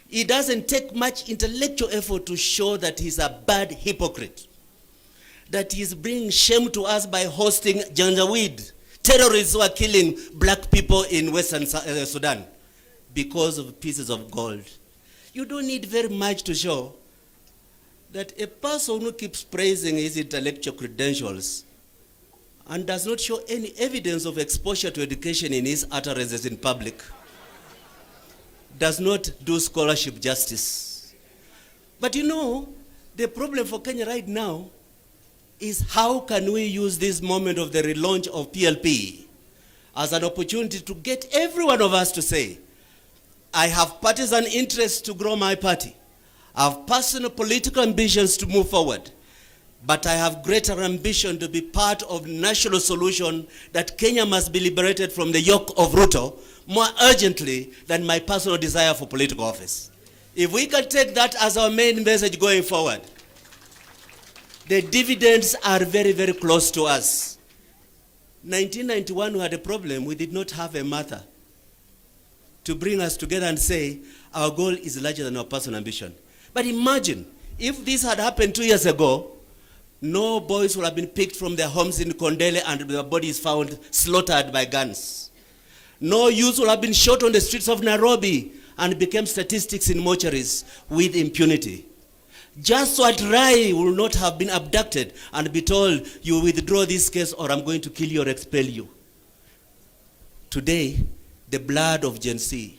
It doesn't take much intellectual effort to show that he's a bad hypocrite, that he's bringing shame to us by hosting Janjaweed, terrorists who are killing black people in Western Sudan because of pieces of gold. You don't need very much to show that a person who keeps praising his intellectual credentials and does not show any evidence of exposure to education in his utterances in public does not do scholarship justice. But you know, the problem for Kenya right now is how can we use this moment of the relaunch of PLP as an opportunity to get every one of us to say, I have partisan interests to grow my party. I have personal political ambitions to move forward. But I have greater ambition to be part of national solution that Kenya must be liberated from the yoke of Ruto more urgently than my personal desire for political office. If we can take that as our main message going forward, the dividends are very, very close to us. 1991 we had a problem. We did not have a Martha to bring us together and say our goal is larger than our personal ambition. But imagine if this had happened 2 years ago, no boys would have been picked from their homes in Kondele and their bodies found slaughtered by guns. No youth would have been shot on the streets of Nairobi and became statistics in mortuaries with impunity. Just what Rai will not have been abducted and be told, you withdraw this case or I'm going to kill you or expel you. Today, the blood of Gen Z,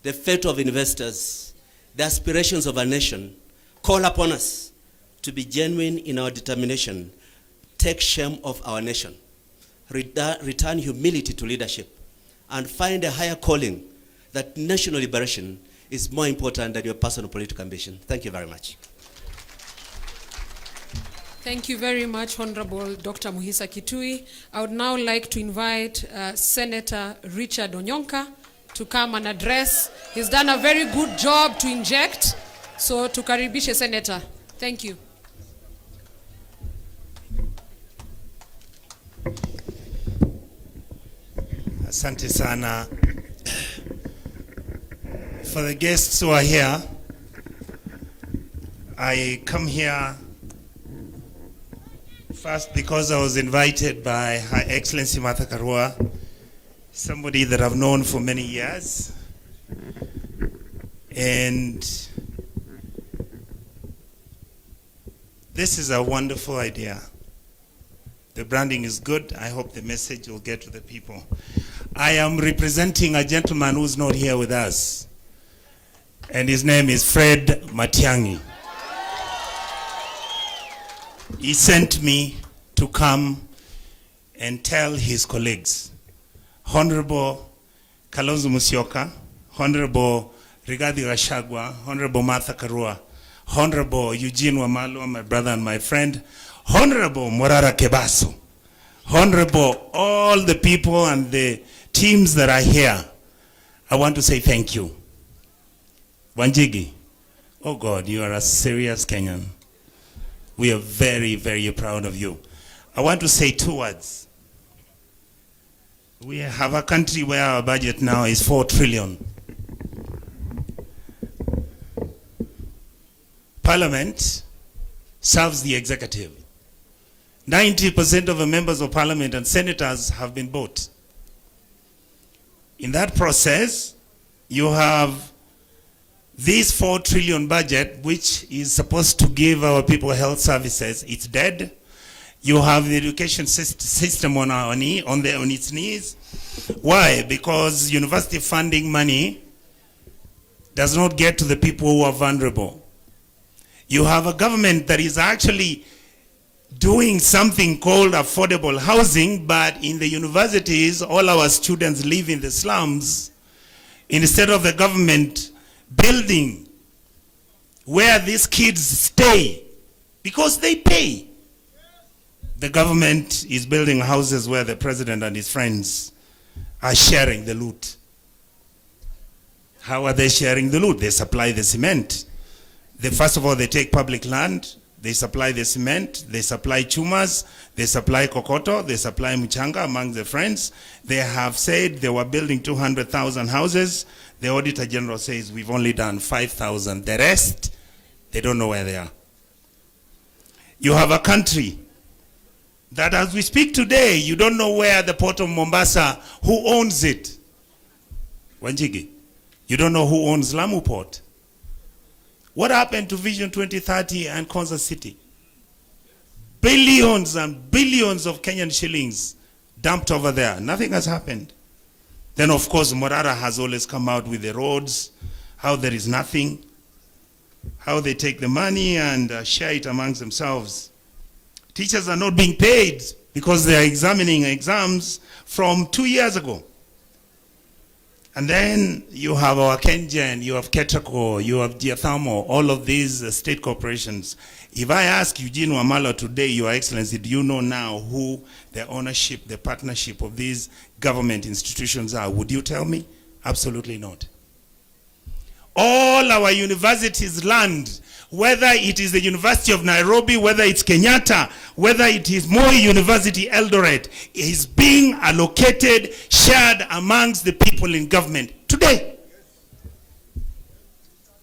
the fate of investors, the aspirations of a nation call upon us to be genuine in our determination, take shame off our nation, return humility to leadership, and find a higher calling that national liberation is more important than your personal political ambition. Thank you very much. Thank you very much, Honorable Dr. Muhisa Kitui. I would now like to invite Senator Richard Onyonka to come and address. He's done a very good job to inject. So tukaribishe Senator. Thank you. Asante sana. For the guests who are here, I come here first because I was invited by Her Excellency Martha Karua, somebody that I've known for many years. And this is a wonderful idea. The branding is good. I hope the message will get to the people. I am representing a gentleman who's not here with us, and his name is Fred Matiang'i. He sent me to come and tell his colleagues, Honorable Kalonzo Musyoka, Honorable Riggy Gachagua, Honorable Martha Karua, Honorable Eugene Wamalwa, my brother and my friend, Honorable Morara Kebaso, Honorable all the people and the teams that are here, I want to say thank you. Wanjigi, oh God, you are a serious Kenyan. We are very, very proud of you. I want to say 2 words. We have a country where our budget now is 4 trillion. Parliament serves the executive. 90% of the members of parliament and senators have been bought. In that process, you have this 4 trillion budget, which is supposed to give our people health services. It's dead. You have the education system on its knees. Why? Because university funding money does not get to the people who are vulnerable. You have a government that is actually doing something called affordable housing, but in the universities, all our students live in the slums. Instead of the government building where these kids stay, because they pay, the government is building houses where the president and his friends are sharing the loot. How are they sharing the loot? They supply the cement. First of all, they take public land, they supply the cement, they supply chumas, they supply kokoto, they supply mchanga among the friends. They have said they were building 200,000 houses. The Auditor General says we've only done 5,000. The rest, they don't know where they are. You have a country that as we speak today, you don't know where the port of Mombasa, who owns it. Wanjigi, you don't know who owns Lamu Port. What happened to Vision 2030 and Kansas City? Billions and billions of Kenyan shillings dumped over there. Nothing has happened. Then, of course, Morara has always come out with the roads, how there is nothing, how they take the money and share it amongst themselves. Teachers are not being paid because they are examining exams from 2 years ago. And then you have our Kengen, you have Ketraco, you have Diathamo, all of these state corporations. If I ask Eugene Wamalwa today, Your Excellency, do you know now who the ownership, the partnership of these government institutions are? Would you tell me? Absolutely not. All our universities' land, whether it is the University of Nairobi, whether it's Kenyatta, whether it is Moi University Eldoret, is being allocated, shared amongst the people in government today.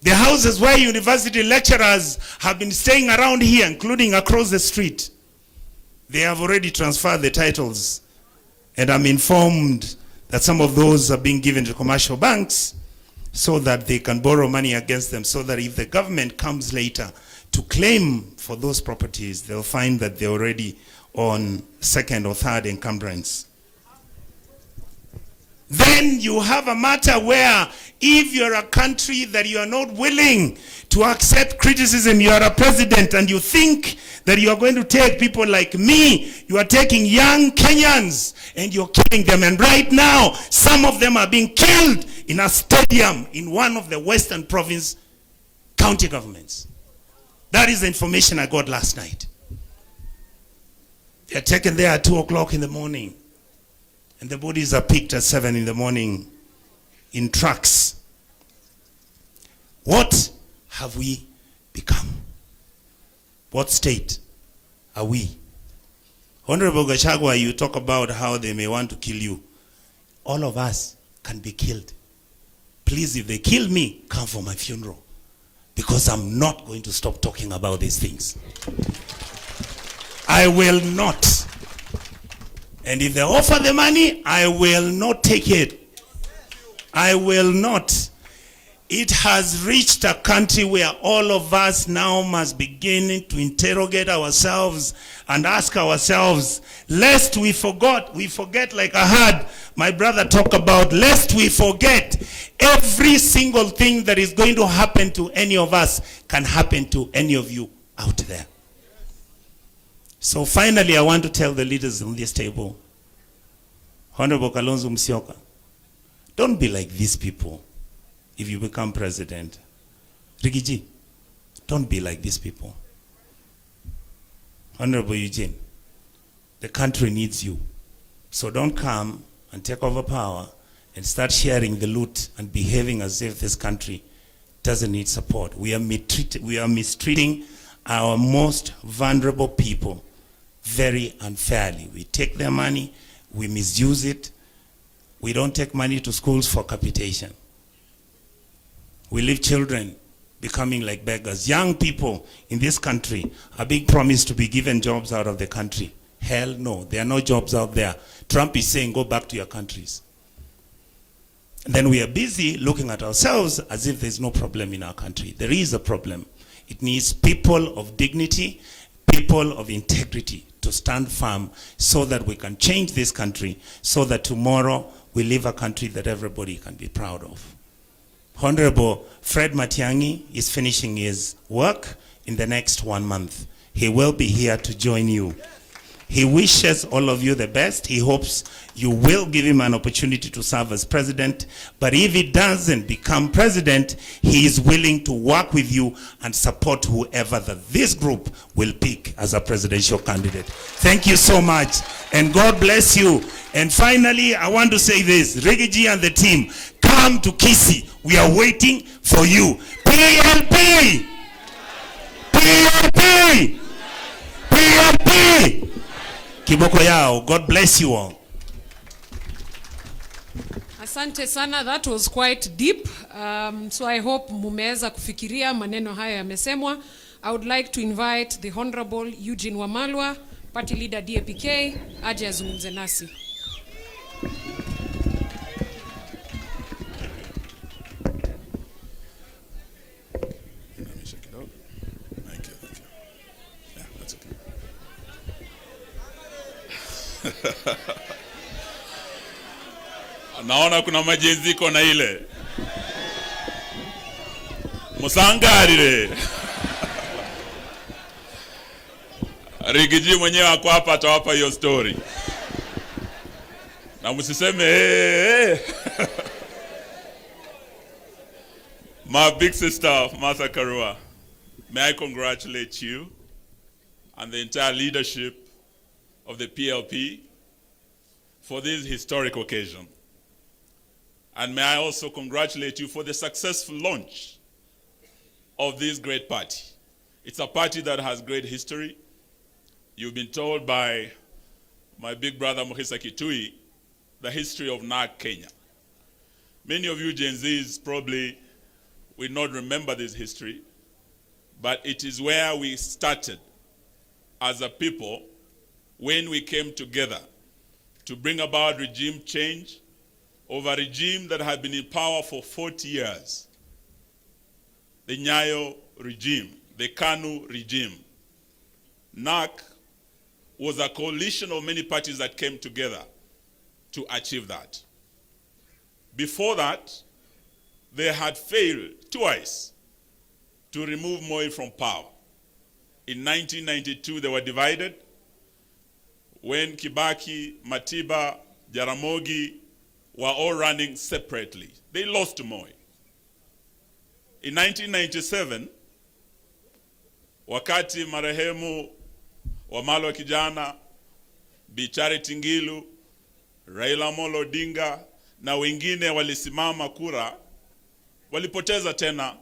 The houses where university lecturers have been staying around here, including across the street, they have already transferred the titles. And I'm informed that some of those are being given to commercial banks so that they can borrow money against them, so that if the government comes later to claim for those properties, they'll find that they're already on second or third encumbrance. Then you have a matter where if you're a country that you are not willing to accept criticism, you are a president and you think that you are going to take people like me, you are taking young Kenyans and you're killing them. And right now, some of them are being killed in a stadium in one of the Western Province county governments. That is the information I got last night. They are taken there at 2 o'clock in the morning. And the bodies are picked at 7 in the morning in trucks. What have we become? What state are we? Honorable Gachagua, you talk about how they may want to kill you. all of us can be killed. Please, if they kill me, come for my funeral. Because I'm not going to stop talking about these things. I will not. And if they offer the money, I will not take it. I will not. It has reached a country where all of us now must begin to interrogate ourselves and ask ourselves, lest we forget like I heard my brother talk about, lest we forget every single thing that is going to happen to any of us can happen to any of you out there. So finally, I want to tell the leaders on this table, Honorable Kalonzo Musyoka, don't be like these people if you become president. Riggy G, don't be like these people. Honorable Eugene, the country needs you. So don't come and take over power and start sharing the loot and behaving as if this country doesn't need support. We are mistreating our most vulnerable people very unfairly. We take their money, we misuse it. We don't take money to schools for capitation. We leave children becoming like beggars. Young people in this country are being promised to be given jobs out of the country. Hell no, there are no jobs out there. Trump is saying go back to your countries. And then we are busy looking at ourselves as if there's no problem in our country. There is a problem. It needs people of dignity, people of integrity to stand firm so that we can change this country, so that tomorrow we live a country that everybody can be proud of. Honorable Fred Matiang'i is finishing his work in the next 1 month. He will be here to join you. He wishes all of you the best. He hopes you will give him an opportunity to serve as president. But if he doesn't become president, he is willing to work with you and support whoever that this group will pick as a presidential candidate. Thank you so much. And God bless you. And finally, I want to say this. Riggy G and the team, come to Kisii. We are waiting for you. PLP! PLP! PLP! Kiboko yao. God bless you all. Asante sana, that was quite deep. So I hope mumeweza kufikiria maneno haya yamesemwa. I would like to invite the Honorable Eugene Wamalwa, Party Leader DAPK, aje azungumze nasi. Naona kuna majenziko na ile musangarire. Riggy G mwenyewe ako hapa atawapa hiyo story. Na msiseme My big sister Martha Karua, may I congratulate you and the entire leadership of the PLP for this historic occasion. And may I also congratulate you for the successful launch of this great party. It's a party that has great history. You've been told by my big brother Muhisa Kitui the history of NARC Kenya. Many of you Gen Zs probably will not remember this history, but it is where we started as a people when we came together to bring about regime change of a regime that had been in power for 40 years. The Nyayo regime, the KANU regime. NARC was a coalition of many parties that came together to achieve that. Before that, they had failed twice to remove Moi from power. In 1992, they were divided. When Kibaki, Matiba, Jaramogi were all running separately, they lost to Moi. In 1997, wakati marehemu Wamalwa kijana, Bi Charity Ngilu, Raila Amolo Odinga na wengine walisimama kura, walipoteza tena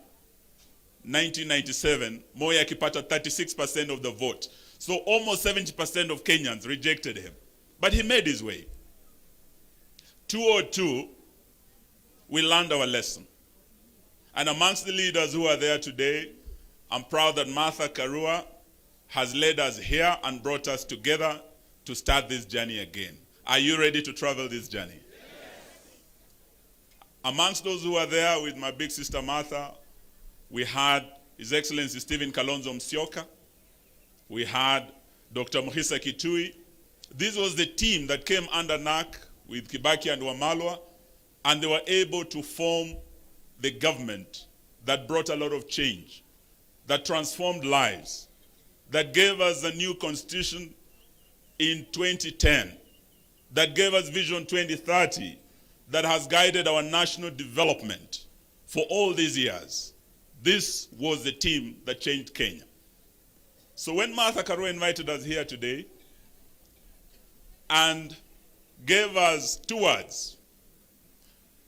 1997, Moi akipata 36% of the vote. So almost 70% of Kenyans rejected him. But he made his way. 202, we learned our lesson. And amongst the leaders who are there today, I'm proud that Martha Karua has led us here and brought us together to start this journey again. Are you ready to travel this journey? Yes. Amongst those who are there with my big sister Martha, we had His Excellency Stephen Kalonzo Musyoka. We had Dr. Muhisa Kitui. This was the team that came under NAC with Kibaki and Wamalwa, and they were able to form the government that brought a lot of change, that transformed lives, that gave us a new constitution in 2010, that gave us Vision 2030, that has guided our national development for all these years. This was the team that changed Kenya. So when Martha Karua invited us here today and gave us two words,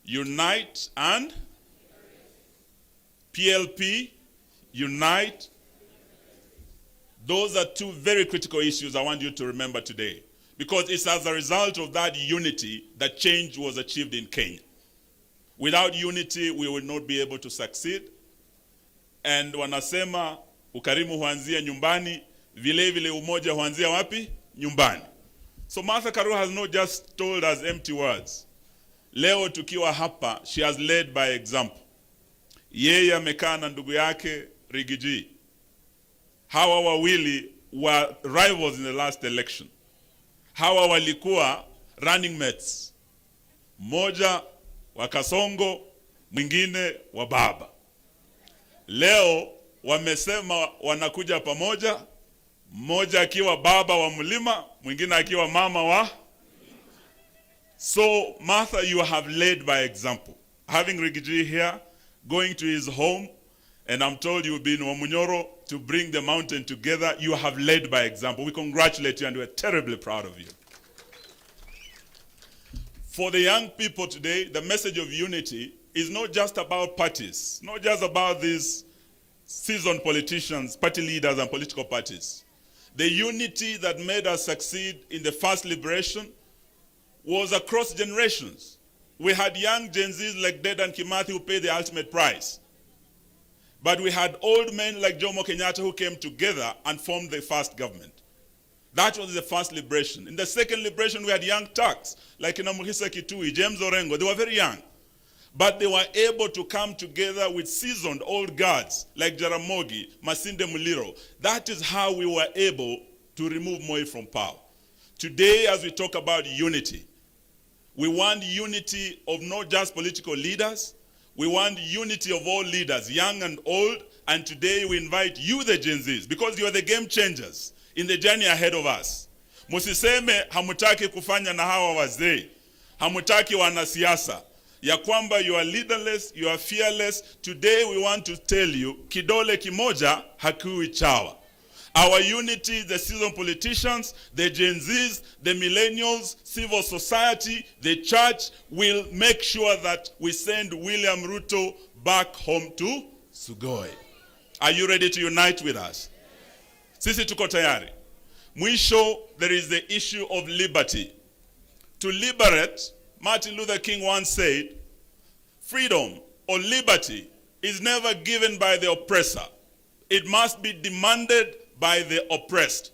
unite and PLP, unite. Those are two very critical issues I want you to remember today, because it's as a result of that unity that change was achieved in Kenya. Without unity, we will not be able to succeed. And wanasema ukarimu huanzia nyumbani, vile vile umoja huanzia wapi? Nyumbani. So Martha Karua has not just told us empty words. Leo tukiwa hapa, she has led by example. Yeye amekaa na ndugu yake Riggy G. Hawa wawili were rivals in the last election. Hawa walikuwa running mates. Mmoja wa Kasongo, mwingine wa baba. Leo wamesema wanakuja pamoja, mmoja akiwa baba wa mlima, mwingine akiwa mama wa. So Martha, you have led by example. Having Riggy G here, going to his home, and I'm told you've been in Wamunyoro to bring the mountain together. You have led by example. We congratulate you and we're terribly proud of you. For the young people today, the message of unity is not just about parties, not just about these seasoned politicians, party leaders and political parties. The unity that made us succeed in the first liberation was across generations. We had young Gen Zs like Dedan Kimathi who paid the ultimate price. But we had old men like Jomo Kenyatta who came together and formed the first government. That was the first liberation. In the second liberation, we had young Turks like Muhisa Kitui, James Orengo. They were very young. But they were able to come together with seasoned old guards like Jaramogi, Masinde Muliro. That is how we were able to remove Moi from power. Today, as we talk about unity, we want unity of not just political leaders. We want unity of all leaders, young and old. And today we invite you, the Gen Zs, because you are the game changers in the journey ahead of us. Musiseme hamutaki kufanya na hawa wazee. Hamutaki wanasiasa. Ya kwamba you are leaderless, you are fearless. Today we want to tell you, kidole kimoja hakiui chawa. Our unity, the seasoned politicians, the Gen Zs, the millennials, civil society, the church will make sure that we send William Ruto back home to Sugoi. Are you ready to unite with us? Sisi tuko tayari. Mwisho, there is the issue of liberty. To liberate, Martin Luther King once said, freedom or liberty is never given by the oppressor. It must be demanded by the oppressed.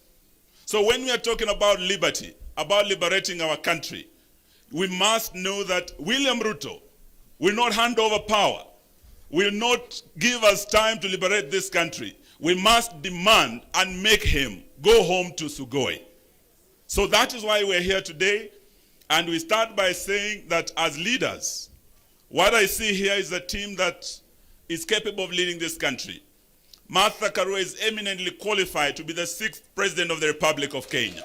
So when we are talking about liberty, about liberating our country, we must know that William Ruto will not hand over power, will not give us time to liberate this country. We must demand and make him go home to Sugoi. So that is why we're here today. And we start by saying that as leaders, what I see here is a team that is capable of leading this country. Martha Karua is eminently qualified to be the 6th President of the Republic of Kenya.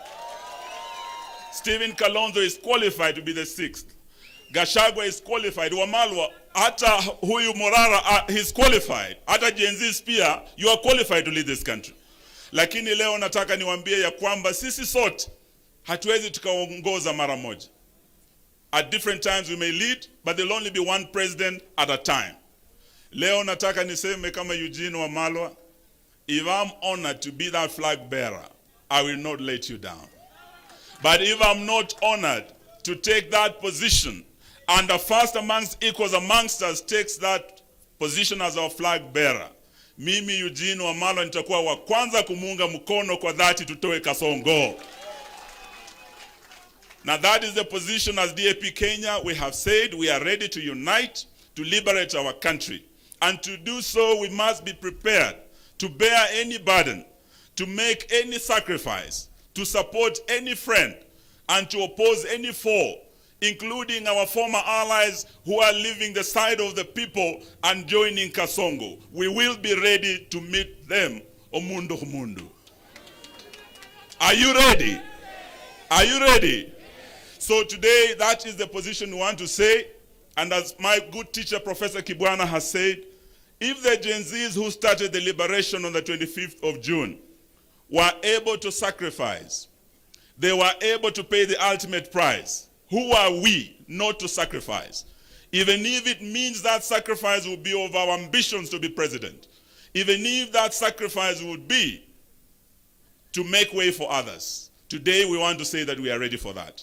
Stephen Kalonzo is qualified to be the 6th. Gachagua is qualified. Wamalwa, hata huyu Morara, he's qualified. Hata Gen Z pia, you are qualified to lead this country. Lakini leo nataka niwaambie ya kwamba sisi sote hatuwezi tukaongoza mara moja. At different times we may lead, but there'll only be one president at a time. Leo nataka niseme kama Eugene Wamalwa, if I'm honored to be that flag bearer, I will not let you down. But if I'm not honored to take that position and the first amongst equals amongst us takes that position as our flag bearer, mimi Eugene Wamalwa nitakuwa wa kwanza kumuunga mkono kwa dhati tutoe Kasongo. Now that is the position as DAP Kenya. We have said we are ready to unite to liberate our country. And to do so, we must be prepared to bear any burden, to make any sacrifice, to support any friend, and to oppose any foe, including our former allies who are leaving the side of the people and joining Kasongo. We will be ready to meet them. Omundo humundu. Are you ready? Are you ready? So today, that is the position we want to say. And as my good teacher, Professor Kibwana, has said, if the Gen Zs who started the liberation on the 25th of June were able to sacrifice, they were able to pay the ultimate price, who are we not to sacrifice? Even if it means that sacrifice will be of our ambitions to be president, even if that sacrifice would be to make way for others, today we want to say that we are ready for that.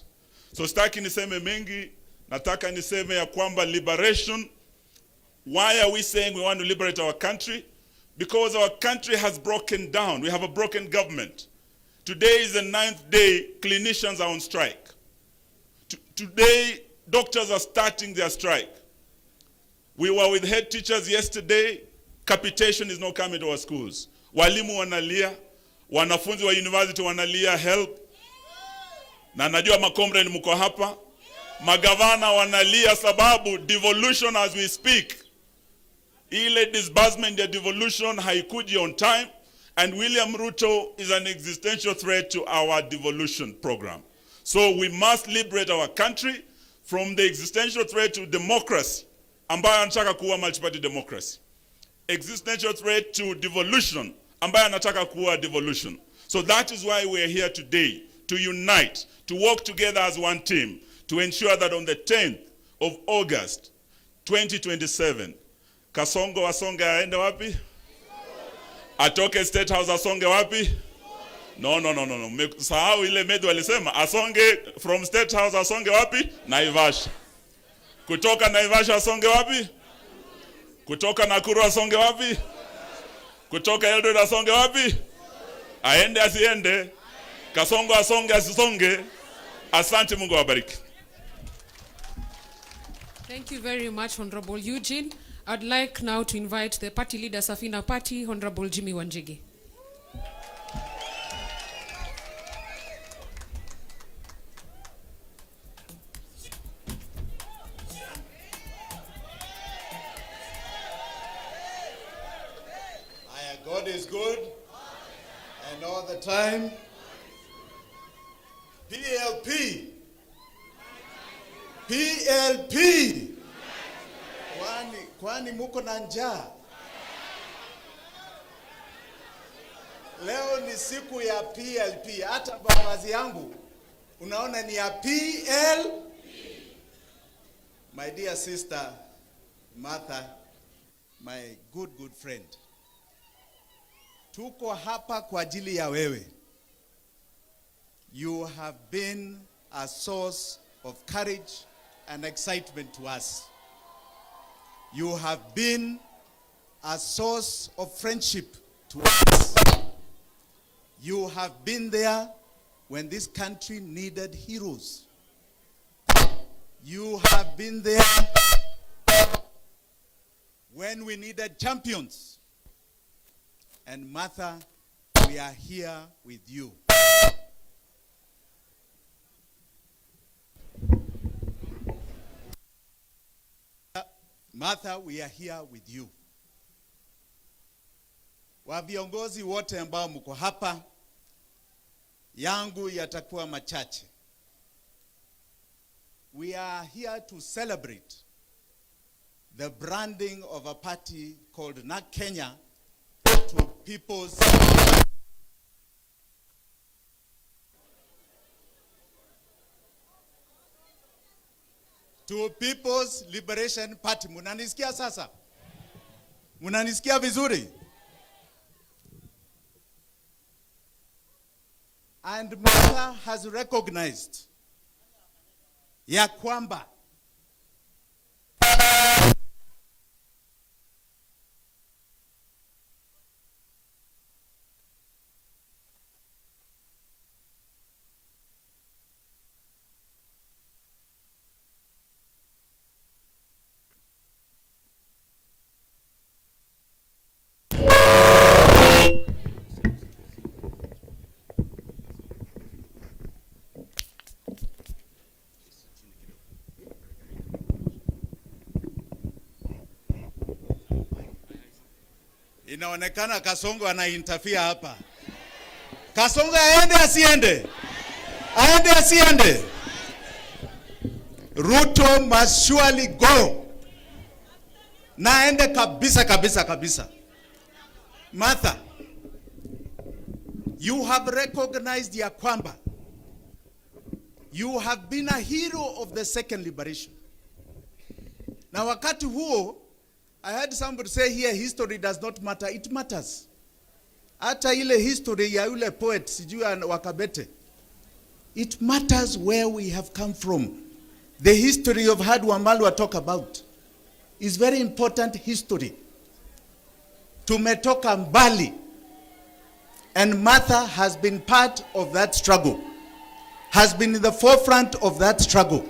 So sitaki niseme mengi, nataka niseme ya kwamba liberation. Why are we saying we want to liberate our country? Because our country has broken down. We have a broken government. Today is the 9th day, clinicians are on strike. Today, doctors are starting their strike. We were with head teachers yesterday. Capitation is not coming to our schools. Walimu wanalia, wanafunzi wa university wanalia help. Na najua makomrade mko hapa. Magavana wanalia sababu devolution as we speak. Ile disbursement ya devolution haikuji on time, and William Ruto is an existential threat to our devolution program. So we must liberate our country from the existential threat to democracy, ambayo anataka kuwa multi-party democracy. Existential threat to devolution, ambayo anataka kuwa devolution. So that is why we are here today, to unite, to work together as one team, to ensure that on the 10th of August, 2027, Kasongo asonge aende wapi? Atoke State House asonge wapi? No. Sahau ile Medu alisema asonge from State House asonge wapi? Naivasha. Kutoka Naivasha asonge wapi? Kutoka Nakuru asonge wapi? Kutoka Eldoret asonge wapi? Aende asiende? Kasongo asonge asisonge? Asante, Mungu awabariki. Thank you very much, Honorable Eugene. I'd like now to invite the party leader, Safina Party, Honorable Jimmy Wanjigi. God is good, and all the time. PLP. PLP. Kwani muko na njaa? Leo ni siku ya PLP. Hata mavazi yangu unaona ni ya PLP. My dear sister Martha, my good friend. Tuko hapa kwa ajili ya wewe. You have been a source of courage and excitement to us. You have been a source of friendship to us. You have been there when this country needed heroes. You have been there when we needed champions. And Martha, we are here with you. Martha, we are here with you. Wa viongozi wote ambao mko hapa, yangu yatakuwa machache. We are here to celebrate the branding of a party called NAK Kenya to People's Liberation Party. Munanisikia sasa? Munanisikia vizuri? And Martha has recognized ya kwamba Inaonekana Kasongo ana interfere hapa. Kasongo aende asiende? Aende asiende? Ruto must surely go. Na aende kabisa kabisa kabisa. Martha, you have recognized ya kwamba you have been a hero of the second liberation. Na wakati huo, I heard somebody say here history does not matter. It matters. Hata ile history ya yule poet sijui Wakabete. It matters where we have come from. The history of Hadu Wamalwa talk about is very important history. Tumetoka mbali. And Martha has been part of that struggle. Has been in the forefront of that struggle.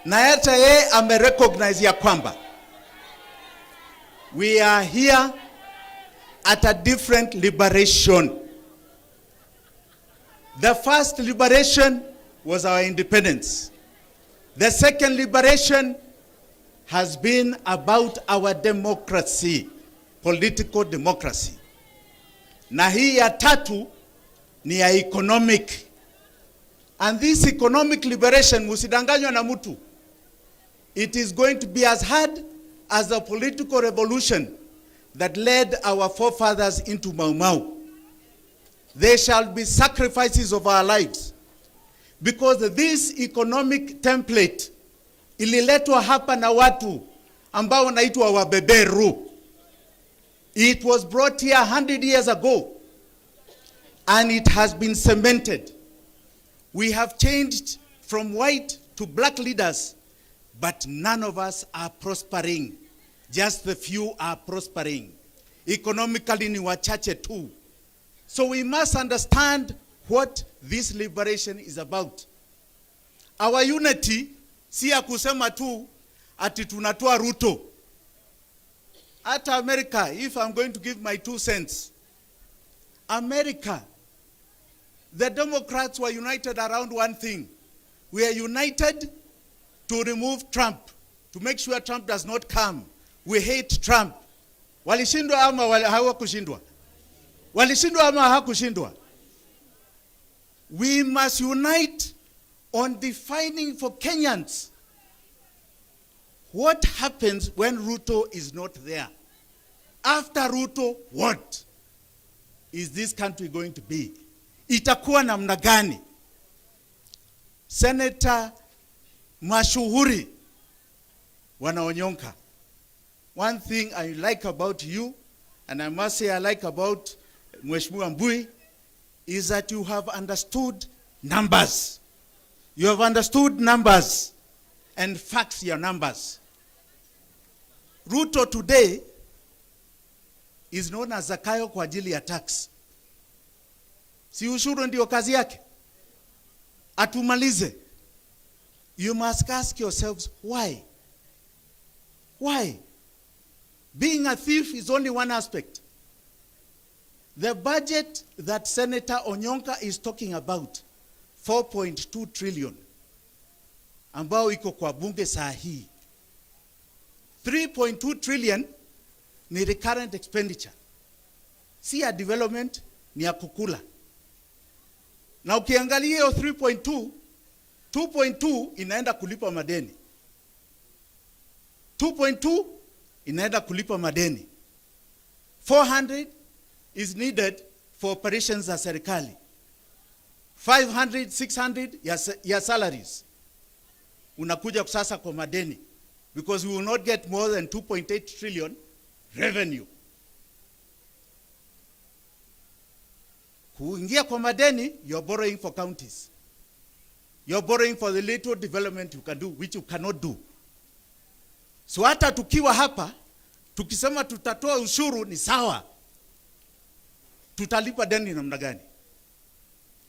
Na hata yeye amerecognize ya kwamba we are here at a different liberation. The first liberation was our independence. The second liberation has been about our democracy, political democracy. Na hii ya tatu ni ya economic. And this economic liberation, musidanganywa na mtu, it is going to be as hard as the political revolution that led our forefathers into Mau Mau. There shall be sacrifices of our lives. Because this economic template ililetwa hapa na watu ambao wanaitwa wabeberu. It was brought here 100 years ago. And it has been cemented. We have changed from white to black leaders, but none of us are prospering. Just the few are prospering. Economically ni wachache tu. So we must understand what this liberation is about. Our unity si ya kusema tu ati tunatoa Ruto. At America, if I'm going to give my 2 cents, America, the Democrats were united around one thing. We are united to remove Trump, to make sure Trump does not come. We hate Trump. Walishindwa ama hawakushindwa? Walishindwa ama hawakushindwa? We must unite on defining for Kenyans what happens when Ruto is not there. After Ruto, what is this country going to be? Itakuwa namna gani? Senator mashuhuri wanaonyonka. One thing I like about you, and I must say I like about Mheshimiwa Mbui, is that you have understood numbers. You have understood numbers and facts your numbers. Ruto today is known as Zakayo kwa ajili ya tax. Si ushuru ndio kazi yake? Atumalize. You must ask yourselves why? Why? Being a thief is only one aspect. The budget that Senator Onyonka is talking about, 4.2 trillion, ambao iko kwa bunge saa hii. 3.2 trillion ni recurrent expenditure. Si ya development, ni ya kukula. Na ukiangalia hiyo 3.2, 2.2 inaenda kulipa madeni. 2.2 inaenda kulipa madeni. 400 is needed for operations za serikali. 500, 600 ya salaries. Unakuja sasa kwa madeni. Because we will not get more than 2.8 trillion revenue. Kuingia kwa madeni, you're borrowing for counties. You're borrowing for the little development you can do, which you cannot do. So hata tukiwa hapa, tukisema tutatoa ushuru ni sawa. Tutalipa deni namna gani?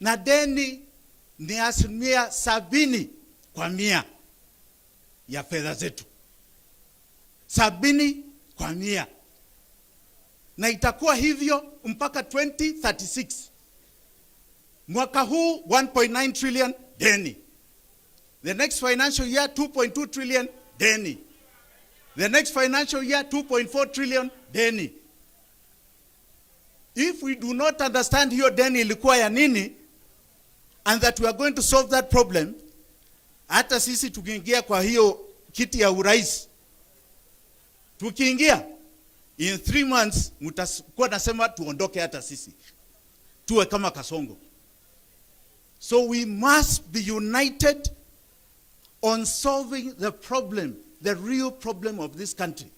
Na deni ni 70% ya fedha zetu. 70%. Na itakuwa hivyo mpaka 2036. Mwaka huu 1.9 trillion deni. The next financial year 2.2 trillion deni. The next financial year 2.4 trillion deni. If we do not understand hiyo deni ilikuwa ya nini, and that we are going to solve that problem, hata sisi tukiingia kwa hiyo kiti ya urais, tukiingia in 3 months mtakuwa nasema tuondoke hata sisi tuwe kama Kasongo. So we must be united on solving the problem, the real problem of this country.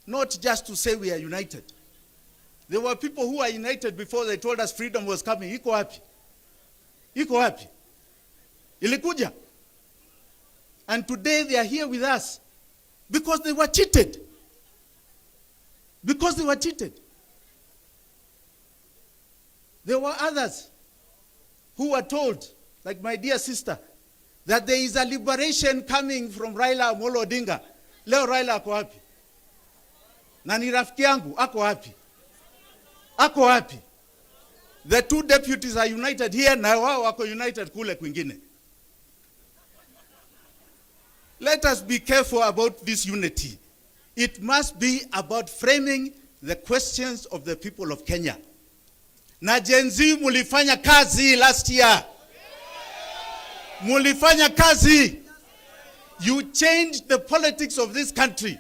Not just to say we are united. There were people who were united before they told us freedom was coming. Iko wapi? Iko wapi? Ilikuja. And today they are here with us because they were cheated. Because they were cheated. There were others who were told, like my dear sister, that there is a liberation coming from Raila Amolo Odinga. Leo Raila ako wapi? Na ni rafiki yangu, ako wapi? Ako wapi? The 2 deputies are united here, na wao wako united kule kwingine. Let us be careful about this unity. It must be about framing the questions of the people of Kenya. Na Gen Z mulifanya kazi last year. Mulifanya kazi. You changed the politics of this country.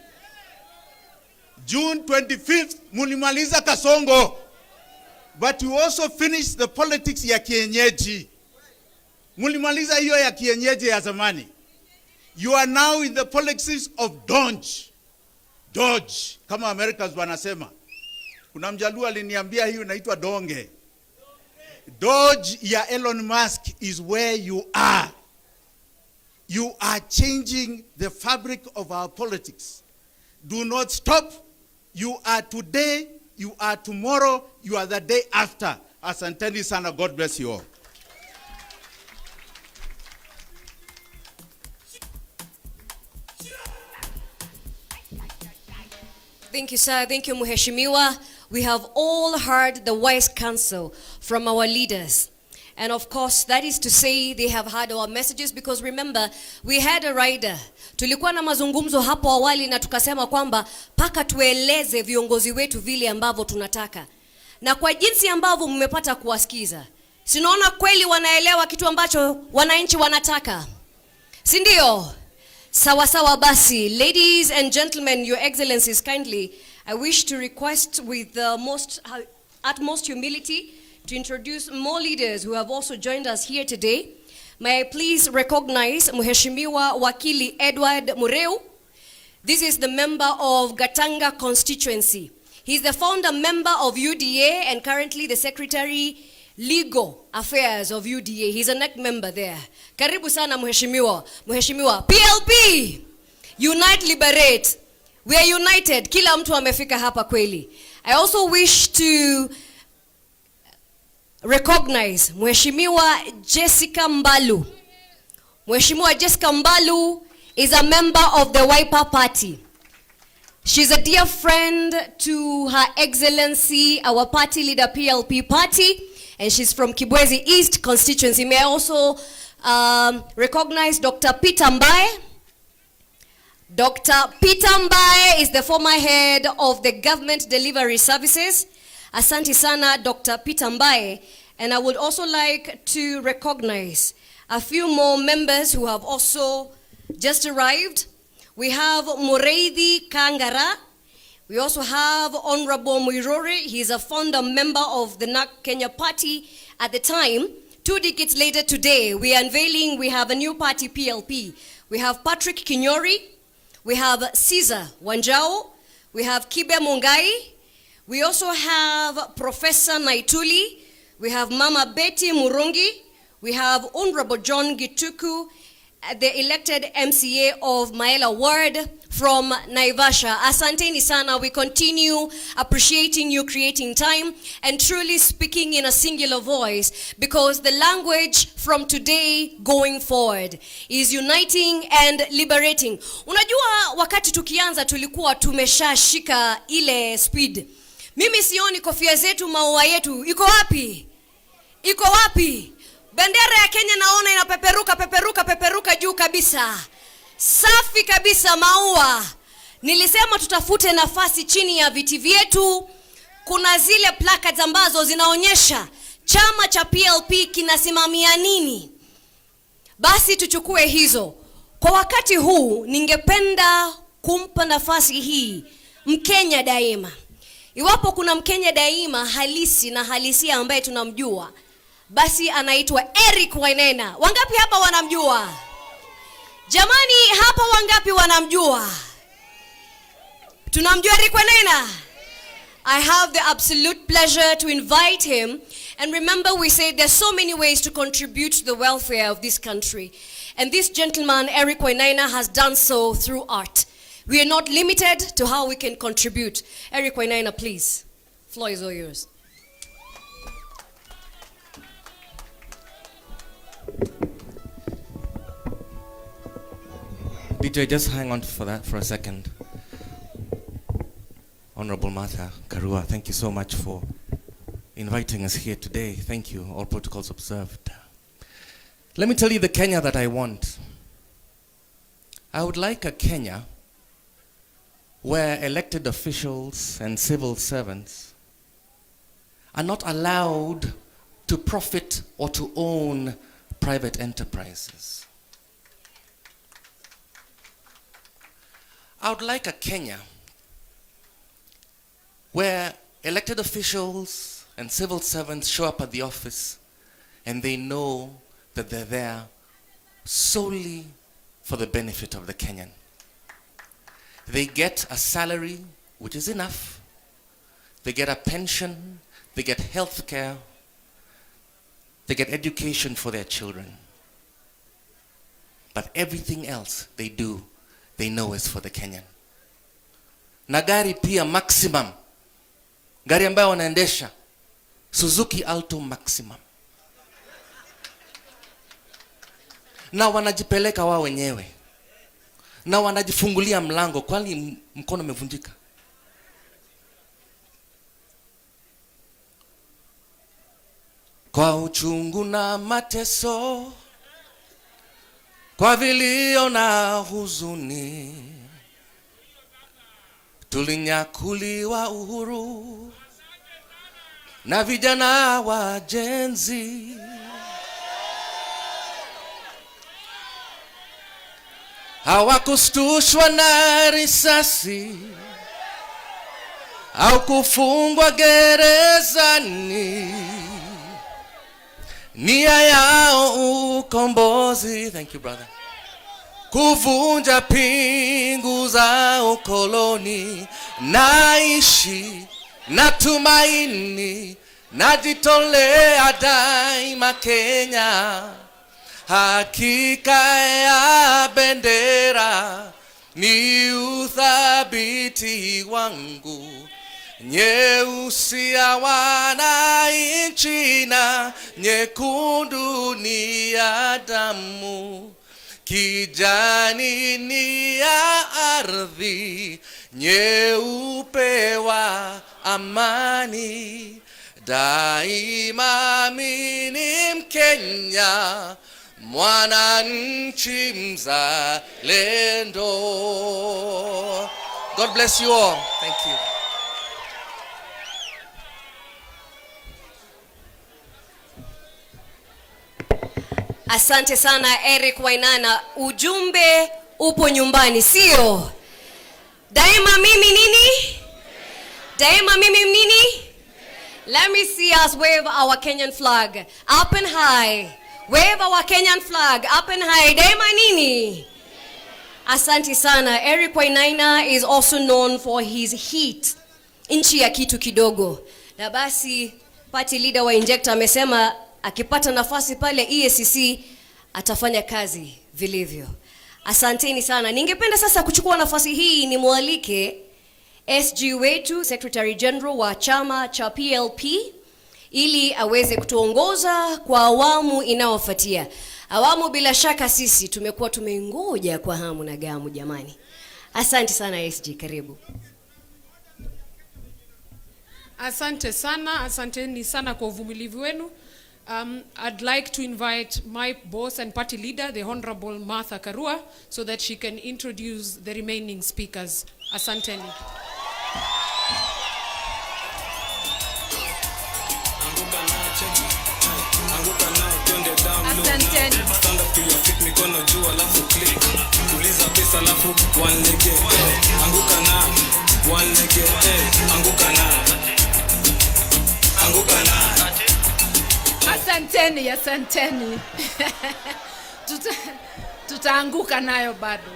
June 25th, mulimaliza Kasongo. But you also finished the politics ya kienyeji. Mulimaliza hiyo ya kienyeji ya zamani. You are now in the politics of Dodge. Dodge, kama Americans wanasema. Kuna mjaluo aliniambia hiyo inaitwa donge. Dodge ya Elon Musk is where you are. You are changing the fabric of our politics. Do not stop. You are today, you are tomorrow, you are the day after. Asanteni sana, God bless you all. Thank you, sir. Thank you, Mheshimiwa. We have all heard the wise counsel from our leaders. And of course, that is to say they have heard our messages, because remember, we had a rider. Tulikuwa na mazungumzo hapo awali na tukasema kwamba paka tueleze viongozi wetu vile ambavyo tunataka. Na kwa jinsi ambavyo mmepata kuwasikiza, sinaona kweli wanaelewa kitu ambacho wananchi wanataka. Si ndio? Sawa sawa basi. Ladies and gentlemen, your excellencies, kindly, I wish to request with the utmost humility to introduce more leaders who have also joined us here today. May I please recognize Mheshimiwa Wakili Edward Mureu. This is the member of Gatanga constituency. He's the founder member of UDA and currently the secretary legal affairs of UDA. He's a NEC member there. Karibu sana Mheshimiwa. Mheshimiwa, PLP, Unite Liberate. We are united. Kila mtu amefika hapa kweli. I also wish to recognize Mheshimiwa Jessica Mbalu. Mheshimiwa Jessica Mbalu is a member of the Wiper Party. She's a dear friend to Her Excellency, our party leader, PLP Party, and she's from Kibwezi East constituency. May I also recognize Dr. Peter Mbae. Dr. Peter Mbae is the former head of the Government Delivery Services. Asante sana, Dr. Peter Mbae. And I would also like to recognize a few more members who have also just arrived. We have Mureithi Kangara. We also have Honorable Muirore. He's a founder member of the NAK Kenya Party at the time. 2 decades later today, we are unveiling, we have a new party, PLP. We have Patrick Kinyori. We have Caesar Wanjao. We have Kibe Mungai. We also have Professor Naituli. We have Mama Betty Murungi. We have Honorable John Gituku, the elected MCA of Maela Ward from Naivasha. Asanteni sana. We continue appreciating you creating time and truly speaking in a singular voice, because the language from today going forward is uniting and liberating. Unajua wakati tukianza tulikuwa tumeshashika ile speed. Mimi sioni kofia zetu, maua yetu. Iko wapi? Iko wapi? Bendera ya Kenya naona inapeperuka juu kabisa. Safi kabisa maua. Nilisema tutafute nafasi chini ya viti vyetu kuna zile placards ambazo zinaonyesha chama cha PLP kinasimamia nini. Basi tuchukue hizo. Kwa wakati huu ningependa kumpa nafasi hii Mkenya daima. Iwapo kuna Mkenya daima halisi na halisia ambaye tunamjua, basi anaitwa Eric Wainaina. Wangapi hapa wanamjua? Jamani, hapa wangapi wanamjua? Tunamjua Eric Wainaina? I have the absolute pleasure to invite him. And remember, we said there's so many ways to contribute to the welfare of this country. And this gentleman, Eric Wainaina, has done so through art. We are not limited to how we can contribute. Eric Wainaina, please. Floor is all yours. DJ, just hang on for that for a second. Honorable Martha Karua, thank you so much for inviting us here today. Thank you, all protocols observed. Let me tell you the Kenya that I want. I would like a Kenya where elected officials and civil servants are not allowed to profit or to own private enterprises. I would like a Kenya where elected officials and civil servants show up at the office and they know that they're there solely for the benefit of the Kenyan. They get a salary which is enough. They get a pension. They get health care. They get education for their children. But everything else they do, they know is for the Kenyan. Na gari pia maximum. Gari ambayo wanaendesha Suzuki Alto maximum. Na wanajipeleka wao wenyewe. Na wanajifungulia mlango kwani mkono umevunjika. Kwa uchungu na mateso, kwa vilio na huzuni, tulinyakuliwa uhuru na vijana wa Gen Z. Hawakustushwa na risasi au kufungwa gerezani. Nia yao ukombozi, thank you brother, kuvunja pingu za ukoloni. Naishi na tumaini, najitolea daima Kenya. Hakika ya bendera ni uthabiti wangu. Nyeusi ya wananchi na nyekundu ni ya damu. Kijani ni ya ardhi, nyeupe wa amani. Daima mimi ni Mkenya, mwananchi mzalendo. God bless you all. Thank you. Asante sana Eric Wainaina. Ujumbe upo nyumbani, sio? Daima mimi nini? Daima mimi nini? Let me see us wave our Kenyan flag up and high. Wave our Kenyan flag up and high. Daima nini? Asante sana. Eric Wainaina is also known for his heat. Nchi ya kitu kidogo. Na basi party leader wa Injector amesema akipata nafasi pale EACC atafanya kazi vilivyo. Asanteni sana. Ningependa sasa kuchukua nafasi hii ni mualike SG wetu, Secretary General wa chama cha PLP, ili aweze kutuongoza kwa awamu inayofuatia. Awamu bila shaka sisi tumekuwa tumengoja kwa hamu na gamu jamani. Asante sana SG, karibu. Asante sana, asanteni sana kwa uvumilivu wenu. I'd like to invite my boss and party leader, the Honorable Martha Karua, so that she can introduce the remaining speakers. Asanteni. Asanteni. Stand up to your feet, mikono juu alafu click. Tuliza pesa alafu one leg. Anguka na one leg. Anguka na. Anguka na. Asanteni, asanteni. Tutaanguka nayo bado.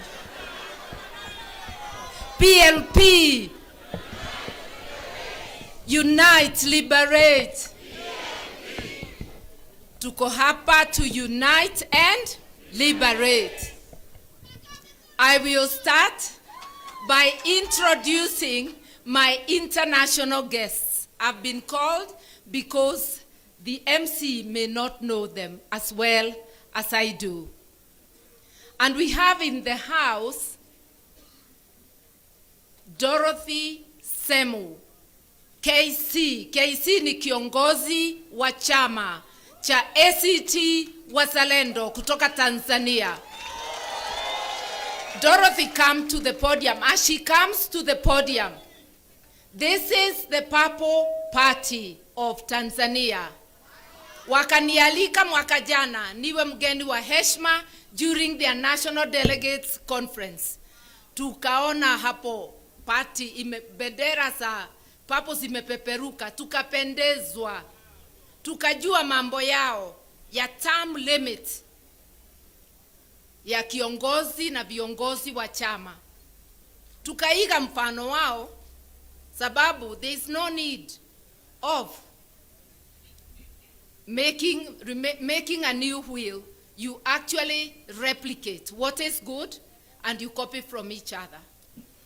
PLP. Unite, liberate. Tuko hapa to unite and liberate. I will start by introducing my international guests. I've been called because the MC may not know them as well as I do. And we have in the house Dorothy Semu, KC. KC ni kiongozi wa chama cha ACT Wazalendo kutoka Tanzania. Dorothy, come to the podium. As she comes to the podium, this is the Purple Party of Tanzania. Wakanialika mwaka jana niwe mgeni wa heshima during their National Delegates Conference. Tukaona hapo party bendera za Purple zimepeperuka, tukapendezwa. Tukajua mambo yao ya term limit ya kiongozi na viongozi wa chama. Tukaiga mfano wao sababu there is no need of making a new wheel. You actually replicate what is good and you copy from each other.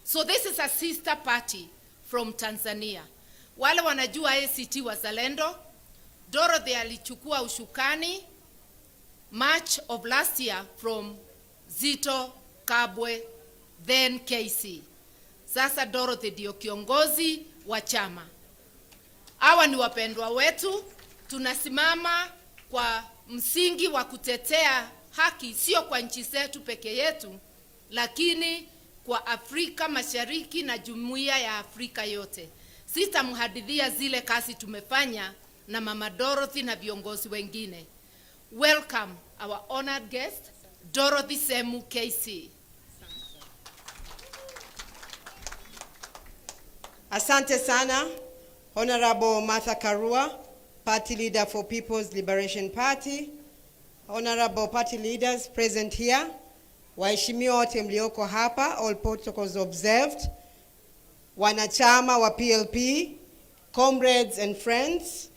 So this is a sister party from Tanzania. Wale wanajua ACT Wazalendo, Dorothy alichukua ushukani March of last year from Zito Kabwe, then KC. Sasa Dorothy ndio kiongozi wa chama. Hawa ni wapendwa wetu, tunasimama kwa msingi wa kutetea haki sio kwa nchi zetu peke yetu, lakini kwa Afrika Mashariki na jumuiya ya Afrika yote. Sitamhadithia zile kazi tumefanya na Mama Dorothy na viongozi wengine. Welcome our honored guest, Dorothy Semu, KC. Asante sana, Honorable Martha Karua, Party Leader for People's Liberation Party, Honorable Party Leaders present here, waheshimiwa wote mlioko hapa, all protocols observed, wanachama wa PLP, comrades and friends.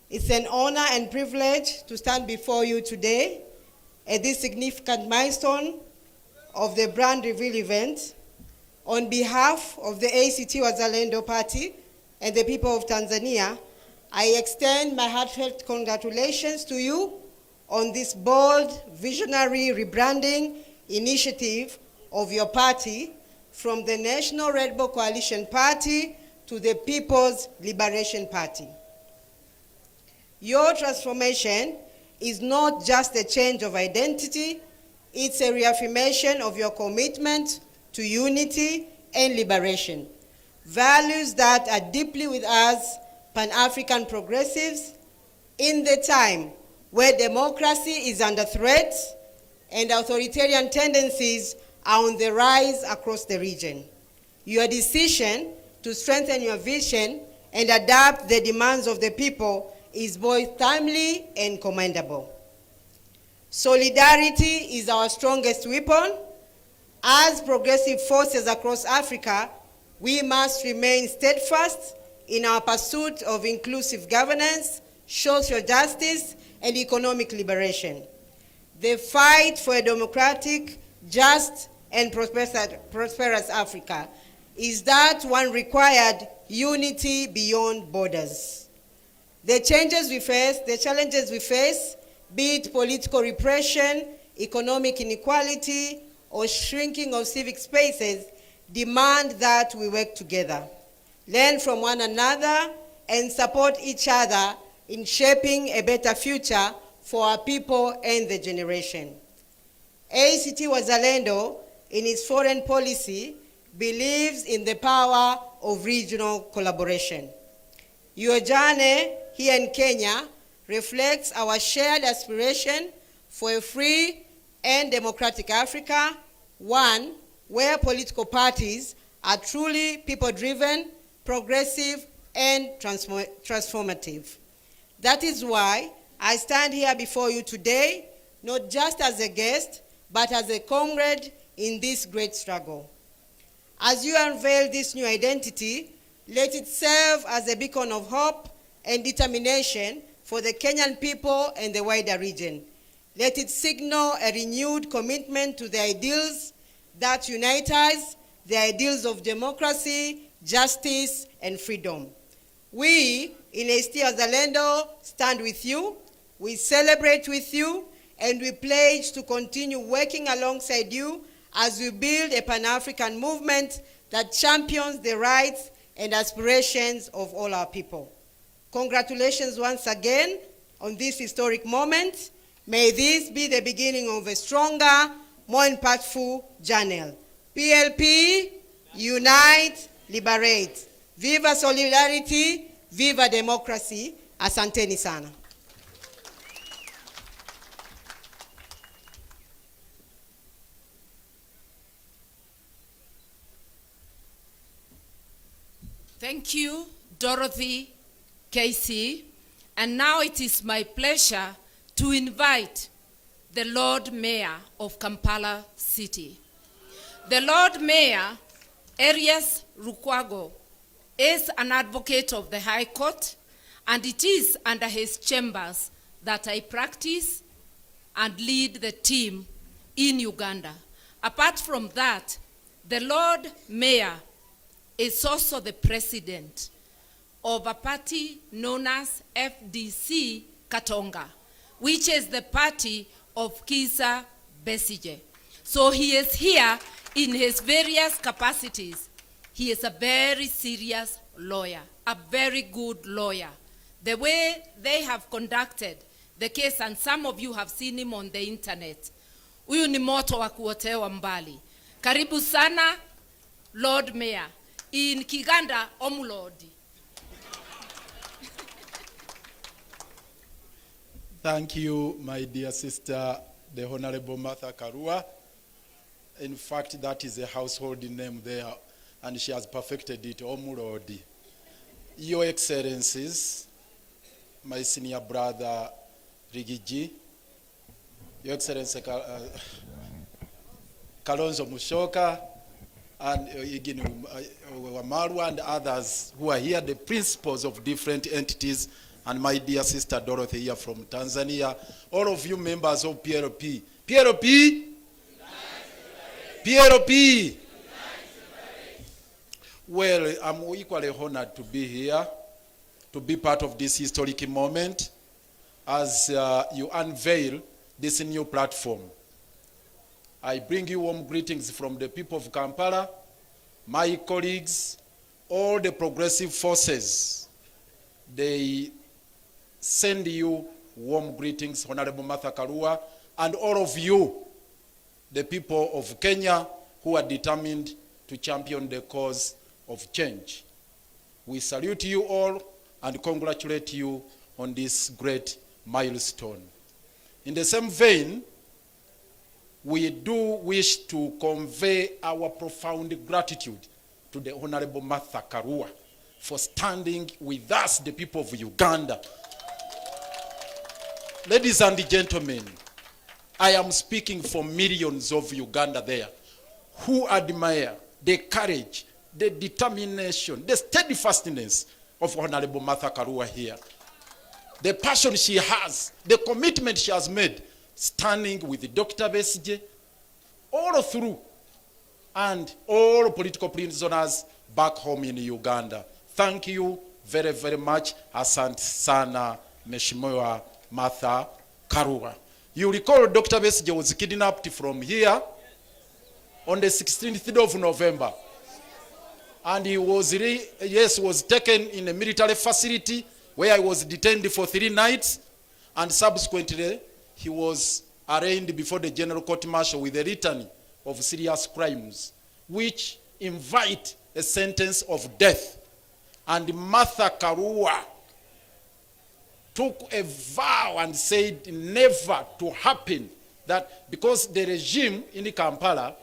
It's an honor and privilege to stand before you today at this significant milestone of the brand reveal event. On behalf of the ACT Wazalendo Party and the people of Tanzania, I extend my heartfelt congratulations to you on this bold, visionary rebranding initiative of your party from the National Red Bull Coalition Party to the People's Liberation Party. Your transformation is not just a change of identity, it's a reaffirmation of your commitment to unity and liberation. Values that are deeply with us, Pan-African progressives, in the time where democracy is under threat and authoritarian tendencies are on the rise across the region. Your decision to strengthen your vision and adapt the demands of the people is both timely and commendable. Solidarity is our strongest weapon. As progressive forces across Africa, we must remain steadfast in our pursuit of inclusive governance, social justice, and economic liberation. The fight for a democratic, just, and prosperous Africa is that one required unity beyond borders. The challenges we face, be it political repression, economic inequality, or shrinking of civic spaces, demand that we work together, learn from one another, and support each other in shaping a better future for our people and the generation. ACT Wazalendo, in its foreign policy, believes in the power of regional collaboration. Your journey here in Kenya reflects our shared aspiration for a free and democratic Africa, one where political parties are truly people-driven, progressive, and transformative. That is why I stand here before you today, not just as a guest, but as a comrade in this great struggle. As you unveil this new identity, let it serve as a beacon of hope and determination for the Kenyan people and the wider region. Let it signal a renewed commitment to the ideals that unite us, the ideals of democracy, justice, and freedom. We, in ACT Wazalendo, stand with you, we celebrate with you, and we pledge to continue working alongside you as we build a Pan-African movement that champions the rights and aspirations of all our people. Congratulations once again on this historic moment. May this be the beginning of a stronger, more impactful journey. PLP, unite, liberate. Viva solidarity, viva democracy. Asanteni sana. Thank you, Dorothy, Casey. And now it is my pleasure to invite the Lord Mayor of Kampala City. The Lord Mayor, Arias Lukwago, is an advocate of the High Court, and it is under his chambers that I practice and lead the team in Uganda. Apart from that, the Lord Mayor is also the president of a party known as FDC Katonga, which is the party of Kizza Besigye. So he is here in his various capacities. He is a very serious lawyer, a very good lawyer. The way they have conducted the case, and some of you have seen him on the internet, huyu ni moto wa kuotewa mbali. Karibu sana, Lord Mayor. In Kiganda, Omulodi. Thank you, my dear sister, the Honorable Martha Karua. In fact, that is a household name there, and she has perfected it, Omulodi. Your Excellencies, my senior brother, Riggy, Your Excellency Kalonzo Musyoka, and Wamaru and others who are here, the principals of different entities, and my dear sister Dorothy here from Tanzania, all of you members of PLP. PLP? PLP? Well, I'm equally honored to be here, to be part of this historic moment as you unveil this new platform. I bring you warm greetings from the people of Kampala, my colleagues, all the progressive forces. They send you warm greetings, Honorable Martha Karua, and all of you, the people of Kenya who are determined to champion the cause of change. We salute you all and congratulate you on this great milestone. In the same vein, we do wish to convey our profound gratitude to the Honorable Martha Karua for standing with us, the people of Uganda. Ladies and gentlemen, I am speaking for millions of Uganda there who admire the courage, the determination, the steadfastness of Honorable Martha Karua here. The passion she has, the commitment she has made, standing with Dr. Besigye all through, and all political prisoners back home in Uganda. Thank you very, very much. Asante sana, Mheshimiwa Martha Karua. You recall Dr. Besigye was kidnapped from here on the 16th of November. And he was, was taken in a military facility where he was detained for 3 nights, and subsequently he was arraigned before the General Court Martial with a litany of serious crimes, which invite a sentence of death. And Martha Karua took a vow and said never to happen, that because the regime in Kampala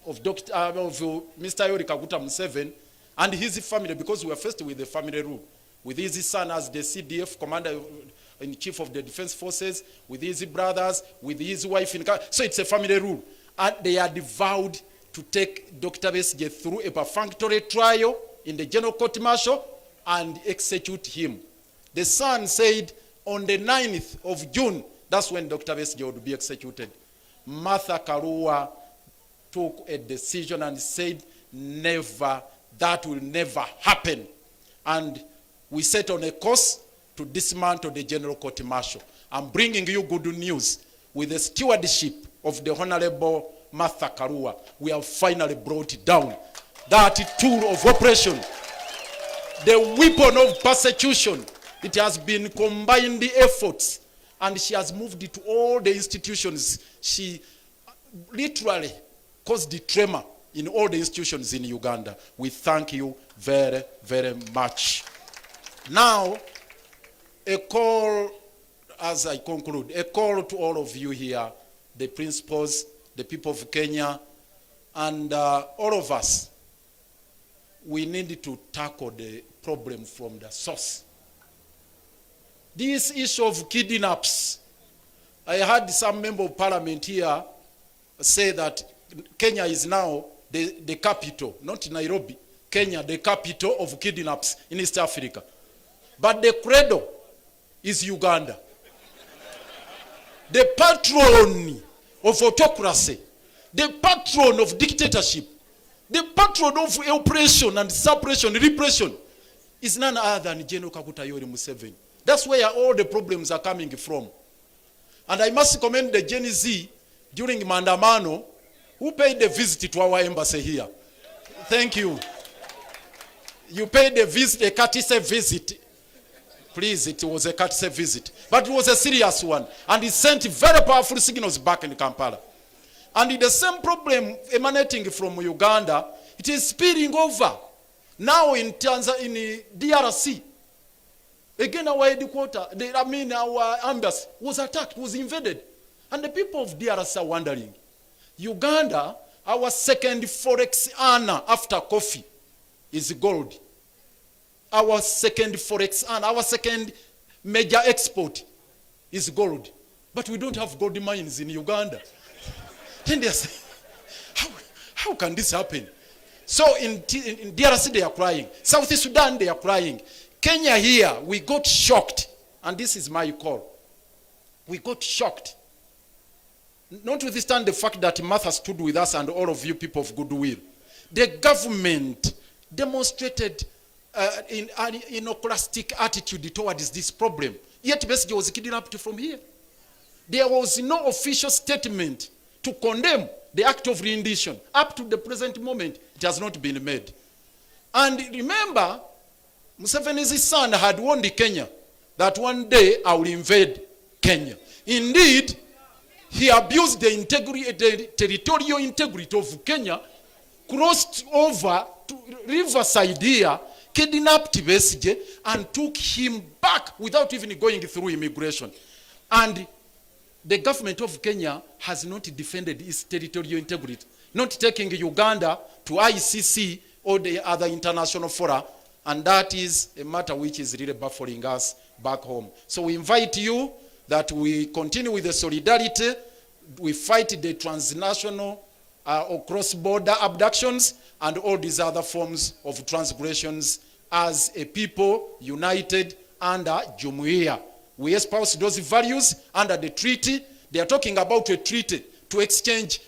of Mr. Yoweri Kaguta Museveni and his family, because we were faced with the family rule, with his son as the CDF commander-in-chief of the defense forces, with his brothers, with his wife. So it's a family rule. And they had vowed to take Dr. Besigye through a perfunctory trial in the General Court Martial and execute him. The son said on the 9th of June, that's when Dr. Besigye would be executed. Martha Karua took a decision and said, never, that will never happen. And we set on a course to dismantle the General Court Martial. I'm bringing you good news. With the stewardship of the Honorable Martha Karua, we have finally brought down that tool of oppression, the weapon of persecution. It has been combined efforts, and she has moved it to all the institutions. She literally caused the tremor in all the institutions in Uganda. We thank you very, very much. Now, a call, as I conclude, a call to all of you here, the principals, the people of Kenya, and all of us. We need to tackle the problem from the source. This issue of kidnaps, I heard some member of parliament here say that Kenya is now the capital, not Nairobi, Kenya, the capital of kidnaps in East Africa. But the cradle is Uganda. The patron of autocracy, the patron of dictatorship, the patron of oppression and suppression, repression, is none other than General Kaguta Yoweri Museveni. That's where all the problems are coming from. And I must commend the Gen Z during Mandamano who paid a visit to our embassy here. Thank you. You paid a visit, a courtesy visit. Please, it was a courtesy visit. But it was a serious one. And it sent very powerful signals back in Kampala. And the same problem emanating from Uganda, it is spilling over. Now in Tanzania, in DRC. Again, our headquarters, our embassy was attacked, was invaded. And the people of DRC are wondering, Uganda, our second forex earner after coffee, is gold. Our second forex earner, our second major export is gold. But we don't have gold mines in Uganda. And they say, how can this happen? So in DRC they are crying. South Sudan they are crying. Kenya here, we got shocked. And this is my call. We got shocked. Notwithstanding the fact that Martha stood with us and all of you people of goodwill, the government demonstrated an iconoclastic attitude towards this problem. Yet Besigye was kidnapped from here. There was no official statement to condemn the act of rendition. Up to the present moment, it has not been made. And remember, Museveni's son had warned Kenya that one day I will invade Kenya. Indeed, he abused the territorial integrity of Kenya, crossed over to Riverside here, kidnapped Besigye, and took him back without even going through immigration. And the government of Kenya has not defended its territorial integrity, not taking Uganda to ICC or the other international fora, and that is a matter which is really baffling us back home. So we invite you that we continue with the solidarity. We fight the transnational or cross-border abductions and all these other forms of transgressions as a people united under Jumuiya. We espouse those values under the treaty. They are talking about a treaty to exchange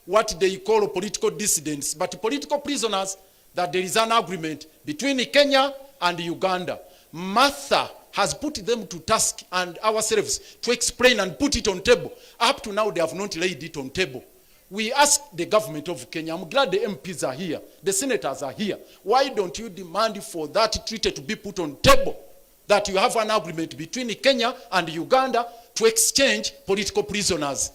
what they call political dissidents, but political prisoners, that there is an agreement between Kenya and Uganda. Martha has put them to task and ourselves to explain and put it on table. Up to now, they have not laid it on table. We ask the government of Kenya, I'm glad the MPs are here, the senators are here. Why don't you demand for that treaty to be put on table? That you have an agreement between Kenya and Uganda to exchange political prisoners.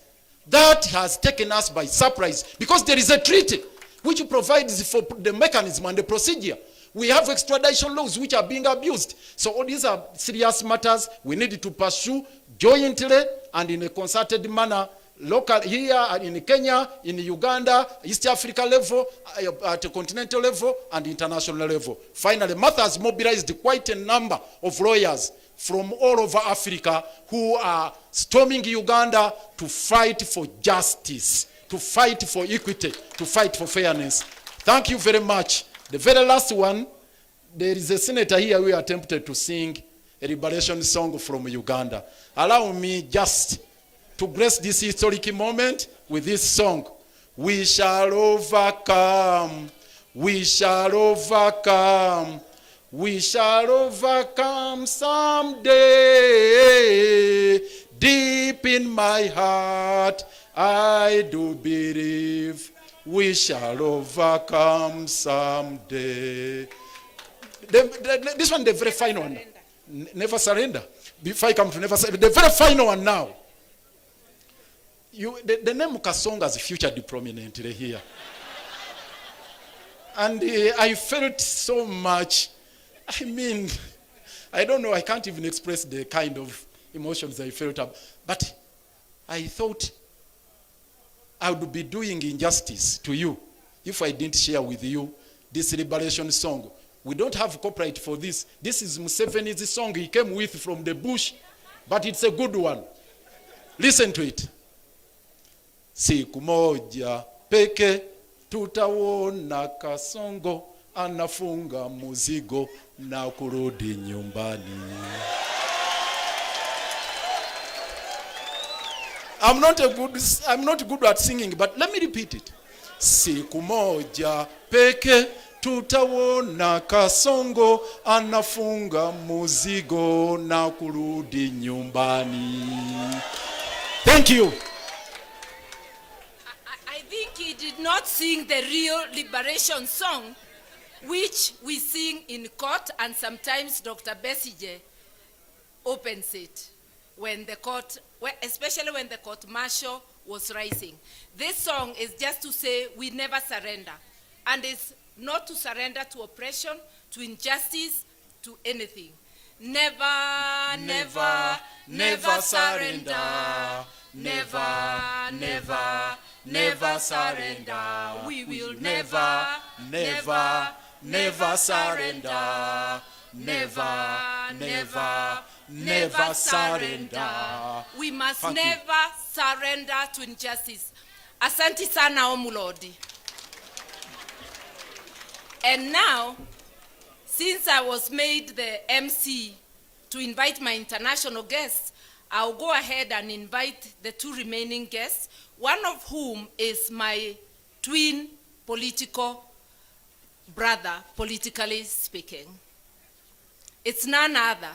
That has taken us by surprise because there is a treaty which provides for the mechanism and the procedure. We have extradition laws which are being abused. So all these are serious matters we need to pursue jointly and in a concerted manner, local here in Kenya, in Uganda, East Africa level, at a continental level and international level. Finally, Martha has mobilized quite a number of lawyers from all over Africa who are storming Uganda to fight for justice, to fight for equity, to fight for fairness. Thank you very much. The very last one, there is a senator here who attempted to sing a liberation song from Uganda. Allow me just to grace this historic moment with this song. We shall overcome, we shall overcome, we shall overcome someday. Deep in my heart, I do believe we shall overcome someday. This one, the very final one. Never surrender. Before I come to never surrender, the very final one now. The name Kasonga is featured prominently here. And I felt so much. I mean, I don't know, I can't even express the kind of emotions I felt. But I thought I would be doing injustice to you if I didn't share with you this liberation song. We don't have copyright for this. This is Museveni's song he came with from the bush, but it's a good one. Listen to it. Siku moja peke tutaona Kasongo anafunga muzigo na kurudi nyumbani. I'm not good at singing, but let me repeat it. Siku moja peke tutaona Kasongo anafunga muzigo na kurudi nyumbani. Thank you. I think he did not sing the real liberation song, which we sing in court, and sometimes Dr. Besige opens it when the court, especially when the court martial was rising. This song is just to say we never surrender, and it's not to surrender to oppression, to injustice, to anything. Never, never, never surrender. Never, never, never surrender. We will never, never, never surrender. Never, never, never surrender. We must never surrender to injustice. Asante sana Omulodi. And now, since I was made the MC to invite my international guests, I'll go ahead and invite the two remaining guests, one of whom is my twin political brother, politically speaking. It's none other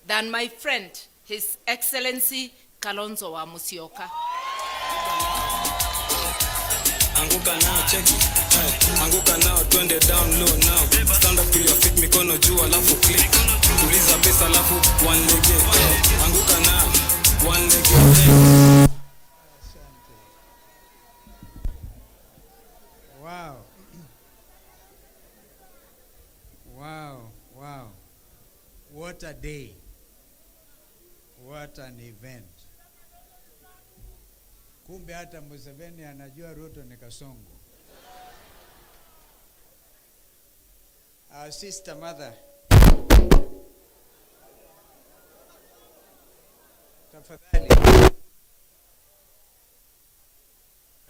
than my friend, His Excellency Kalonzo wa Musyoka. Anguka now, check it. Anguka now, twende down low now. Stand up to your feet, mikono juu alafu click. Tuliza pesa alafu one leg. Anguka now, one leg. Wow. Wow, wow. What a day. What an event. Kumbe hata Museveni anajua Ruto ni Kasongo. Our sister mother. Tafadhali.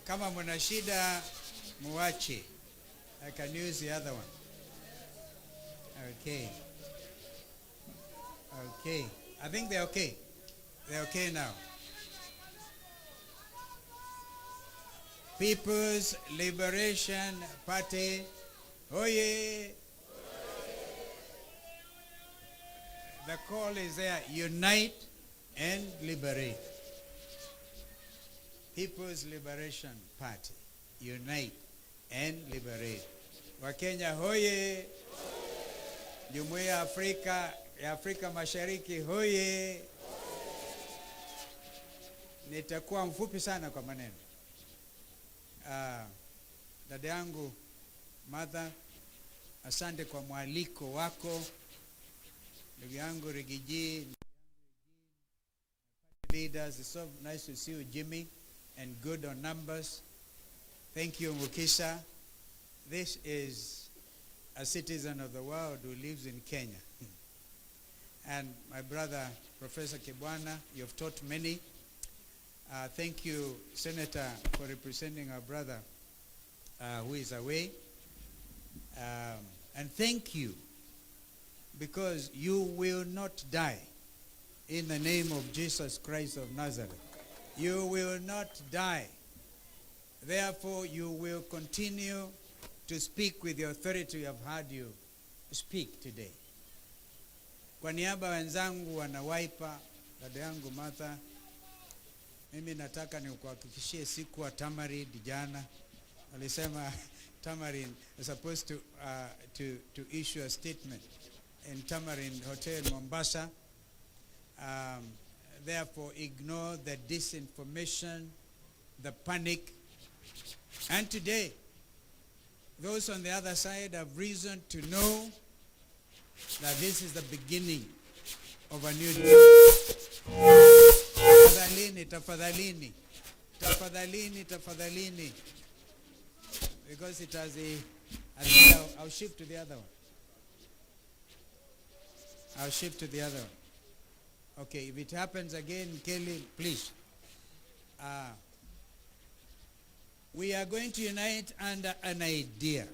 Kama mna shida muache. I can use the other one. Okay. Okay. I think they're okay. They're okay now. People's Liberation Party. Oye. The call is there. Unite and liberate. People's Liberation Party. Unite and liberate. Wakenya hoye. Jumuiya ya Afrika Mashariki hoye. Nitakuwa mfupi sana kwa maneno. Dada yangu Martha, asante kwa mwaliko wako ndugu yangu Riggy, leaders. It's so nice to see you, Jimmy, and good on numbers. Thank you, Mukisha. This is a citizen of the world who lives in Kenya. And my brother, Professor Kibwana, you've taught many. Thank you, Senator, for representing our brother who is away. And thank you, because you will not die in the name of Jesus Christ of Nazareth. You will not die. Therefore, you will continue to speak with the authority we have heard you speak today. Kwa niaba wenzangu wana Wiper, dada yangu Martha, mimi nataka nikuhakikishie siku wa Tamarin jana alisema Tamarin is supposed to issue a statement in Tamarin Hotel Mombasa. Therefore, ignore the disinformation, the panic. And today, those on the other side have reason to know that this is the beginning of a new day. Tafadhalini, tafadhalini, tafadhalini, tafadhalini. Because it has I'll shift to the other one. I'll shift to the other one. Okay, if it happens again, Kelly, please. We are going to unite under an idea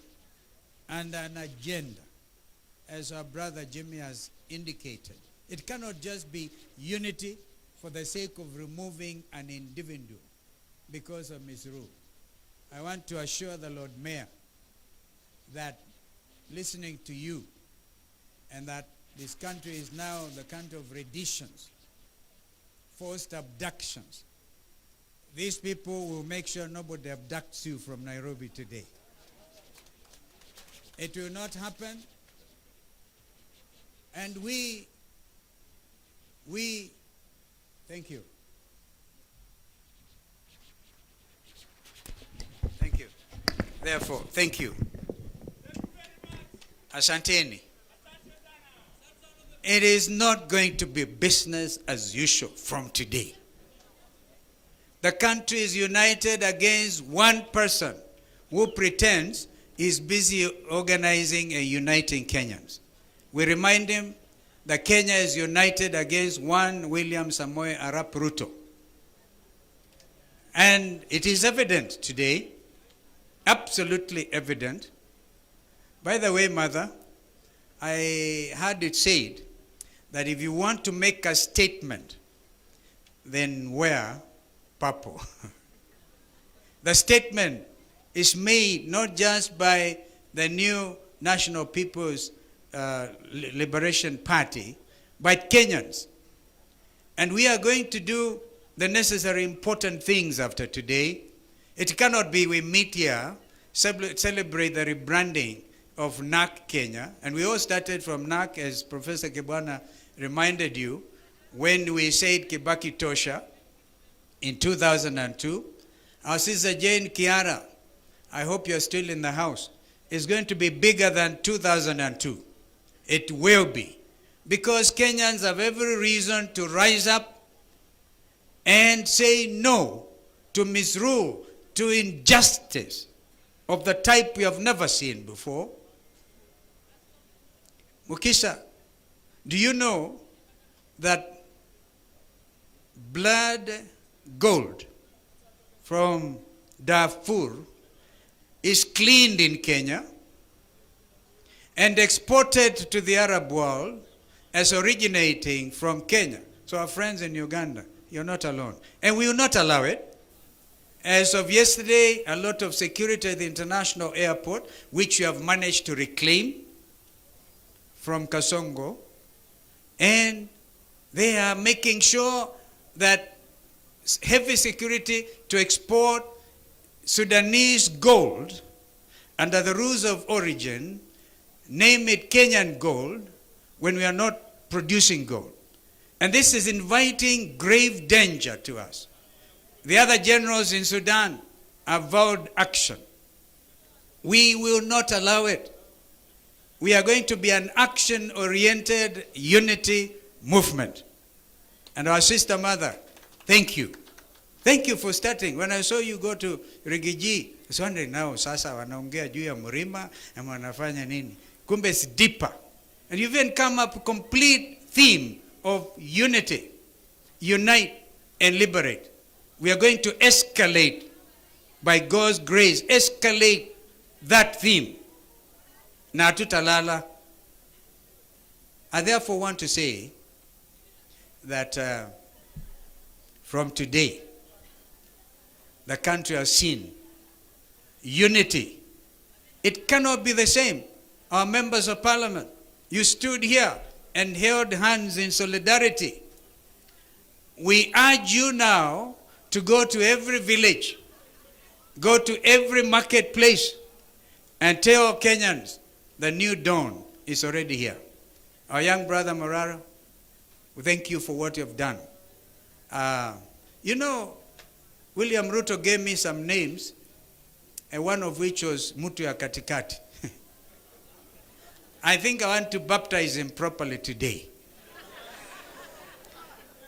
and an agenda, as our brother Jimmy has indicated. It cannot just be unity for the sake of removing an individual because of misrule. I want to assure the Lord Mayor that listening to you, and that this country is now the country of renditions, forced abductions. These people will make sure nobody abducts you from Nairobi today. It will not happen. And we, thank you. Thank you. Therefore, thank you. Asanteni. It is not going to be business as usual from today. The country is united against one person who pretends he's busy organizing and uniting Kenyans. We remind him that Kenya is united against one William Samoei Arap Ruto. And it is evident today, absolutely evident. By the way, Mother, I heard it said that if you want to make a statement, then wear purple. The statement is made not just by the new National People's Liberation Party, but Kenyans. And we are going to do the necessary important things after today. It cannot be we meet here, celebrate the rebranding of NAC Kenya, and we all started from NAC, as Professor Kibwana reminded you, when we said Kibaki Tosha in 2002. Our sister Jane Kiara, I hope you're still in the house, is going to be bigger than 2002. It will be. Because Kenyans have every reason to rise up and say no to misrule, to injustice of the type we have never seen before. Mukisha, do you know that blood gold from Darfur is cleaned in Kenya and exported to the Arab world as originating from Kenya? So our friends in Uganda, you're not alone. And we will not allow it. As of yesterday, a lot of security at the international airport, which we have managed to reclaim from Kasongo, and they are making sure that heavy security to export Sudanese gold under the rules of origin, name it Kenyan gold, when we are not producing gold. And this is inviting grave danger to us. The other generals in Sudan have vowed action. We will not allow it. We are going to be an action-oriented unity movement. And our sister mother, thank you. Thank you for starting. When I saw you go to Riggy, I was wondering now, sasa wanaongea juu ya mlima na wanafanya nini? Kumbe it's deeper. And you've even come up with a complete theme of unity, unite and liberate. We are going to escalate, by God's grace, escalate that theme. Na hatutalala. I therefore want to say that from today, the country has seen unity. It cannot be the same. Our members of parliament, you stood here and held hands in solidarity. We urge you now to go to every village, go to every marketplace, and tell Kenyans the new dawn is already here. Our young brother Morara, we thank you for what you have done. You know, William Ruto gave me some names, and one of which was Mutu ya Katikati. I think I want to baptize him properly today.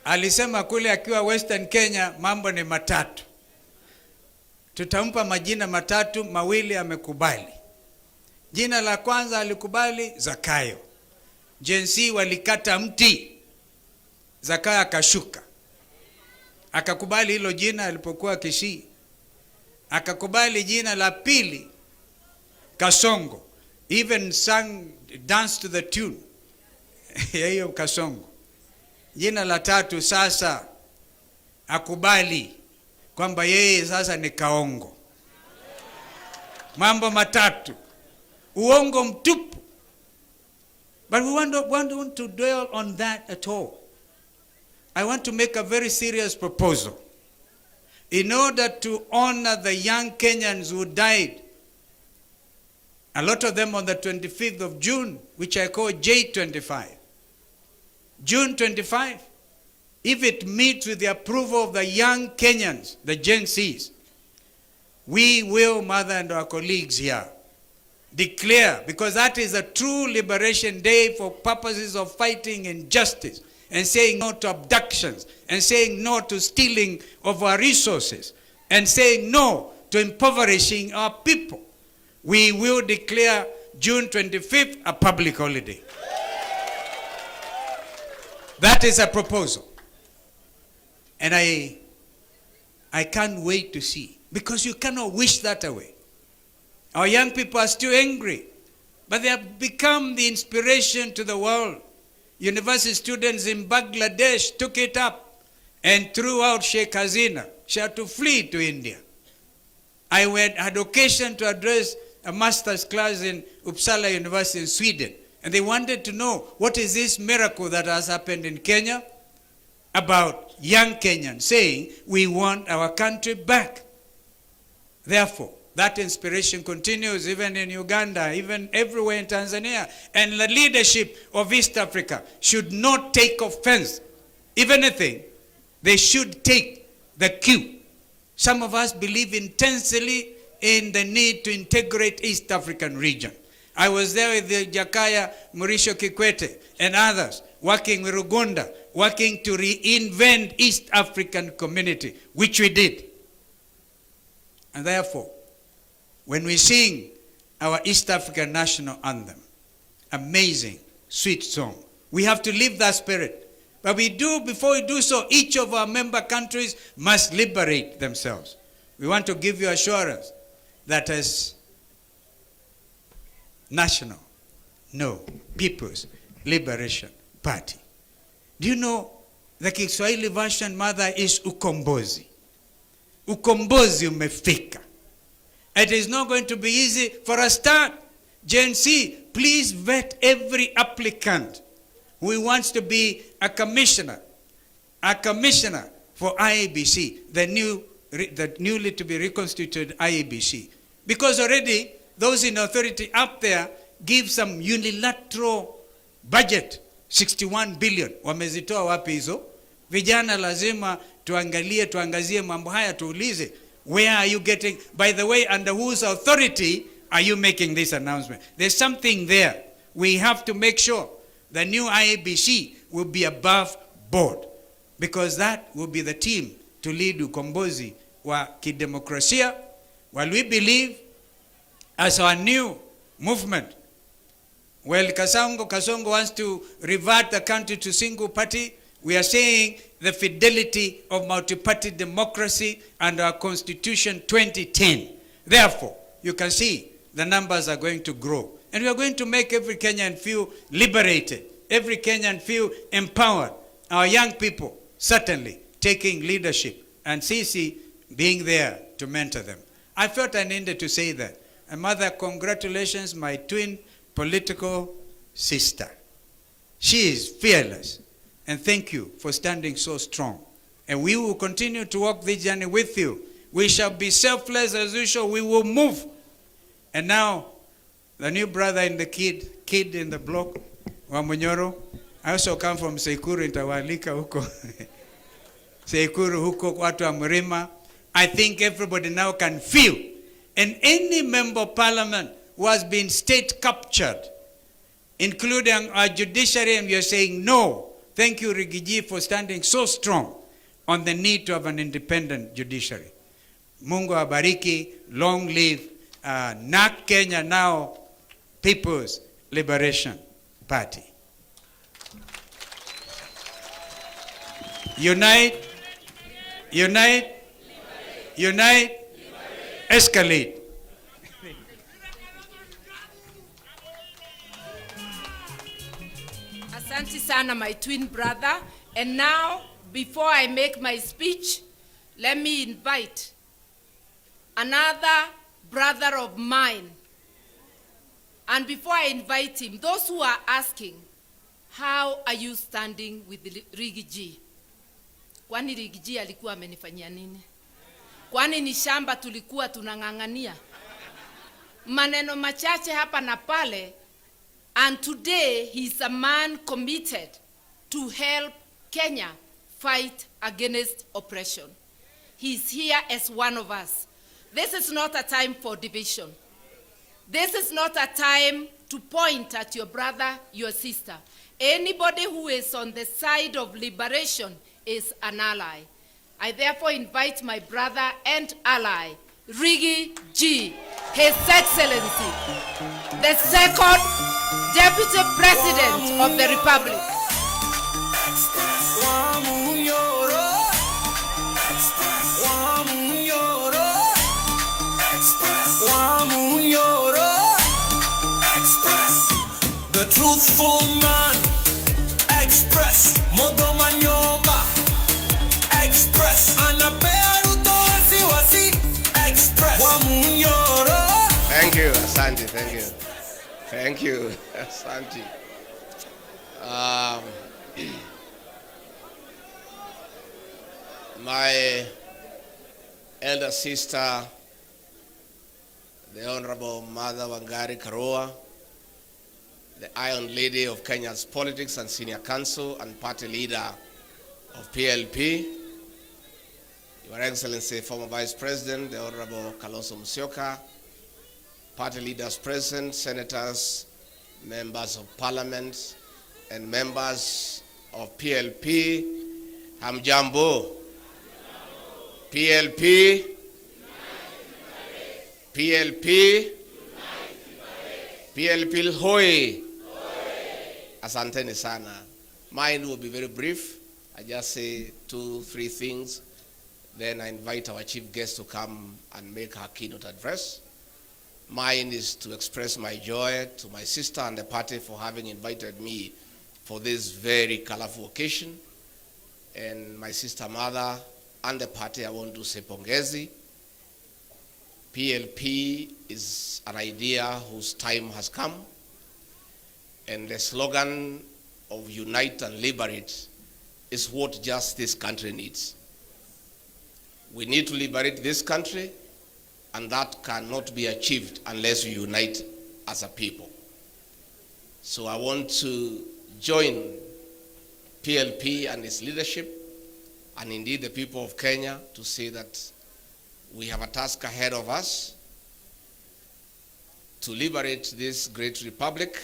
Alisema kule akiwa Western Kenya mambo ni matatu. Tutampa majina matatu, mawili amekubali. Jina la kwanza alikubali Zakayo. Jensi walikata mti, Zakayo akashuka. Akakubali hilo jina alipokuwa Kisii. Akakubali jina la pili Kasongo. Even sang, dance to the tune ya hiyo Kasongo. Jina la tatu sasa akubali kwamba yeye sasa ni Kaongo. Mambo matatu. Uongo mtupu. But we don't want to dwell on that at all. I want to make a very serious proposal. In order to honor the young Kenyans who died, a lot of them on the 25th of June, which I call J25. June 25, if it meets with the approval of the young Kenyans, the Gen Zs, we will, Mother and our colleagues here, declare, because that is a true liberation day for purposes of fighting injustice and saying no to abductions and saying no to stealing of our resources and saying no to impoverishing our people. We will declare June 25th a public holiday. That is a proposal. And I can't wait to see, because you cannot wish that away. Our young people are still angry, but they have become the inspiration to the world. University students in Bangladesh took it up and threw out Sheikh Hasina. She had to flee to India. I had occasion to address a master's class in Uppsala University in Sweden, and they wanted to know, what is this miracle that has happened in Kenya about young Kenyans saying, we want our country back. Therefore, that inspiration continues even in Uganda, even everywhere in Tanzania. And the leadership of East Africa should not take offense. If anything, they should take the cue. Some of us believe intensely in the need to integrate East African region. I was there with the Jakaya Mrisho Kikwete and others, working with Rugunda, working to reinvent East African community, which we did. And therefore, when we sing our East African national anthem, amazing, sweet song, we have to live that spirit. But before we do so, each of our member countries must liberate themselves. We want to give you assurance that as national, People's Liberation Party. Do you know the Kiswahili version, Mother, is ukombozi. Ukombozi umefika. It is not going to be easy for a start. Gen Z, please vet every applicant who wants to be a commissioner for IEBC, the newly to be reconstituted IEBC. Because already those in authority up there give some unilateral budget, 61 billion. Wamezitoa wapi hizo? Vijana lazima tuangazie mambo haya, tuulize, where are you getting, by the way, under whose authority are you making this announcement? There's something there we have to make sure the new IEBC will be above board, because that will be the team to lead ukombozi wa kidemokrasia, while we believe as our new movement, well, Kasongo wants to revert the country to single party. We are saying the fidelity of multi-party democracy and our Constitution 2010. Therefore, you can see the numbers are going to grow. And we are going to make every Kenyan feel liberated, every Kenyan feel empowered. Our young people certainly taking leadership, and Sisi being there to mentor them. I felt I needed to say that. And Mother, congratulations, my twin political sister. She is fearless. And thank you for standing so strong. And we will continue to walk this journey with you. We shall be selfless as usual. We will move. And now, the new brother in the kid in the block, Wamunyoro. I also come from Sekuru, Intawalika huko. Sekuru huko, watu wa Mrima. I think everybody now can feel. And any member of parliament who has been state captured, including our judiciary, and we are saying no. Thank you, Riggy G, for standing so strong on the need to have an independent judiciary. Mungu abariki, long live NAK Kenya now, People's Liberation Party. Unite, unite, unite, escalate. Asante sana, my twin brother. And now, before I make my speech, let me invite another brother of mine. And before I invite him, those who are asking, how are you standing with Riggy G? Kwani Riggy G alikuwa amenifanyia nini? Kwani ni shamba tulikuwa tunang'ang'ania? Maneno machache hapa na pale. And today, he's a man committed to help Kenya fight against oppression. He's here as one of us. This is not a time for division. This is not a time to point at your brother, your sister. Anybody who is on the side of liberation is an ally. I therefore invite my brother and ally, Riggy G, His Excellency, the second Deputy President of the Republic. The truthful man, express. Modoma nyoma, express. Anapea ruto wasi, express. Wamunyoro. Thank you, Asante, thank you. Thank you, Asante. My elder sister, the Honorable Martha Karua, the Iron Lady of Kenya's politics and senior counsel and party leader of PLP, Your Excellency, former Vice President, the Honorable Kalonzo Musyoka, party leaders present, senators, members of parliament, and members of PLP, Hamjambo, PLP, PLP, PLP Hoi. Asanteni sana. Mine will be very brief. I just say 2-3 things. Then I invite our chief guest to come and make her keynote address. Mine is to express my joy to my sister and the party for having invited me for this very colorful occasion. And my sister Mother and the party, I want to say pongezi. PLP is an idea whose time has come. And the slogan of unite and liberate is what just this country needs. We need to liberate this country, and that cannot be achieved unless we unite as a people. So I want to join PLP and its leadership, and indeed the people of Kenya, to say that we have a task ahead of us to liberate this great republic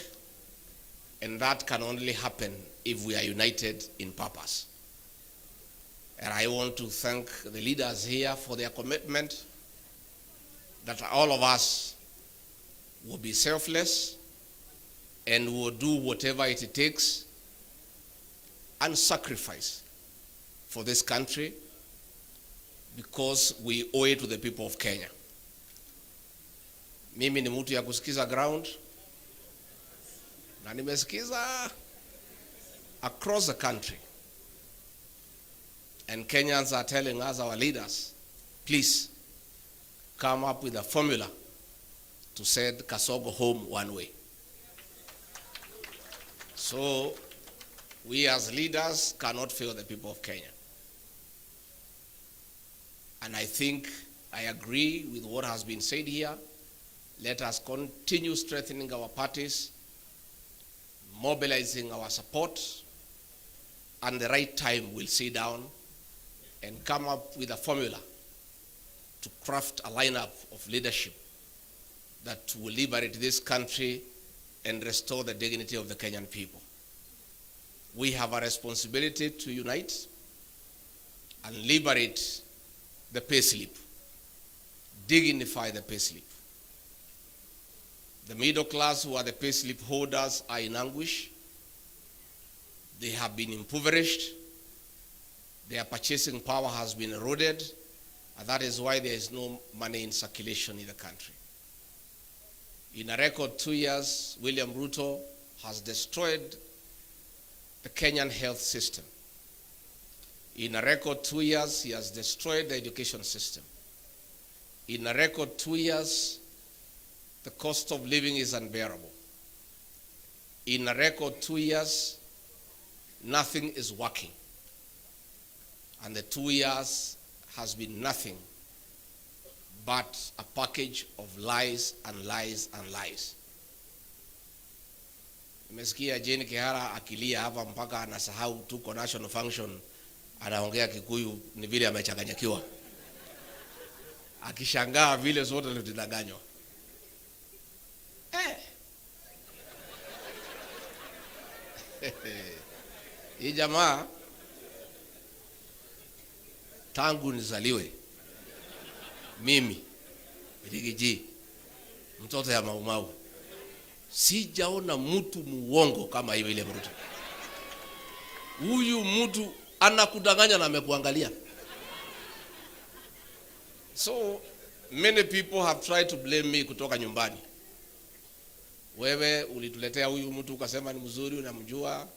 And that can only happen if we are united in purpose. And I want to thank the leaders here for their commitment that all of us will be selfless and will do whatever it takes and sacrifice for this country because we owe it to the people of Kenya. Mimi ni mtu ya kusikiza ground na nimesikiza across the country. And Kenyans are telling us, our leaders, please come up with a formula to send Kasogo home one way. So we as leaders cannot fail the people of Kenya. And I think I agree with what has been said here. Let us continue strengthening our parties, mobilizing our support, and the right time we'll sit down and come up with a formula to craft a lineup of leadership that will liberate this country and restore the dignity of the Kenyan people. We have a responsibility to unite and liberate the payslip, dignify the payslip. The middle class who are the payslip holders are in anguish. They have been impoverished. Their purchasing power has been eroded, and that is why there is no money in circulation in the country. In a record 2 years, William Ruto has destroyed the Kenyan health system. In a record 2 years, he has destroyed the education system. In a record 2 years, the cost of living is unbearable. In a record 2 years, nothing is working. And the 2 years has been nothing but a package of lies and lies and lies. Nimesikia Jane Kihara akilia hapa mpaka anasahau tuko national function, anaongea Kikuyu ni vile amechanganyikiwa. Akishangaa vile zote zilidanganywa. Hii jamaa tangu nizaliwe mimi Riggy, mtoto ya Maumau, sijaona mtu muongo kama yule mtu. Huyu mtu anakudanganya na amekuangalia. So many people have tried to blame me kutoka nyumbani. Wewe ulituletea huyu mtu ukasema ni mzuri, unamjua,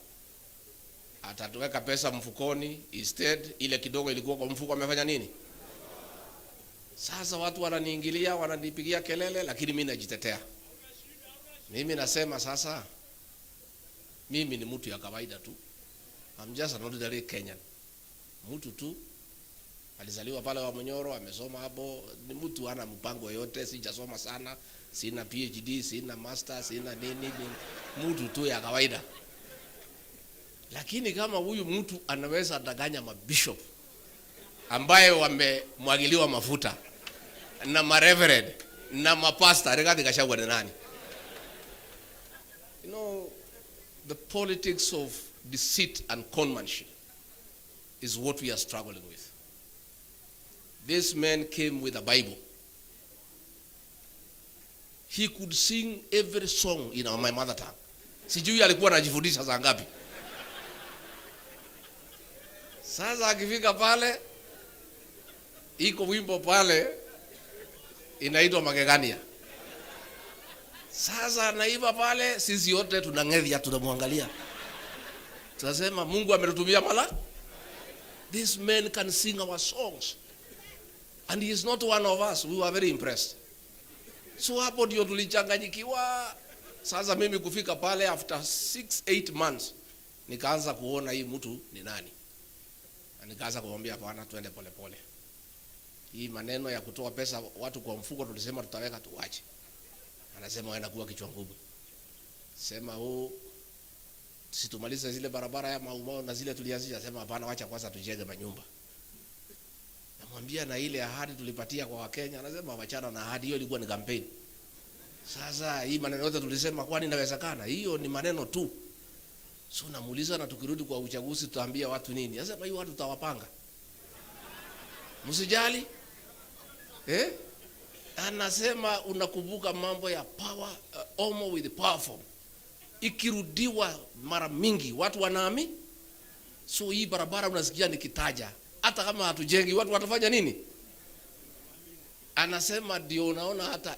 atatuweka pesa mfukoni. Instead ile kidogo ilikuwa kwa mfuko amefanya nini? Sasa watu wananiingilia, wananipigia kelele, lakini mimi najitetea. Mimi nasema sasa mimi ni mtu ya kawaida tu. I'm just an ordinary Kenyan. Mtu tu alizaliwa pale wa Monyoro, amesoma hapo, ni mtu ana mpango yote, sijasoma sana, sina PhD, sina master, sina nini, mtu tu ya kawaida. Lakini kama huyu mtu anaweza danganya mabishop ambaye wamemwagiliwa mafuta na mareverend na mapasta, Riggy Gachagua ni nani? You know, the politics of deceit and conmanship is what we are struggling with. This man came with a Bible. He could sing every song in my mother tongue. Sijui alikuwa anajifundisha saa ngapi. Sasa akifika pale, iko wimbo pale inaitwa Magegania. Sasa naiba pale, sisi yote tunang'edhia, tunamwangalia. Tunasema Mungu ametutumia mala. This man can sing our songs. And he is not one of us. We were very impressed. So hapo ndio tulichanganyikiwa. Sasa mimi kufika pale after 6-8 months nikaanza kuona hii mtu ni nani. Na nikaanza kumwambia hapana, twende pole pole. Hii maneno ya kutoa pesa watu kwa mfuko tulisema tutaweka tuache. Anasema wewe unakuwa kichwa ngumu. Sema situmalize zile barabara ya Maumau na zile tulianzisha, sema hapana, wacha kwanza tujenge manyumba. Namwambia na ile ahadi tulipatia kwa Wakenya, anasema wachana na ahadi hiyo, ilikuwa ni campaign. Sasa hii maneno yote tulisema kwani inawezekana? Hiyo ni maneno tu. So namuuliza, na tukirudi kwa uchaguzi tutaambia watu nini? Sasa hiyo watu tutawapanga. Msijali. Anasema unakumbuka mambo ya power, Omo with the powerful. Ikirudiwa mara mingi watu wanaami. So hii barabara unasikia nikitaja, hata kama hatujengi watu watafanya nini? Anasema ndio unaona hata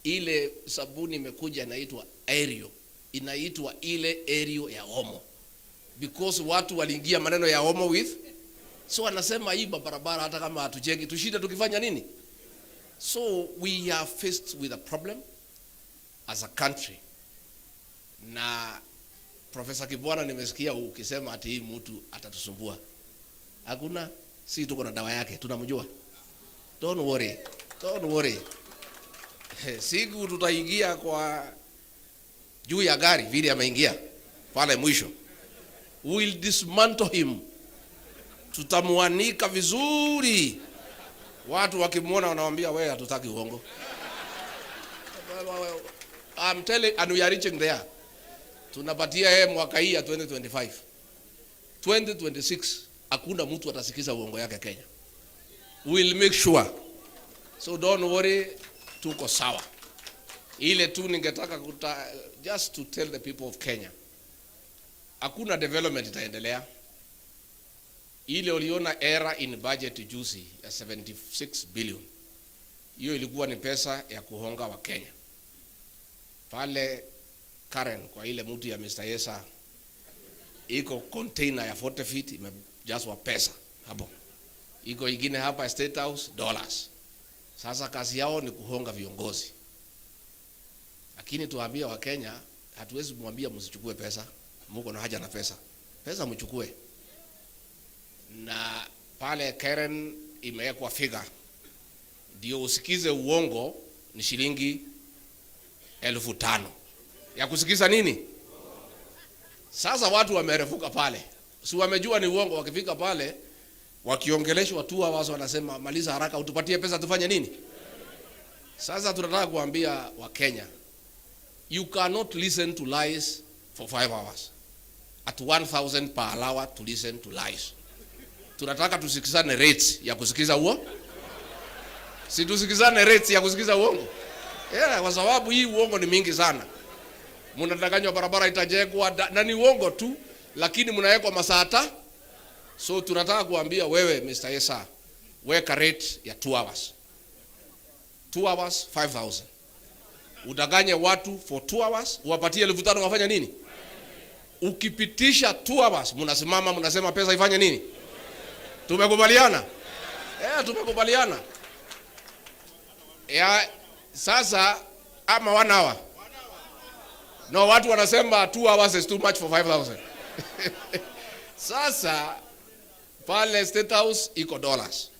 ile sabuni imekuja inaitwa Aerial. Inaitwa ile Aerial ya Omo. Because watu waliingia maneno ya Omo with. So anasema hii barabara hata kama hatujengi tushinde tukifanya nini? So we are faced with a problem as a country. Na Professor Kibwana nimesikia ukisema ati hii mtu atatusumbua. Hakuna, si tuko na dawa yake, tunamjua. Don't worry. Don't worry. Siku tutaingia kwa juu ya gari vile ameingia pale mwisho. We will dismantle him. Tutamuanika vizuri. Watu wakimwona wanawaambia wewe hatutaki uongo. I'm telling, and we are reaching there. Tunapatia yeye mwaka hii ya 2025. 2026 hakuna mtu atasikiza uongo yake Kenya. We'll make sure. So don't worry, tuko sawa. Ile tu ningetaka just to tell the people of Kenya. Hakuna development itaendelea. Ile uliona era in budget juzi ya 76 billion. Hiyo ilikuwa ni pesa ya kuhonga wa Kenya. Pale Karen kwa ile mtu ya Mr. Yesa iko container ya 40 feet imejazwa pesa hapo. Iko ingine hapa State House dollars. Sasa kazi yao ni kuhonga viongozi. Lakini tuambia wa Kenya hatuwezi kumwambia msichukue pesa. Mko na haja na pesa. Pesa mchukue. Na pale Karen imewekwa figure. Ndio usikize uongo ni shilingi 5,000. Ya kusikiza nini? Sasa watu wamerefuka pale. Si wamejua ni uongo, wakifika pale wakiongeleshwa tu wazo wanasema maliza haraka utupatie pesa tufanye nini? Sasa tunataka kuambia wa Kenya, you cannot listen to lies for 5 hours. At 1,000 per hour to listen to lies. Tunataka tusikizane rates ya kusikiza uongo. Si tusikizane rates ya kusikiza uongo. Kwa sababu hii uongo ni mingi sana. Mnadanganywa barabara itajengwa na ni uongo tu, lakini mnawekwa masaa. So tunataka kuambia wewe Mr. Yesa, weka rate ya 2 hours. 2 hours 5,000. Udanganye watu for 2 hours, uwapatie 5,000 wafanya nini? Ukipitisha 2 hours, mnasimama mnasema pesa ifanye nini? Tumekubaliana? Tumekubaliana. Sasa ama 1 hour. No, watu wanasema 2 hours is too much for 5,000. Sasa pale State House iko dollars.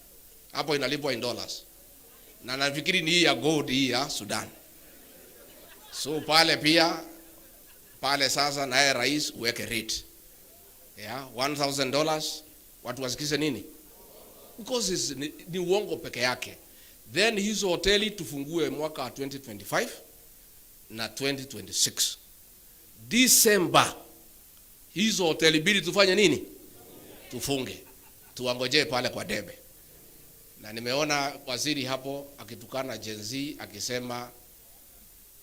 Hapo inalipwa in dollars. Na nafikiri ni hii ya gold hii ya Sudan. So pale pia pale sasa naye rais uweke rate. $1,000 watu wasikize nini? Because ni uongo peke yake. Then hizo hoteli tufungue mwaka 2025 na 2026. December hizo hoteli bili tufanye nini? Tufunge. Tuangoje pale kwa debe. Na nimeona waziri hapo akitukana Gen Z akisema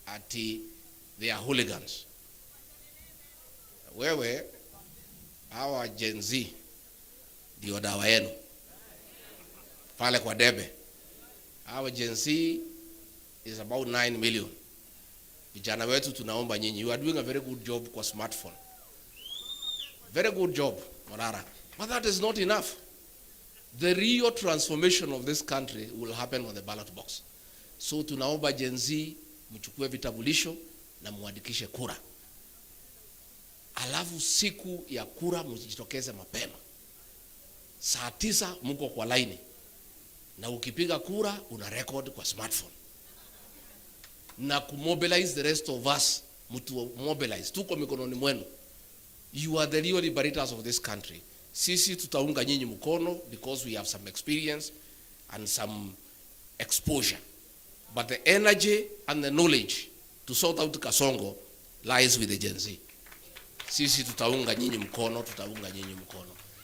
ati they are hooligans. Wewe hawa Gen Z ndio dawa yenu pale kwa debe. Hawa Gen Z is about 9 million. Vijana wetu tunaomba nyinyi, you are doing a very good job kwa smartphone. Very good job, Morara. But that is not enough. The real transformation of this country will happen on the ballot box. So tunaomba Gen Z mchukue vitambulisho na muandikishe kura. Alafu siku ya kura mjitokeze mapema. Saa 9 mko kwa line. Na ukipiga kura una record kwa smartphone. Na kumobilize the rest of us, mtu mobilize. Tuko mikononi mwenu. You are the real liberators of this country. Sisi tutaunga nyinyi mkono because we have some experience and some exposure. But the energy and the knowledge to sort out Kasongo lies with the Gen Z. sisi tutaunga nyinyi mkono,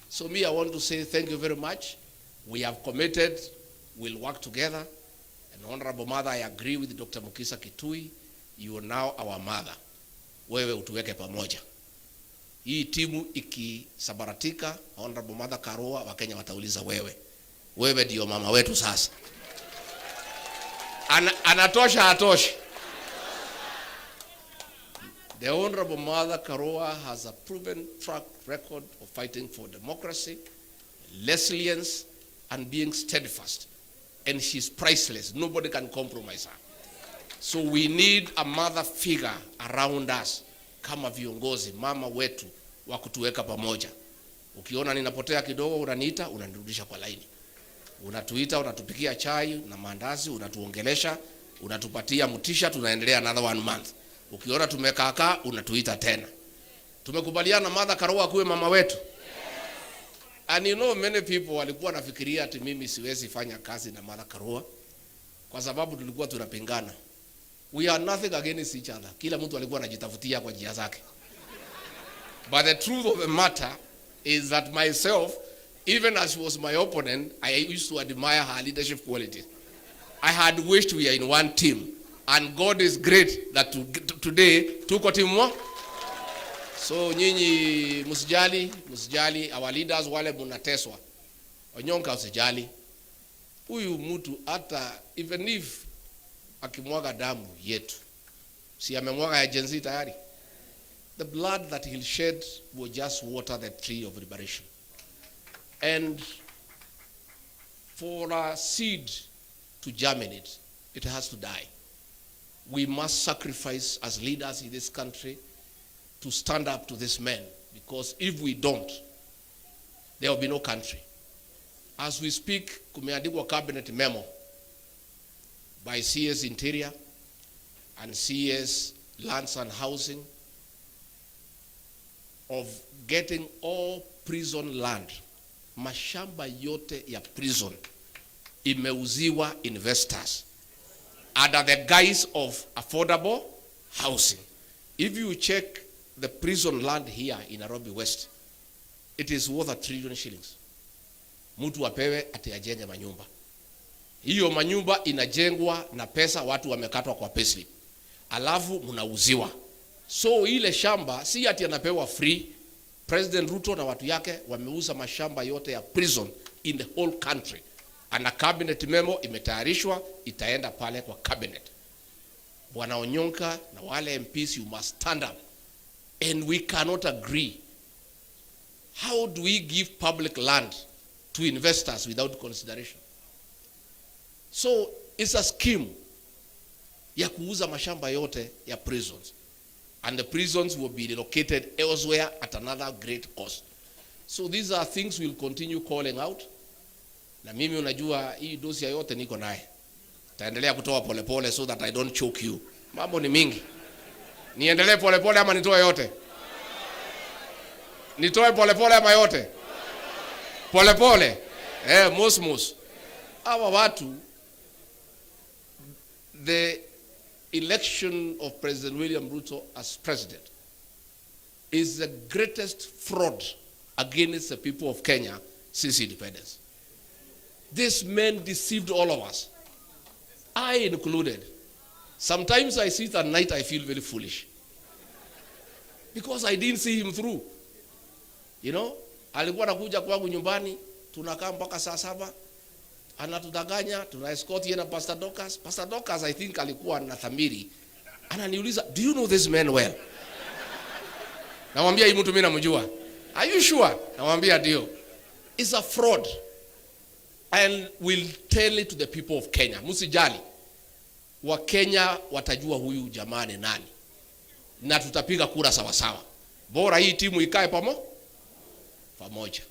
So me, I want to say thank you very much. We have committed, we'll work together. And Honorable Mother, I agree with Dr. Mukisa Kitui. You are now our mother. Wewe utuweke pamoja. Hii timu ikisabaratika, Honorable Martha Karua, Wakenya watauliza wewe. Wewe ndio mama wetu sasa. Anatosha hatoshi. The Honorable Martha Karua has a proven track record of fighting for democracy, resilience, and being steadfast. And she's priceless. Nobody can compromise her. So we need a mother figure around us, kama viongozi, mama wetu, wa kutuweka pamoja. Ukiona ninapotea kidogo, unaniita, unanirudisha kwa laini. Unatuita, unatupikia chai na mandazi, unatuongelesha, unatupatia mutisha, tunaendelea another 1 month. Ukiona tumekaa, unatuita tena. Tumekubaliana Martha Karua kuwe mama wetu. And you know, many people walikuwa nafikiria ati mimi siwezi fanya kazi na Martha Karua kwa sababu tulikuwa tunapingana. We are nothing against each other. Kila mtu alikuwa anajitafutia kwa njia zake. But the truth of the matter is that myself, even as she was my opponent, I used to admire her leadership qualities. I had wished we are in one team. And God is great that today tuko team moja. So nyinyi msijali our leaders wale munateswa. Onyonka usijali. Huyu mtu hata even if akimwaga damu yetu, si amemwaga ya jenzi tayari. The blood that he'll shed will just water the tree of liberation. And for a seed to germinate, it has to die. We must sacrifice as leaders in this country to stand up to this man, because if we don't, there will be no country. As we speak, kumeandikwa cabinet memo by CS Interior and CS Lands and Housing of getting all prison land, mashamba yote ya prison imeuziwa investors under the guise of affordable housing. If you check the prison land here in Nairobi West, it is worth 1 trillion shillings. Mtu apewe ati ajenge manyumba. Hiyo manyumba inajengwa na pesa watu wamekatwa kwa payslip. Alafu mnauziwa. So ile shamba si ati anapewa free. President Ruto na watu yake wameuza mashamba yote ya prison in the whole country. And a cabinet memo imetayarishwa, itaenda pale kwa cabinet. Bwana Onyonka na wale MPs, you must stand up. And we cannot agree. How do we give public land to investors without consideration? So it's a scheme ya kuuza mashamba yote ya prisons. And the prisons will be relocated elsewhere at another great cost. So these are things we'll continue calling out. Na mimi unajua hii dosia yote niko naye. Taendelea kutoa polepole so that I don't choke you. Mambo ni mingi. Niendelee polepole ama nitoe yote? Nitoe polepole ama yote? Polepole. Mos. Hawa watu, the election of President William Ruto as president is the greatest fraud against the people of Kenya since independence. This man deceived all of us, I included. Sometimes I sit at night, I feel very foolish because I didn't see him through. You know, alikuwa anakuja kwangu nyumbani, tunakaa mpaka saa 7, anatudanganya, tuna escort yeye na Pastor Dorcas. Pastor Dorcas I think alikuwa na dhamiri. Ananiuliza, "Do you know this man well?" Namwambia hii mtu mimi namjua. "Are you sure?" Namwambia ndio. It's a fraud. And we'll tell it to the people of Kenya. Msijali. Wa Kenya watajua huyu jamaa ni nani. Na tutapiga kura sawa sawa. Bora hii timu ikae pamoja.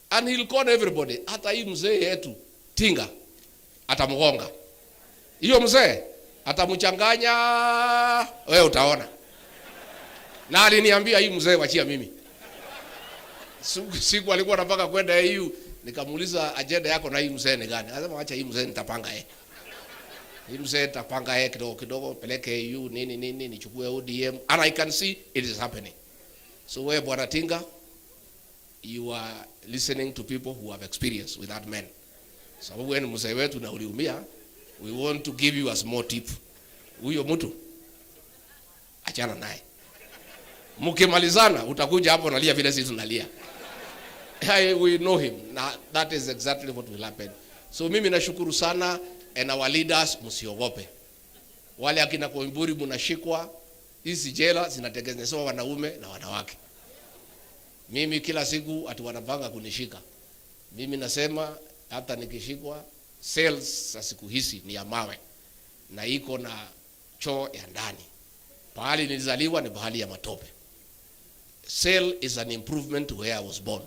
And he'll call everybody. Hata hii mzee yetu Tinga atamgonga. Hiyo mzee atamchanganya, wewe utaona. Na aliniambia hii mzee wachia mimi. Siku alikuwa anataka kwenda EU, nikamuuliza agenda yako na hii mzee ni gani? Anasema acha hii mzee nitapanga yeye. Hii mzee nitapanga yeye kidogo peleke EU nini nichukue ODM, and I can see it is happening. So where Bwana Tinga, you are listening to people who have experience with that man. Sababu wewe ni mzee wetu na uliumia, we want to give you a small tip. Huyo mtu achana naye. Mkimalizana utakuja hapo unalia vile sisi tunalia. We know him. Now, that is exactly what will happen. So mimi nashukuru sana, and our leaders msiogope. Wale akina Koimburi mnashikwa, hizi jela zinatengenezewa wanaume na wanawake. Mimi kila siku ati wanapanga kunishika. Mimi nasema hata nikishikwa, cells za siku hizi ni ya mawe na iko na choo ya ndani. Pahali nilizaliwa ni pahali ya matope. Cell is an improvement to where I was born.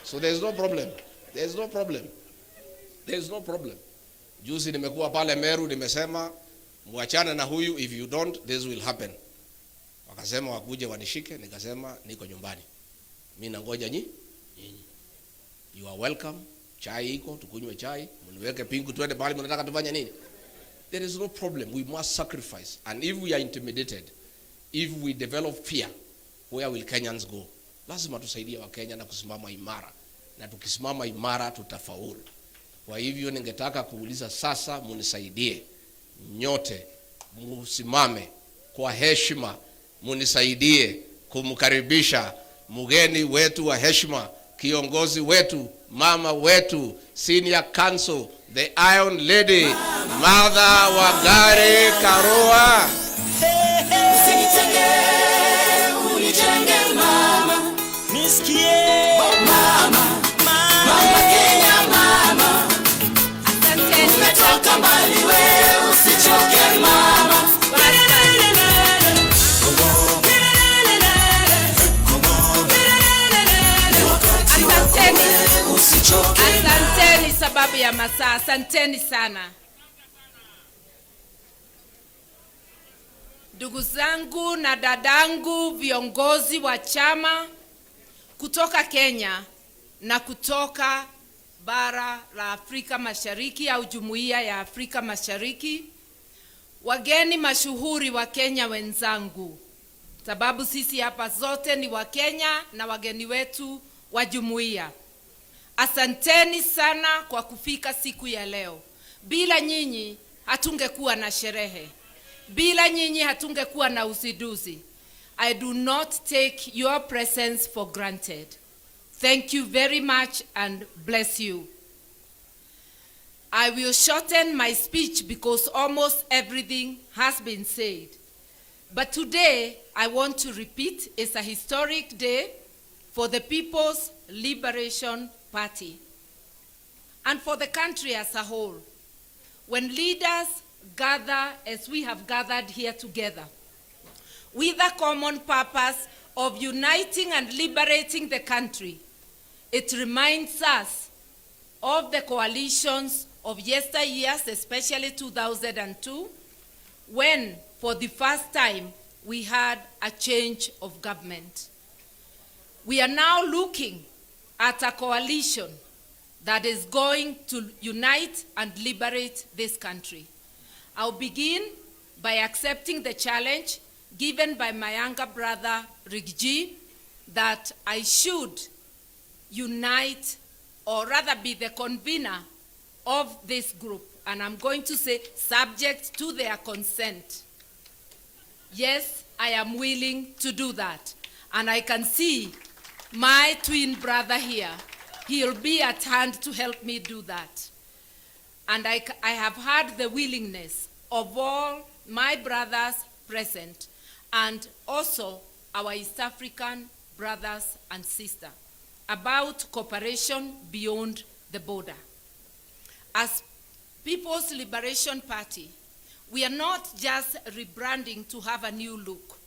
So there is no problem. There is no problem. There is no problem. Juzi nimekuwa pale Meru, nimesema muachane na huyu, if you don't this will happen. Wakasema wakuje wanishike, nikasema niko nyumbani. Mimi nangoja nyinyi. You are welcome. Chai iko, tukunywe chai, mniweke pingu twende pale mnataka tufanye nini? There is no problem. We must sacrifice. And if we are intimidated, if we develop fear, where will Kenyans go? Lazima tusaidie wa Kenya na kusimama imara. Na tukisimama imara tutafaulu. Kwa hivyo ningetaka kuuliza sasa, munisaidie nyote, musimame kwa heshima, munisaidie kumkaribisha mgeni wetu wa heshima, kiongozi wetu, mama wetu, senior council, the Iron Lady, Martha Karua. Unijenge mama, nisikie mama, mama Kenya mama. Umetoka mbali wewe, usichoke mama. Asanteni sababu ya masaa, asanteni sana. Ndugu zangu na dadangu, viongozi wa chama kutoka Kenya na kutoka bara la Afrika Mashariki au Jumuiya ya Afrika Mashariki, wageni mashuhuri wa Kenya wenzangu, sababu sisi hapa zote ni wa Kenya na wageni wetu wa jumuiya. Asanteni sana kwa kufika siku ya leo. Bila nyinyi hatungekuwa na sherehe. Bila nyinyi hatungekuwa na usiduzi. I do not take your presence for granted. Thank you very much and bless you. I will shorten my speech because almost everything has been said. But today, I want to repeat, it's a historic day for the People's Liberation Party and for the country as a whole. When leaders gather as we have gathered here together, with a common purpose of uniting and liberating the country, it reminds us of the coalitions of yesteryears, especially 2002, when for the first time we had a change of government. We are now looking at a coalition that is going to unite and liberate this country. I'll begin by accepting the challenge given by my younger brother, Riggy, that I should unite, or rather be the convener of this group. And I'm going to say, subject to their consent. Yes, I am willing to do that. And I can see my twin brother here. He'll be at hand to help me do that. And I have had the willingness of all my brothers present, and also our East African brothers and sisters, about cooperation beyond the border. As People's Liberation Party, we are not just rebranding to have a new look.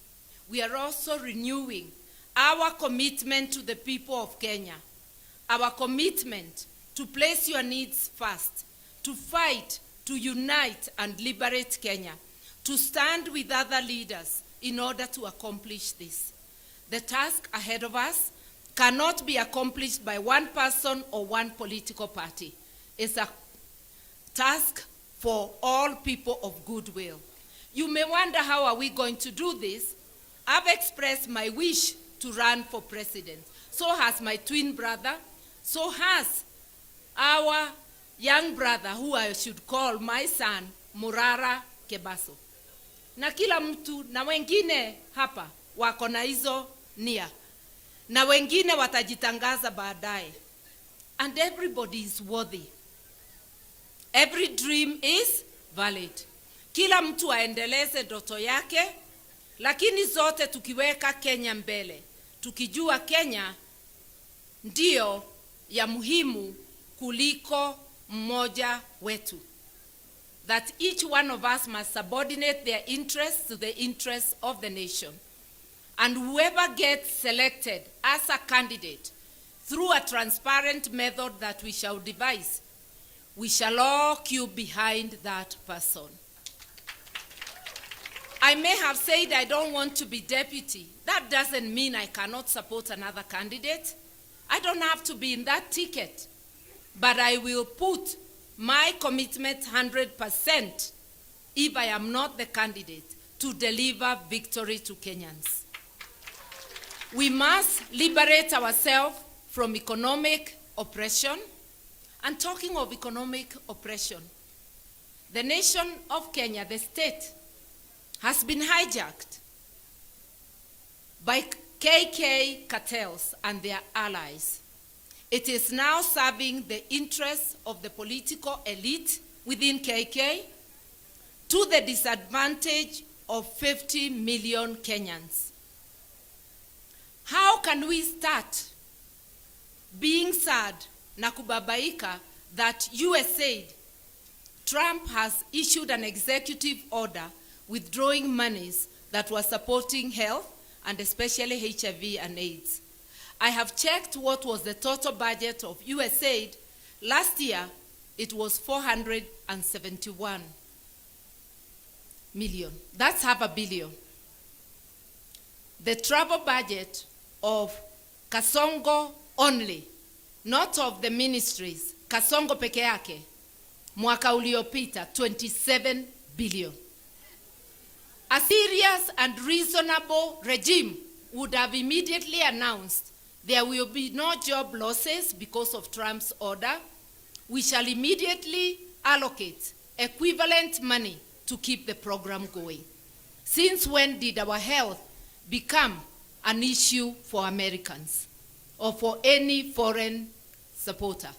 We are also renewing our commitment to the people of Kenya, our commitment to place your needs first, to fight, to unite and liberate Kenya, to stand with other leaders in order to accomplish this. The task ahead of us cannot be accomplished by one person or one political party. It's a task for all people of goodwill. You may wonder, how are we going to do this? I've expressed my wish to run for president. So has my twin brother. So has our young brother, who I should call my son, Murara Kebaso. Na kila mtu na wengine hapa wako na hizo nia. Na wengine watajitangaza baadaye. And everybody is worthy. Every dream is valid. Kila mtu aendeleze ndoto yake, lakini zote tukiweka Kenya mbele. Tukijua Kenya ndio ya muhimu kuliko mmoja wetu. That each one of us must subordinate their interests to the interests of the nation. And whoever gets selected as a candidate through a transparent method that we shall devise, we shall all queue behind that person. I may have said I don't want to be deputy. That doesn't mean I cannot support another candidate. I don't have to be in that ticket. But I will put my commitment 100% if I am not the candidate to deliver victory to Kenyans. We must liberate ourselves from economic oppression. And talking of economic oppression, the nation of Kenya, the state, has been hijacked by KK cartels and their allies. It is now serving the interests of the political elite within KK to the disadvantage of 50 million Kenyans. How can we start being sad na kubabaika that USAID, Trump has issued an executive order withdrawing monies that were supporting health and especially HIV and AIDS? I have checked what was the total budget of USAID. Last year, it was 471 million. That's $500 million. The travel budget of Kasongo only, not of the ministries, Kasongo peke yake, mwaka uliopita, 27 billion. A serious and reasonable regime would have immediately announced there will be no job losses because of Trump's order. We shall immediately allocate equivalent money to keep the program going. Since when did our health become an issue for Americans or for any foreign supporter?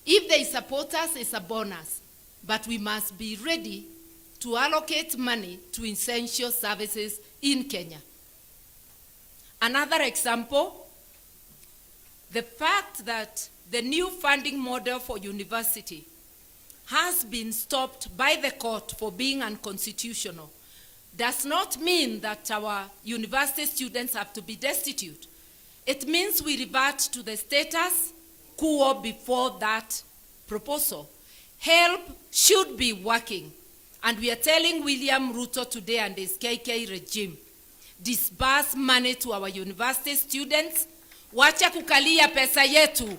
If they support us, it's a bonus, but we must be ready to allocate money to essential services in Kenya. Another example, the fact that the new funding model for university has been stopped by the court for being unconstitutional does not mean that our university students have to be destitute. It means we revert to the status quo before that proposal. Help should be working. And we are telling William Ruto today and his KK regime, disburse money to our university students. Wacha kukalia pesa yetu,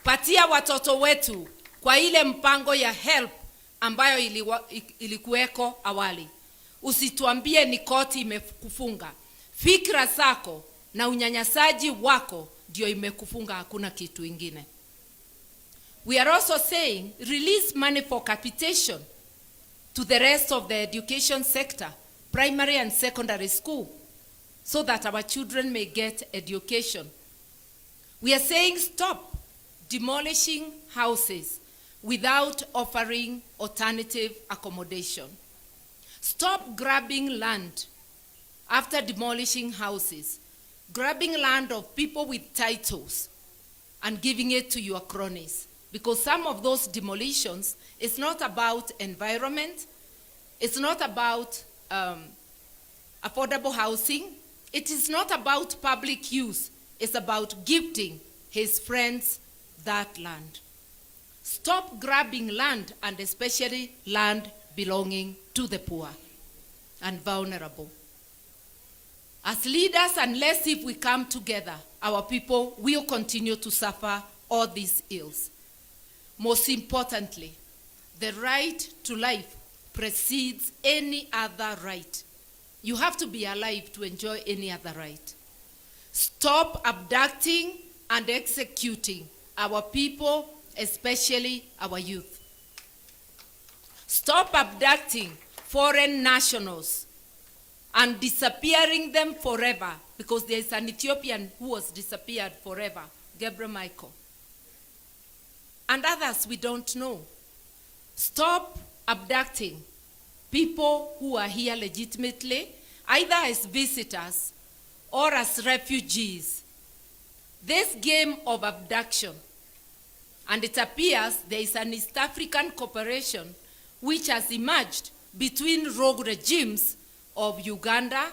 patia watoto wetu kwa ile mpango ya help ambayo ilikuweko awali. Usituambie ni koti imekufunga. Fikra zako na unyanyasaji wako ndio imekufunga, hakuna kitu ingine. We are also saying release money for capitation to the rest of the education sector, primary and secondary school, so that our children may get education. We are saying stop demolishing houses without offering alternative accommodation. Stop grabbing land after demolishing houses, grabbing land of people with titles and giving it to your cronies. Because some of those demolitions, it's not about environment, it's not about affordable housing, it is not about public use, it's about gifting his friends that land. Stop grabbing land, and especially land belonging to the poor and vulnerable. As leaders, unless if we come together, our people will continue to suffer all these ills. Most importantly, the right to life precedes any other right. You have to be alive to enjoy any other right. Stop abducting and executing our people, especially our youth. Stop abducting foreign nationals and disappearing them forever, because there is an Ethiopian who was disappeared forever, Gabriel Michael. And others we don't know. Stop abducting people who are here legitimately, either as visitors or as refugees. This game of abduction, and it appears there is an East African cooperation which has emerged between rogue regimes of Uganda,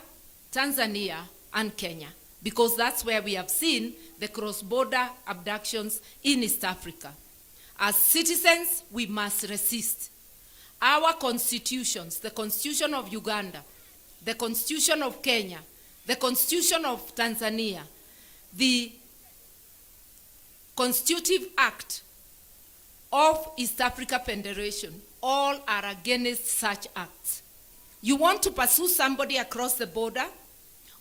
Tanzania, and Kenya, because that's where we have seen the cross-border abductions in East Africa. As citizens, we must resist. Our constitutions, the Constitution of Uganda, the Constitution of Kenya, the Constitution of Tanzania, the Constitutive Act of East Africa Federation, all are against such acts. You want to pursue somebody across the border?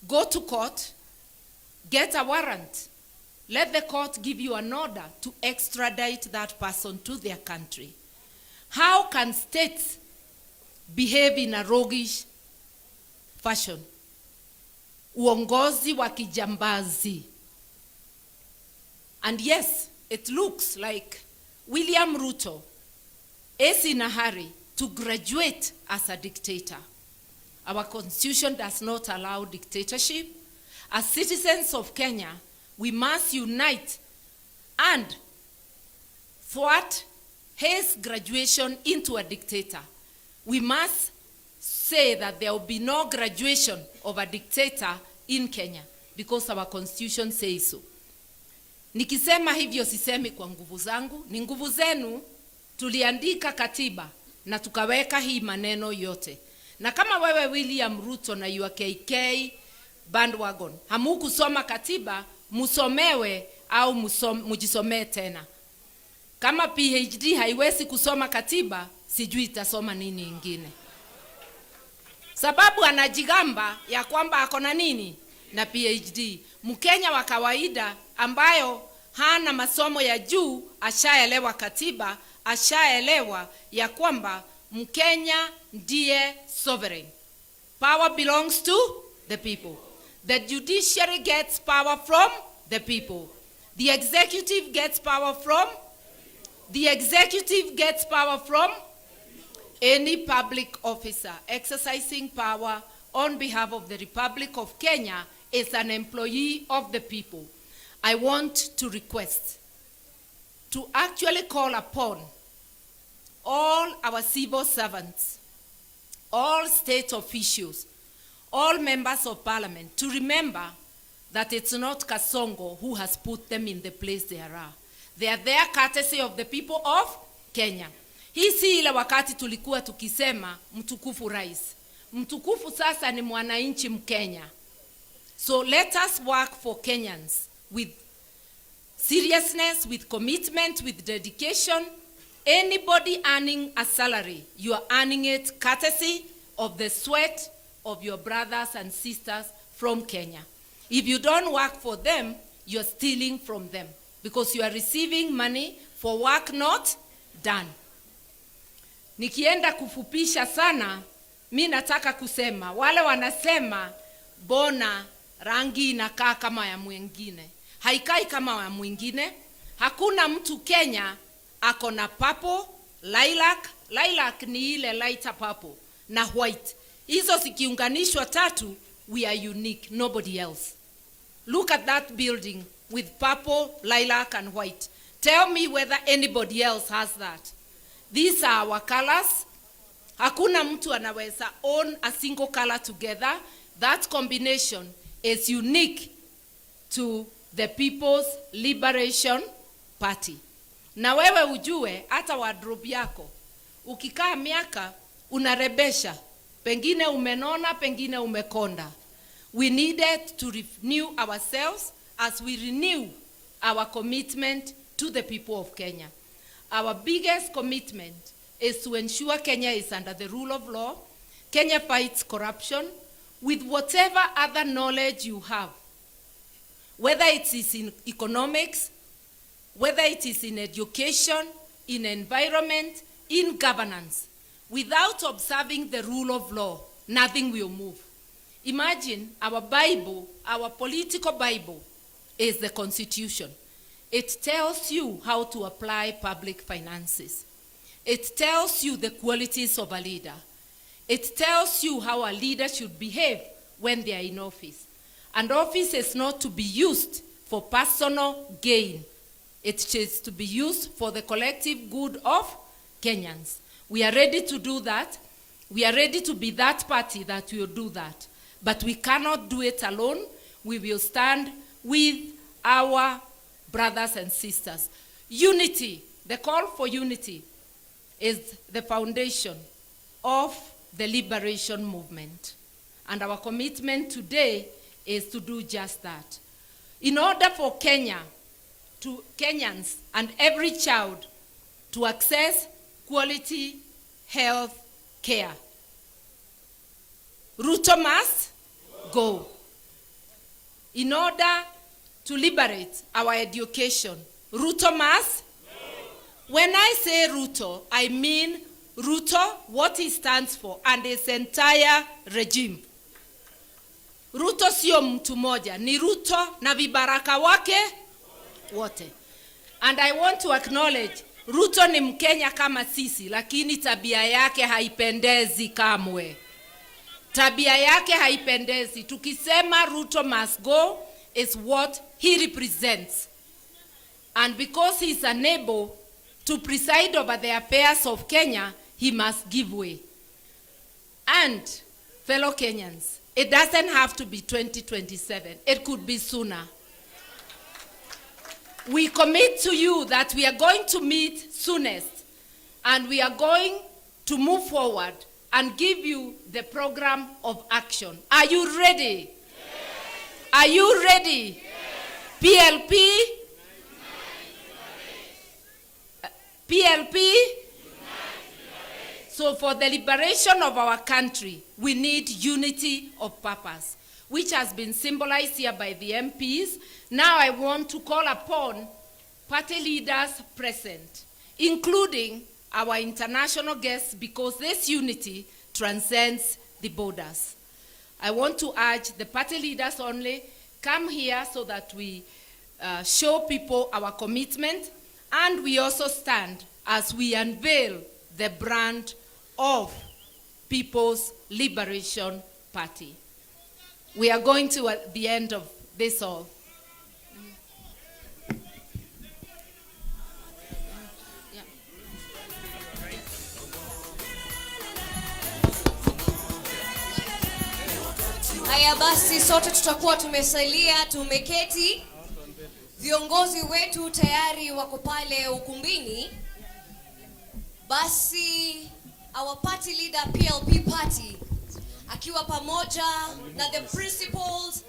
Go to court, get a warrant. Let the court give you an order to extradite that person to their country. How can states behave in a roguish fashion? Uongozi wa kijambazi. And yes, it looks like William Ruto is in a hurry to graduate as a dictator. Our constitution does not allow dictatorship. As citizens of Kenya, we must unite and thwart his graduation into a dictator. We must say that there will be no graduation of a dictator in Kenya, because our constitution says so. Nikisema hivyo sisemi kwa nguvu zangu, ni nguvu zenu. Tuliandika katiba na tukaweka hii maneno yote. Na kama wewe William Ruto na UKK bandwagon hamukusoma katiba, musomewe au mujisomee tena. Kama PhD haiwezi kusoma katiba, sijui itasoma nini ingine. Sababu anajigamba ya kwamba akona nini na PhD. Mkenya wa kawaida ambayo hana masomo ya juu ashaelewa katiba, ashaelewa ya kwamba Mkenya ndiye sovereign. Power belongs to the people. The judiciary gets power from the people. The executive gets power from any public officer exercising power on behalf of the Republic of Kenya is an employee of the people. I want to request to actually call upon all our civil servants, all state officials, all members of parliament to remember that it's not Kasongo who has put them in the place they are. They are there courtesy of the people of Kenya. Hii si ile wakati tulikuwa tukisema mtukufu rais. Mtukufu sasa ni mwananchi Mkenya. So let us work for Kenyans with seriousness, with commitment, with dedication. Anybody earning a salary, you are earning it courtesy of the sweat of your brothers and sisters from Kenya. If you don't work for them, you are stealing from them, because you are receiving money for work not done. Nikienda kufupisha sana, mi nataka kusema, wale wanasema bona rangi inakaa kama ya mwingine. Haikai kama ya mwingine. Hakuna mtu Kenya ako na purple, lilac. Lilac ni ile lighter purple na white. Hizo zikiunganishwa tatu, we are unique, nobody else. Look at that building with purple, lilac and white. Tell me whether anybody else has that. These are our colors. Hakuna mtu anaweza own a single color together. That combination is unique to the People's Liberation Party. Na wewe ujue hata wardrobe yako, ukikaa miaka unarebesha, pengine umenona, pengine umekonda. We needed to renew ourselves as we renew our commitment to the people of Kenya. Our biggest commitment is to ensure Kenya is under the rule of law. Kenya fights corruption. with whatever other knowledge you have, whether it is in economics, whether it is in education, in environment, in governance. Without observing the rule of law, nothing will move. Imagine our Bible, our political Bible, is the Constitution. It tells you how to apply public finances. It tells you the qualities of a leader. It tells you how a leader should behave when they are in office. And office is not to be used for personal gain. It is to be used for the collective good of Kenyans. We are ready to do that. We are ready to be that party that will do that. But we cannot do it alone. We will stand with our brothers and sisters. Unity, the call for unity, is the foundation of the liberation movement. And our commitment today is to do just that. In order for Kenyans and every child to access quality health care, Ruto must go. In order to liberate our education, Ruto must go. When I say Ruto, I mean Ruto, what he stands for, and his entire regime. Ruto sio mtu moja, ni Ruto na vibaraka wake wote. And I want to acknowledge, Ruto ni Mkenya kama sisi, lakini tabia yake haipendezi kamwe. Tabia yake haipendezi. Tukisema Ruto must go is what he represents. And because he is unable to preside over the affairs of Kenya, he must give way. And fellow Kenyans, it doesn't have to be 2027. It could be sooner. We commit to you that we are going to meet soonest, and we are going to move forward and give you the program of action. Are you ready? Yes. Are you ready? Yes. PLP? PLP? So for the liberation of our country, we need unity of purpose, which has been symbolized here by the MPs. Now I want to call upon party leaders present, including our international guests, because this unity transcends the borders. I want to urge the party leaders only, come here so that we show people our commitment, and we also stand as we unveil the brand of People's Liberation Party. We are going to at the end of this all. Haya basi, sote tutakuwa tumesalia, tumeketi. Viongozi wetu tayari wako pale ukumbini. Basi our party leader, PLP party, akiwa pamoja na the principals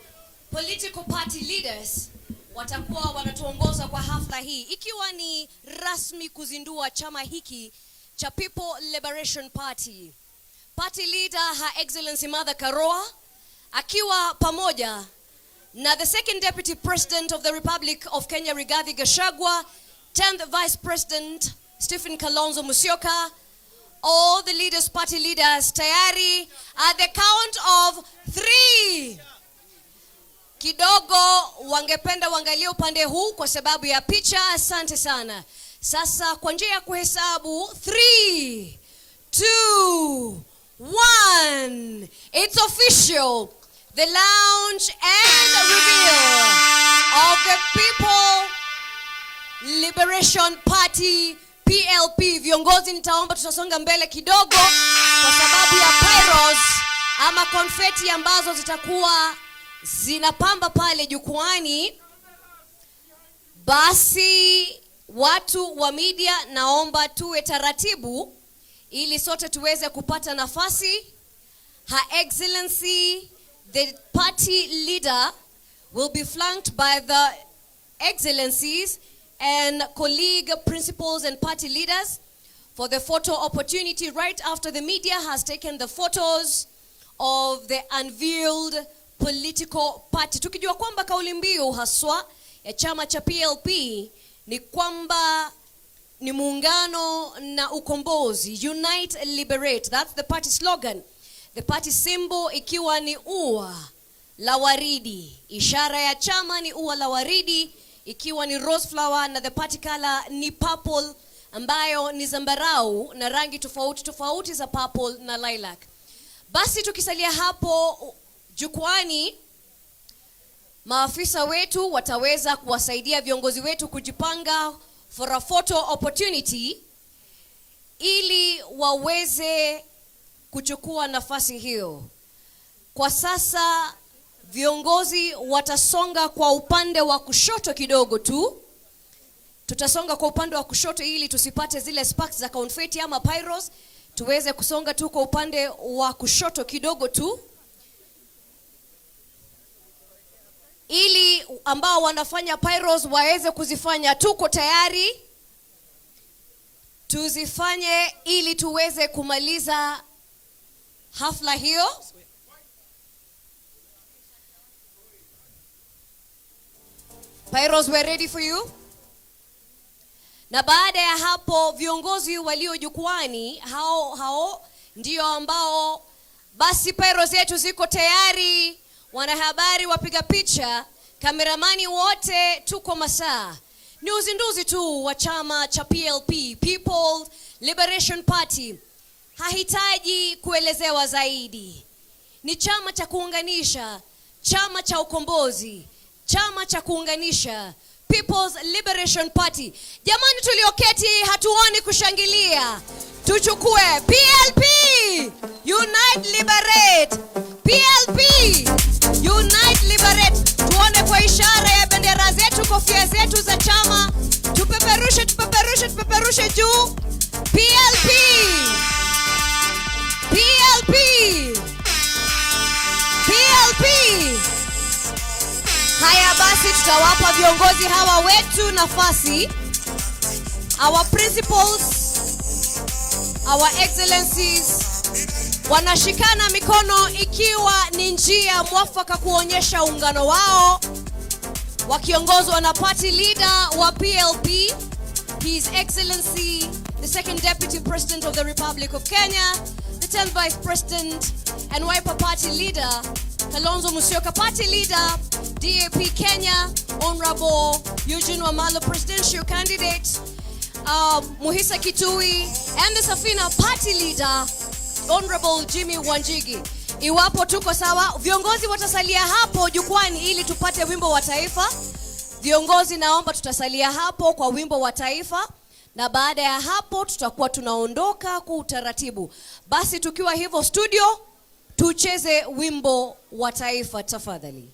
political party leaders, watakuwa wanatuongoza kwa hafla hii, ikiwa ni rasmi kuzindua chama hiki cha People Liberation Party. Party leader Her Excellency Martha Karua, akiwa pamoja na the second deputy president of the Republic of Kenya, Riggy Gachagua, 10th vice president Stephen Kalonzo Musyoka, all the leaders, party leaders, tayari at the count of 3. Kidogo wangependa wangalie upande huu kwa sababu ya picha. Asante sana. Sasa kwa njia ya kuhesabu 3, 2, 1. It's official. The launch and the reveal of the People Liberation Party, PLP. Viongozi, nitaomba tutasonga mbele kidogo kwa sababu ya pyros ama konfeti ambazo zitakuwa zinapamba pale jukwani. Basi watu wa media, naomba tuwe taratibu ili sote tuweze kupata nafasi. Her Excellency the party leader will be flanked by the excellencies and colleague principals and party leaders for the photo opportunity right after the media has taken the photos of the unveiled political party. Tukijua kwamba kauli mbiu haswa ya chama cha PLP ni kwamba ni muungano na ukombozi, unite, liberate. That's the party slogan. The party symbol ikiwa ni ua la waridi. Ishara ya chama ni ua la waridi ikiwa ni rose flower, na the party color ni purple ambayo ni zambarau na rangi tofauti tofauti za purple na lilac. Basi tukisalia hapo jukwani, maafisa wetu wataweza kuwasaidia viongozi wetu kujipanga for a photo opportunity ili waweze kuchukua nafasi hiyo. Kwa sasa viongozi watasonga kwa upande wa kushoto kidogo tu. Tutasonga kwa upande wa kushoto ili tusipate zile sparks za confetti ama pyros. Tuweze kusonga tu kwa upande wa kushoto kidogo tu, ili ambao wanafanya pyros waweze kuzifanya. Tuko tayari, tuzifanye ili tuweze kumaliza hafla hiyo. Pyros, we're ready for you. Na baada ya hapo viongozi walio jukwani hao ndio ambao basi pyros yetu ziko tayari. Wanahabari, wapiga picha, kameramani, wote tuko masaa. Ni uzinduzi tu wa chama cha PLP, People Liberation Party. Hahitaji kuelezewa zaidi. Ni chama cha kuunganisha, chama cha ukombozi, chama cha kuunganisha, People's Liberation Party. Jamani tulioketi hatuoni kushangilia. Tuchukue PLP, Unite Liberate. PLP, Unite Liberate. Tuone kwa ishara ya bendera zetu, kofia zetu za chama. Tupeperushe, tupeperushe, tupeperushe juu. PLP, PLP, PLP. Haya basi, tutawapa viongozi hawa wetu nafasi. Our principals, our excellencies, wanashikana mikono ikiwa ni njia mwafaka kuonyesha uungano wao, wakiongozwa na party leader wa PLP, His Excellency the Second Deputy President of the Republic of Kenya, the 10th Vice President and Wiper Party Leader Kalonzo Musyoka, Party Leader DAP Kenya Honorable Eugene Wamalwa, Presidential Candidate Muhisa Kitui, and the Safina Party Leader Honorable Jimmy Wanjigi. Iwapo tuko sawa, viongozi watasalia hapo jukwani ili tupate wimbo wa taifa. Viongozi naomba tutasalia hapo kwa wimbo wa taifa, na baada ya hapo tutakuwa tunaondoka kwa utaratibu. Basi tukiwa hivyo studio, tucheze wimbo wa taifa tafadhali.